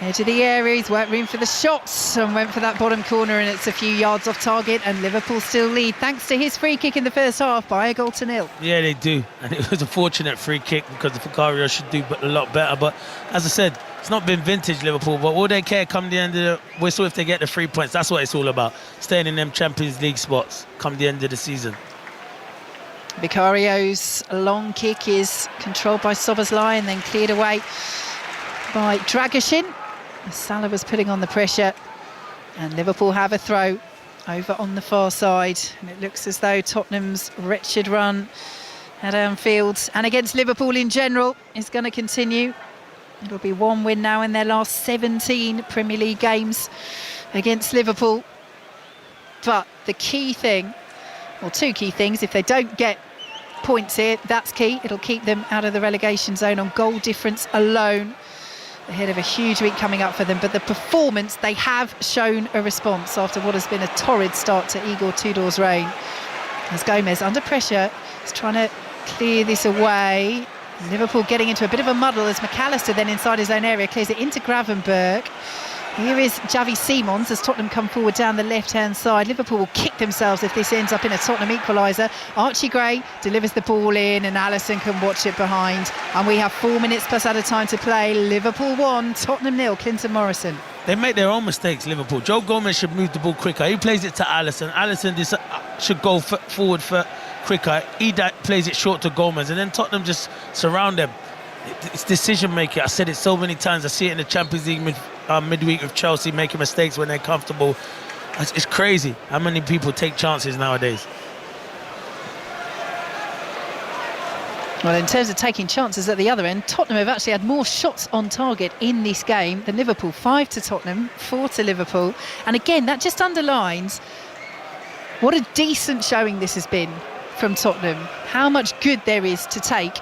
Edge of the area, he's worked room for the shots and went for that bottom corner, and it's a few yards off target, and Liverpool still lead thanks to his free kick in the first half by 1-0. Yeah, they do, and it was a fortunate free kick because the Vicario should do a lot better. But as I said, it's not been vintage Liverpool, but will they care come the end of the whistle if they get the 3 points? That's what it's all about, staying in them Champions League spots come the end of the season. Vicario's long kick is controlled by Szoboszlai and then cleared away by Dragoshin. Salah was putting on the pressure, and Liverpool have a throw over on the far side, and it looks as though Tottenham's wretched run at Anfield and against Liverpool in general is going to continue. It'll be one win now in their last 17 Premier League games against Liverpool. But the key thing, or two key things, if they don't get points here, that's key. It'll keep them out of the relegation zone on goal difference alone, ahead of a huge week coming up for them. But the performance, they have shown a response after what has been a torrid start to Igor Tudor's reign. As Gomez under pressure is trying to clear this away. Liverpool getting into a bit of a muddle as McAllister then inside his own area clears it into Gravenberch. Here is Xavi Simons as Tottenham come forward down the left-hand side. Liverpool will kick themselves if this ends up in a Tottenham equaliser. Archie Gray delivers the ball in and Alisson can watch it behind. And we have 4 minutes plus added time to play. Liverpool 1, Tottenham 0. Clinton Morrison. They make their own mistakes, Liverpool. Joe Gomez should move the ball quicker. He plays it to Alisson. Alisson should go forward for quicker. He plays it short to Gomez, and then Tottenham just surround them. It's decision making. I said it so many times. I see it in the Champions League midweek with Chelsea making mistakes when they're comfortable. It's crazy how many people take chances nowadays. Well, in terms of taking chances at the other end, Tottenham have actually had more shots on target in this game than Liverpool. 5 to Tottenham, 4 to Liverpool. And again, that just underlines what a decent showing this has been from Tottenham. How much good there is to take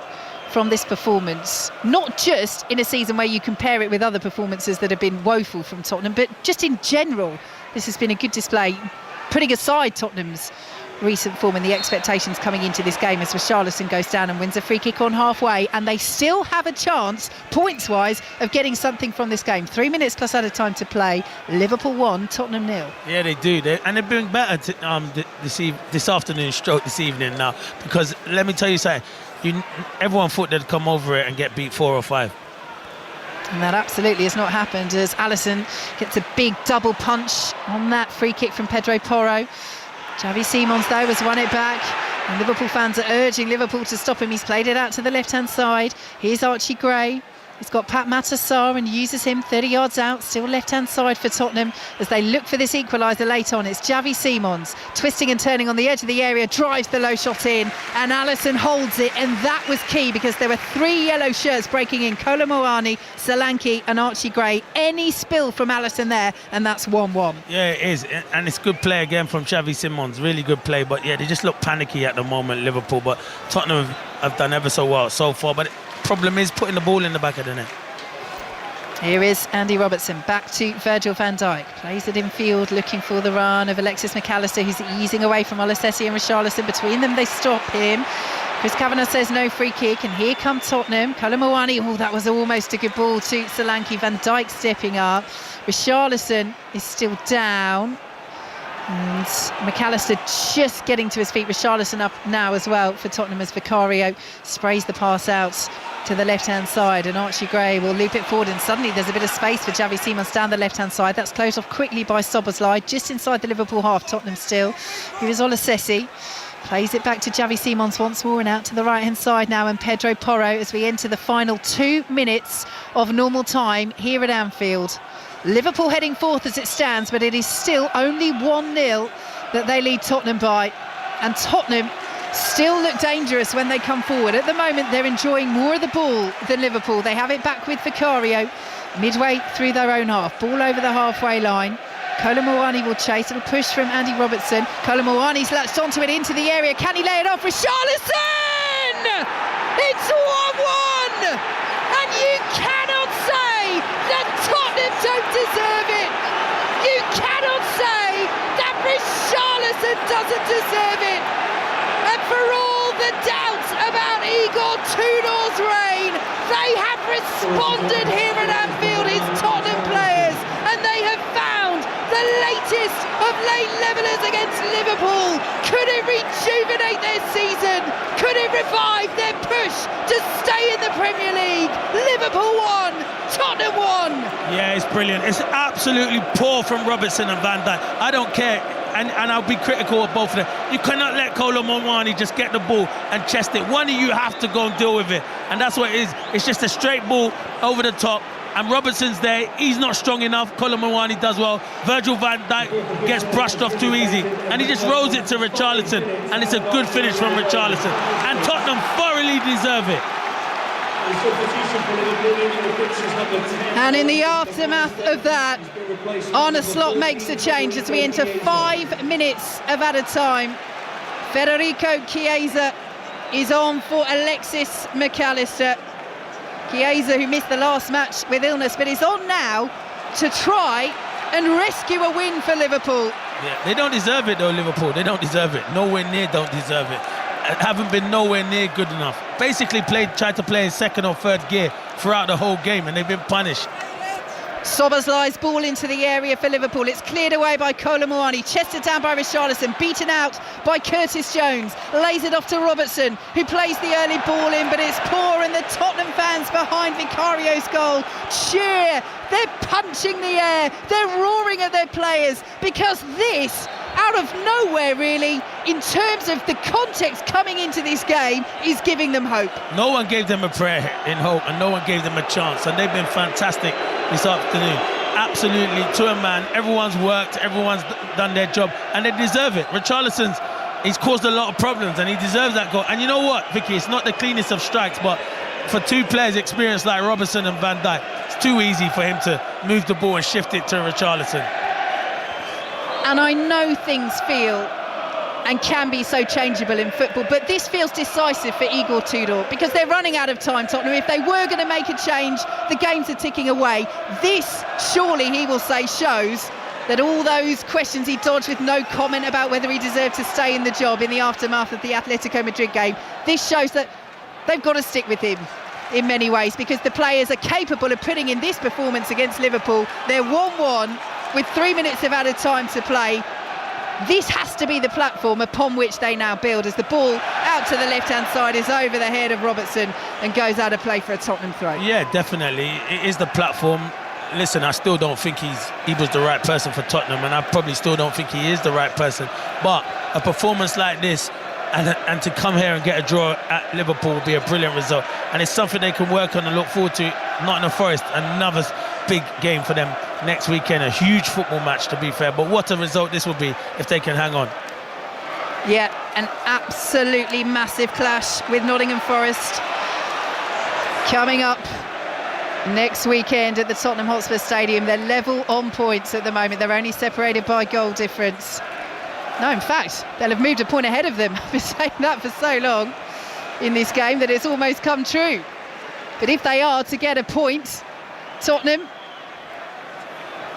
from this performance, not just in a season where you compare it with other performances that have been woeful from Tottenham, but just in general, this has been a good display, putting aside Tottenham's recent form and the expectations coming into this game as Richarlison goes down and wins a free kick on halfway, and they still have a chance, points-wise, of getting something from this game. 3 minutes plus added time to play. Liverpool 1, Tottenham 0. Yeah, they do. And they're doing better this afternoon, stroke this evening now, because let me tell you something, everyone thought they'd come over it and get beat 4 or 5. And that absolutely has not happened, as Alisson gets a big double punch on that free kick from Pedro Porro. Xavi Simons, though, has won it back, and Liverpool fans are urging Liverpool to stop him. He's played it out to the left-hand side. Here's Archie Gray. He's got Pat Matassar and uses him 30 yards out, still left-hand side for Tottenham as they look for this equaliser late on. It's Xavi Simons twisting and turning on the edge of the area, drives the low shot in, and Alisson holds it, and that was key because there were 3 yellow shirts breaking in: Kolo Muani, Solanke and Archie Gray. Any spill from Alisson there, and that's 1-1. Yeah, it is, and it's good play again from Xavi Simons, really good play, but yeah, they just look panicky at the moment, Liverpool, but Tottenham have done ever so well so far, but problem is putting the ball in the back of the net. Here is Andy Robertson, back to Virgil van Dijk, plays it in field, looking for the run of Alexis McAllister, who's easing away from Olasesi and Richarlison. Between them they stop him. Chris Kavanagh says no free kick, and here come Tottenham. Kolo Muani, oh, that was almost a good ball to Solanke. Van Dijk stepping up. Richarlison is still down, and McAllister just getting to his feet. Richarlison up now as well for Tottenham as Vicario sprays the pass out to the left-hand side, and Archie Gray will loop it forward, and suddenly there's a bit of space for Xavi Simons down the left-hand side. That's closed off quickly by Szoboszlai, just inside the Liverpool half. Tottenham still. Here is Olasesi. Plays it back to Xavi Simons once more, and out to the right-hand side now, and Pedro Porro as we enter the final 2 minutes of normal time here at Anfield. Liverpool heading fourth as it stands, but it is still only 1-0 that they lead Tottenham by, and Tottenham still look dangerous when they come forward. At the moment they're enjoying more of the ball than Liverpool. They have it back with Vicario midway through their own half, ball over the halfway line. Kolo Muani will chase, it'll push from Andy Robertson. Kolo Muani's latched onto it into the area, can he lay it off? Richarlison! It's 1-1! And you cannot say that Tottenham don't deserve it! You cannot say that Richarlison doesn't deserve it! And for all the doubts about Igor Tudor's reign, they have responded here at Anfield. His Tottenham players late levellers against Liverpool. Could it rejuvenate their season? Could it revive their push to stay in the Premier League? Liverpool won, Tottenham won. Yeah, it's brilliant. It's absolutely poor from Robertson and Van Dijk. I don't care. And I'll be critical of both of them. You cannot let Kolo Muani just get the ball and chest it. One of you have to go and deal with it. And that's what it is. It's just a straight ball over the top. And Robertson's there. He's not strong enough. Kolo Muani does well. Virgil van Dijk gets brushed off too easy. And he just rolls it to Richarlison. And it's a good finish from Richarlison. And Tottenham thoroughly deserve it. And in the aftermath of that, Arne Slot makes a change as we enter 5 minutes of added time. Federico Chiesa is on for Alexis McAllister. Chiesa, who missed the last match with illness, but is on now to try and rescue a win for Liverpool. Yeah, they don't deserve it though, Liverpool. They don't deserve it. Nowhere near don't deserve it. Haven't been nowhere near good enough. Basically tried to play in second or third gear throughout the whole game, and they've been punished. Szoboszlai's ball into the area for Liverpool. It's cleared away by Kolo Muani, chested down by Richarlison, beaten out by Curtis Jones, lays it off to Robertson, who plays the early ball in, but it's poor, and the Tottenham fans behind Vicario's goal cheer. They're punching the air, they're roaring at their players, because this, out of nowhere really, in terms of the context coming into this game, is giving them hope. No one gave them a prayer in hope, and no one gave them a chance, and they've been fantastic this afternoon. Absolutely, to a man. Everyone's worked, everyone's done their job, and they deserve it. Richarlison's, he's caused a lot of problems, and he deserves that goal. And you know what, Vicky, it's not the cleanest of strikes, but for two players experienced like Robertson and Van Dijk, it's too easy for him to move the ball and shift it to Richarlison. And I know things feel and can be so changeable in football, but this feels decisive for Igor Tudor, because they're running out of time, Tottenham. If they were going to make a change, the games are ticking away. This, surely he will say, shows that all those questions he dodged with no comment about whether he deserved to stay in the job in the aftermath of the Atletico Madrid game, this shows that they've got to stick with him in many ways, because the players are capable of putting in this performance against Liverpool. They're 1-1 with 3 minutes of added time to play. This has to be the platform upon which they now build, as the ball out to the left-hand side is over the head of Robertson and goes out of play for a Tottenham throw. Yeah, definitely. It is the platform. Listen, I still don't think he was the right person for Tottenham, and I probably still don't think he is the right person. But a performance like this, and to come here and get a draw at Liverpool will be a brilliant result. And it's something they can work on and look forward to. Nottingham Forest, another big game for them next weekend, a huge football match to be fair, but what a result this will be if they can hang on. Yeah, an absolutely massive clash with Nottingham Forest coming up next weekend at the Tottenham Hotspur Stadium. They're level on points at the moment. They're only separated by goal difference. No, in fact, they'll have moved a point ahead of them. I've been saying that for so long in this game that it's almost come true. But if they are to get a point, Tottenham,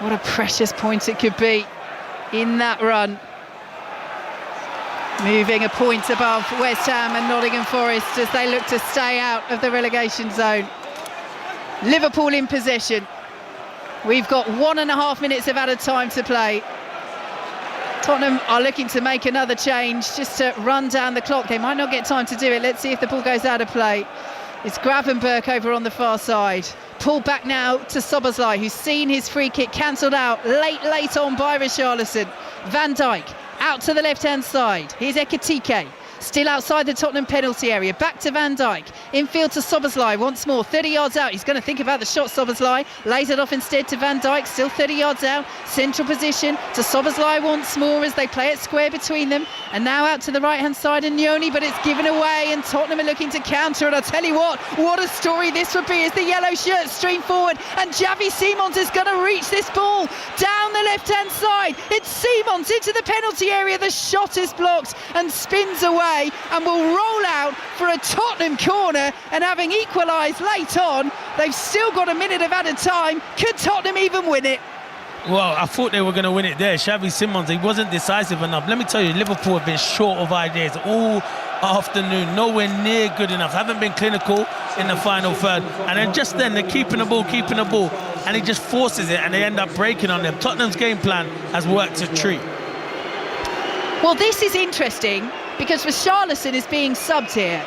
what a precious point it could be in that run. Moving a point above West Ham and Nottingham Forest as they look to stay out of the relegation zone. Liverpool in possession. We've got 1.5 minutes of added time to play. Tottenham are looking to make another change just to run down the clock. They might not get time to do it. Let's see if the ball goes out of play. It's Gravenberch over on the far side. Pulled back now to Szoboszlai, who's seen his free kick cancelled out late on by Richarlison. Van Dijk out to the left-hand side. Here's Ekitike. Still outside the Tottenham penalty area. Back to Van Dijk. Infield to Szoboszlai once more. 30 yards out. He's going to think about the shot, Szoboszlai. Lays it off instead to Van Dijk. Still 30 yards out. Central position to Szoboszlai once more as they play it square between them. And now out to the right-hand side and Nyoni, but it's given away and Tottenham are looking to counter. And I'll tell you what a story this would be as the yellow shirts stream forward. And Xavi Simons is going to reach this ball down the left-hand side. It's Simons into the penalty area. The shot is blocked and spins away. And will roll out for a Tottenham corner, and having equalised late on, they've still got a minute of added time. Could Tottenham even win it? Well, I thought they were going to win it there. Xavi Simons, he wasn't decisive enough. Let me tell you, Liverpool have been short of ideas all afternoon, nowhere near good enough, haven't been clinical in the final third, and then just then they're keeping the ball, and he just forces it and they end up breaking on them. Tottenham's game plan has worked a treat. Well, this is interesting because Richarlison is being subbed here.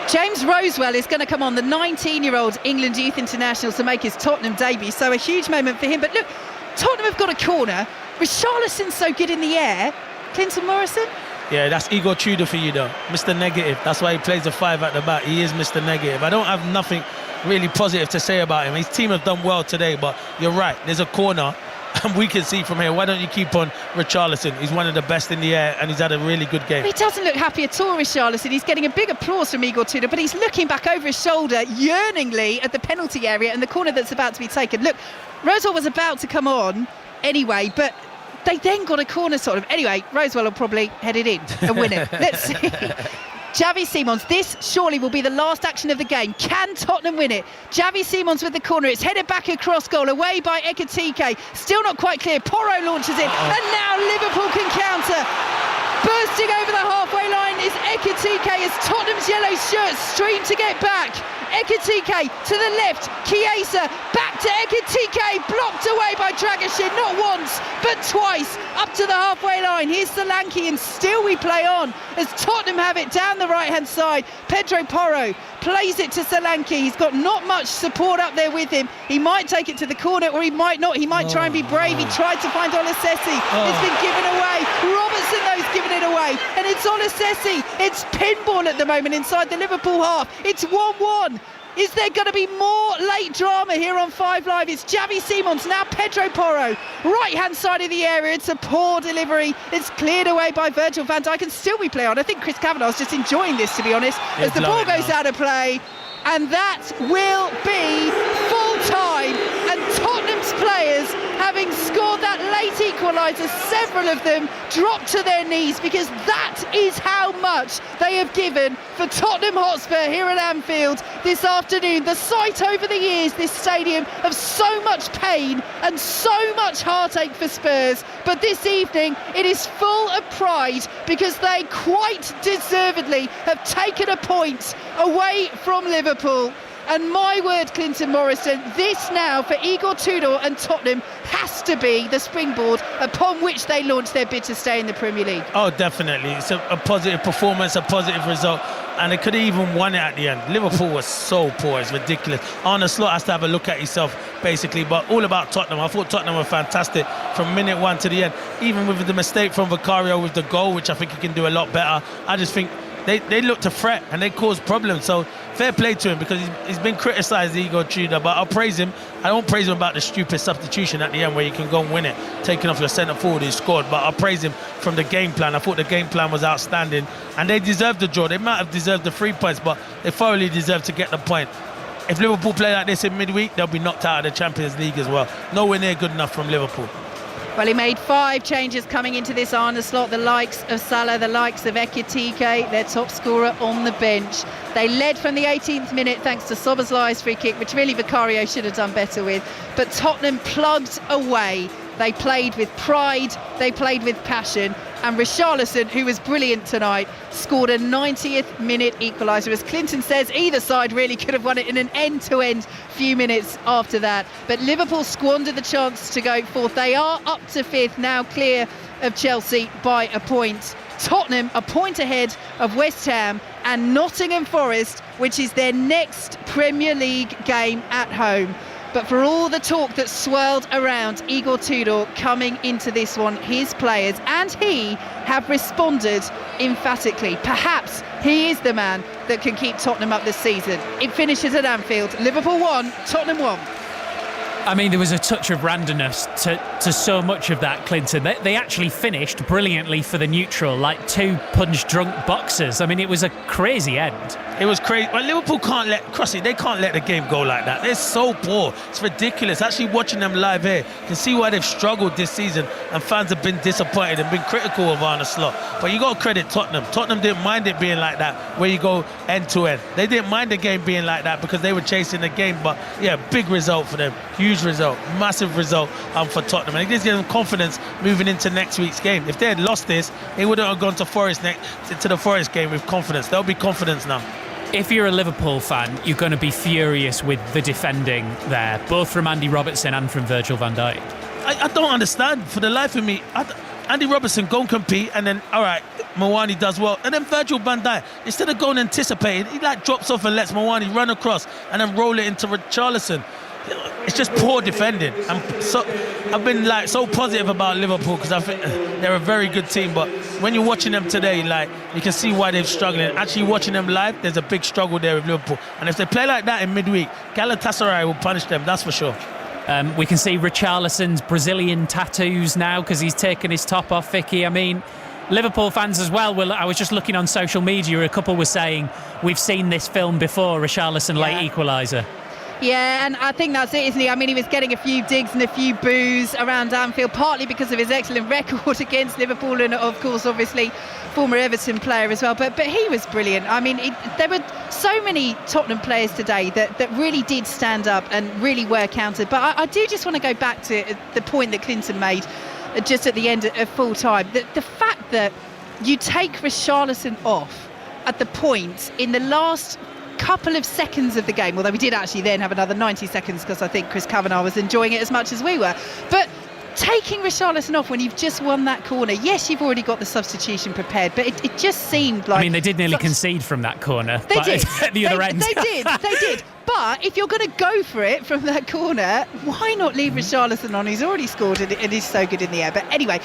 James Rosewell is going to come on, the 19-year-old England Youth International, to make his Tottenham debut. So a huge moment for him. But look, Tottenham have got a corner. Richarlison's so good in the air. Clinton Morrison? Yeah, that's Igor Tudor for you, though. Mr. Negative. That's why he plays the 5 at the back. He is Mr. Negative. I don't have nothing really positive to say about him. His team have done well today, but you're right. There's a corner, and we can see from here. Why don't you keep on Richarlison? He's one of the best in the air, and he's had a really good game. He doesn't look happy at all, Richarlison. He's getting a big applause from Igor Tudor, but he's looking back over his shoulder yearningly at the penalty area and the corner that's about to be taken. Look, Rosewell was about to come on anyway, but they then got a corner sort of. Anyway, Rosewell will probably head it in and win it. Let's see. Xavi Simons, this surely will be the last action of the game. Can Tottenham win it? Xavi Simons with the corner. It's headed back across goal, away by Ekitike. Still not quite clear. Porro launches in, and now Liverpool can counter. Bursting over the halfway line is Ekitike as Tottenham's yellow shirts stream to get back. Ekitike to the left, Chiesa back to Ekitike, blocked away by Dragashin, not once but twice, up to the halfway line. Here's Solanke, and still we play on as Tottenham have it down the right hand side. Pedro Porro plays it to Solanke. He's got not much support up there with him. He might take it to the corner, or he might not. He might try and be brave. He tried to find Olasesi. It's been given away. Robertson though's given it away, and it's Olasesi. It's pinball at the moment inside the Liverpool half. It's 1-1. Is there going to be more late drama here on 5 Live? It's Xavi Simons, now Pedro Porro, right-hand side of the area. It's a poor delivery. It's cleared away by Virgil van Dijk, and still we play on. I think Chris Kavanagh's just enjoying this, to be honest, as the ball goes out of play. And that will be full-time. And Tottenham's players, having scored that late equaliser, several of them dropped to their knees, because that is how much they have given for Tottenham Hotspur here at Anfield this afternoon. The sight over the years, this stadium, of so much pain and so much heartache for Spurs. But this evening, it is full of pride, because they quite deservedly have taken a point away from Liverpool. And my word, Clinton Morrison, this now for Igor Tudor and Tottenham has to be the springboard upon which they launch their bid to stay in the Premier League. Oh, definitely. It's a positive performance, a positive result, and they could have even won it at the end. Liverpool was so poor, it's ridiculous. Arne Slot has to have a look at himself, basically, but all about Tottenham. I thought Tottenham were fantastic from minute 1 to the end, even with the mistake from Vicario with the goal, which I think he can do a lot better. I just think they look to fret and they cause problems. So fair play to him, because he's been criticised, Igor Tudor, but I'll praise him. I don't praise him about the stupid substitution at the end where you can go and win it, taking off your centre forward who scored, but I'll praise him from the game plan. I thought the game plan was outstanding, and they deserved the draw. They might have deserved the 3 points, but they thoroughly deserved to get the point. If Liverpool play like this in midweek, they'll be knocked out of the Champions League as well. Nowhere near good enough from Liverpool. Well, he made 5 changes coming into this Arne Slot, the likes of Salah, the likes of Ekitike, their top scorer on the bench. They led from the 18th minute thanks to Szoboszlai's free kick, which really Vicario should have done better with. But Tottenham plugged away. They played with pride, they played with passion, and Richarlison, who was brilliant tonight, scored a 90th minute equaliser. As Clinton says, either side really could have won it in an end-to-end few minutes after that. But Liverpool squandered the chance to go fourth. They are up to 5th, now clear of Chelsea by a point. Tottenham a point ahead of West Ham and Nottingham Forest, which is their next Premier League game at home. But for all the talk that swirled around Igor Tudor coming into this one, his players and he have responded emphatically. Perhaps he is the man that can keep Tottenham up this season. It finishes at Anfield. Liverpool 1, Tottenham 1. I mean, there was a touch of randomness to so much of that, Clinton. They actually finished brilliantly for the neutral, like 2 punch-drunk boxers. I mean, it was a crazy end. It was crazy. Well, Liverpool can't let they can't let the game go like that. They're so poor. It's ridiculous. Actually watching them live here, you can see why they've struggled this season, and fans have been disappointed and been critical of Arne Slot. But you got to credit Tottenham. Tottenham didn't mind it being like that, where you go end to end. They didn't mind the game being like that because they were chasing the game. But yeah, big result for them. Huge result. Massive result for Tottenham. And it gives them confidence moving into next week's game. If they had lost this, they wouldn't have gone to the Forest game with confidence. There'll be confidence now. If you're a Liverpool fan, you're going to be furious with the defending there, both from Andy Robertson and from Virgil van Dijk. I don't understand. For the life of me, Andy Robertson, go and compete, and then, all right, Mawani does well. And then Virgil van Dijk, instead of going anticipating, he like drops off and lets Mawani run across and then roll it into Richarlison. It's just poor defending. I've been like so positive about Liverpool because I think they're a very good team, but when you're watching them today, like, you can see why they're struggling. Actually watching them live, there's a big struggle there with Liverpool, and if they play like that in midweek, Galatasaray will punish them, that's for sure. We can see Richarlison's Brazilian tattoos now because he's taken his top off, Vicky. I mean, Liverpool fans as well. I was just looking on social media, a couple were saying we've seen this film before, Richarlison late equaliser. Yeah, and I think that's it, isn't he? I mean, he was getting a few digs and a few boos around Anfield, partly because of his excellent record against Liverpool and, of course, obviously, former Everton player as well. But he was brilliant. I mean, there were so many Tottenham players today that really did stand up and really were counted. But I do just want to go back to the point that Clinton made just at the end of full time. The fact that you take Richarlison off at the point in the last couple of seconds of the game, although we did actually then have another 90 seconds because I think Chris Kavanagh was enjoying it as much as we were, but taking Richarlison off when you've just won that corner, yes, you've already got the substitution prepared, but it just seemed like... I mean, they did nearly concede from that corner. They did. At the other end. They did. But if you're going to go for it from that corner, why not leave Richarlison on? He's already scored and he's so good in the air. But anyway,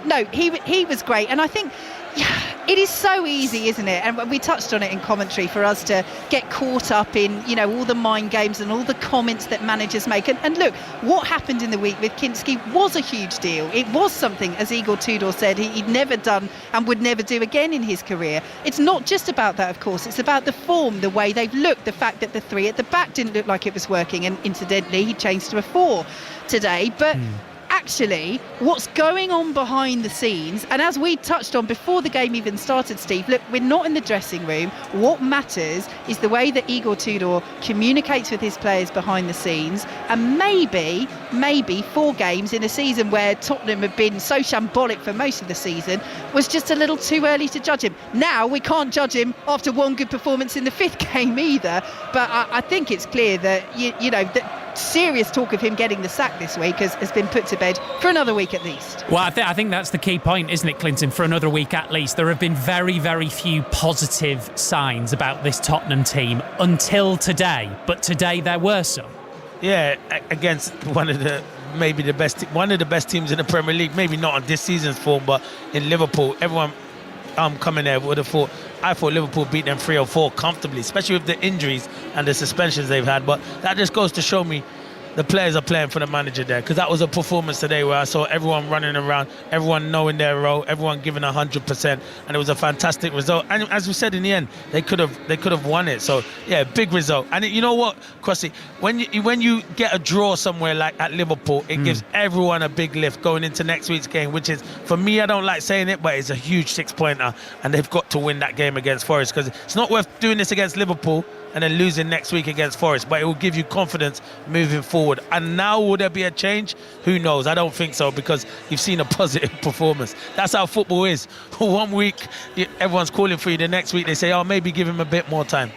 no, he was great. And I think... yeah, it is so easy, isn't it? And we touched on it in commentary, for us to get caught up in, you know, all the mind games and all the comments that managers make. And look, what happened in the week with Kinski was a huge deal. It was something, as Igor Tudor said, he'd never done and would never do again in his career. It's not just about that, of course. It's about the form, the way they've looked, the fact that the three at the back didn't look like it was working. And incidentally, he changed to a 4 today. But... actually, what's going on behind the scenes, and as we touched on before the game even started, Steve, look, we're not in the dressing room. What matters is the way that Igor Tudor communicates with his players behind the scenes, and maybe 4 games in a season where Tottenham have been so shambolic for most of the season was just a little too early to judge him. Now we can't judge him after one good performance in the 5th game either, but I think it's clear that you know that serious talk of him getting the sack this week has been put to bed for another week at least. Well, I think that's the key point, isn't it, Clinton? For another week at least. There have been very, very few positive signs about this Tottenham team until today, but today there were some. Yeah, against one of the best teams in the Premier League, maybe not on this season's form, but in Liverpool, everyone coming there would have thought, I thought Liverpool beat them 3 or 4 comfortably, especially with the injuries and the suspensions they've had. But that just goes to show me the players are playing for the manager there, because that was a performance today where I saw everyone running around, everyone knowing their role, everyone giving 100%, and it was a fantastic result. And as we said, in the end, they could have won it. So yeah, big result. And you know what, Crossy, when you get a draw somewhere like at Liverpool, it gives everyone a big lift going into next week's game, which is, for me, I don't like saying it, but it's a huge 6-pointer, and they've got to win that game against Forest, because it's not worth doing this against Liverpool and then losing next week against Forest, but it will give you confidence moving forward. And now, will there be a change? Who knows? I don't think so, because you've seen a positive performance. That's how football is. 1 week, everyone's calling for you. The next week, they say, oh, maybe give him a bit more time.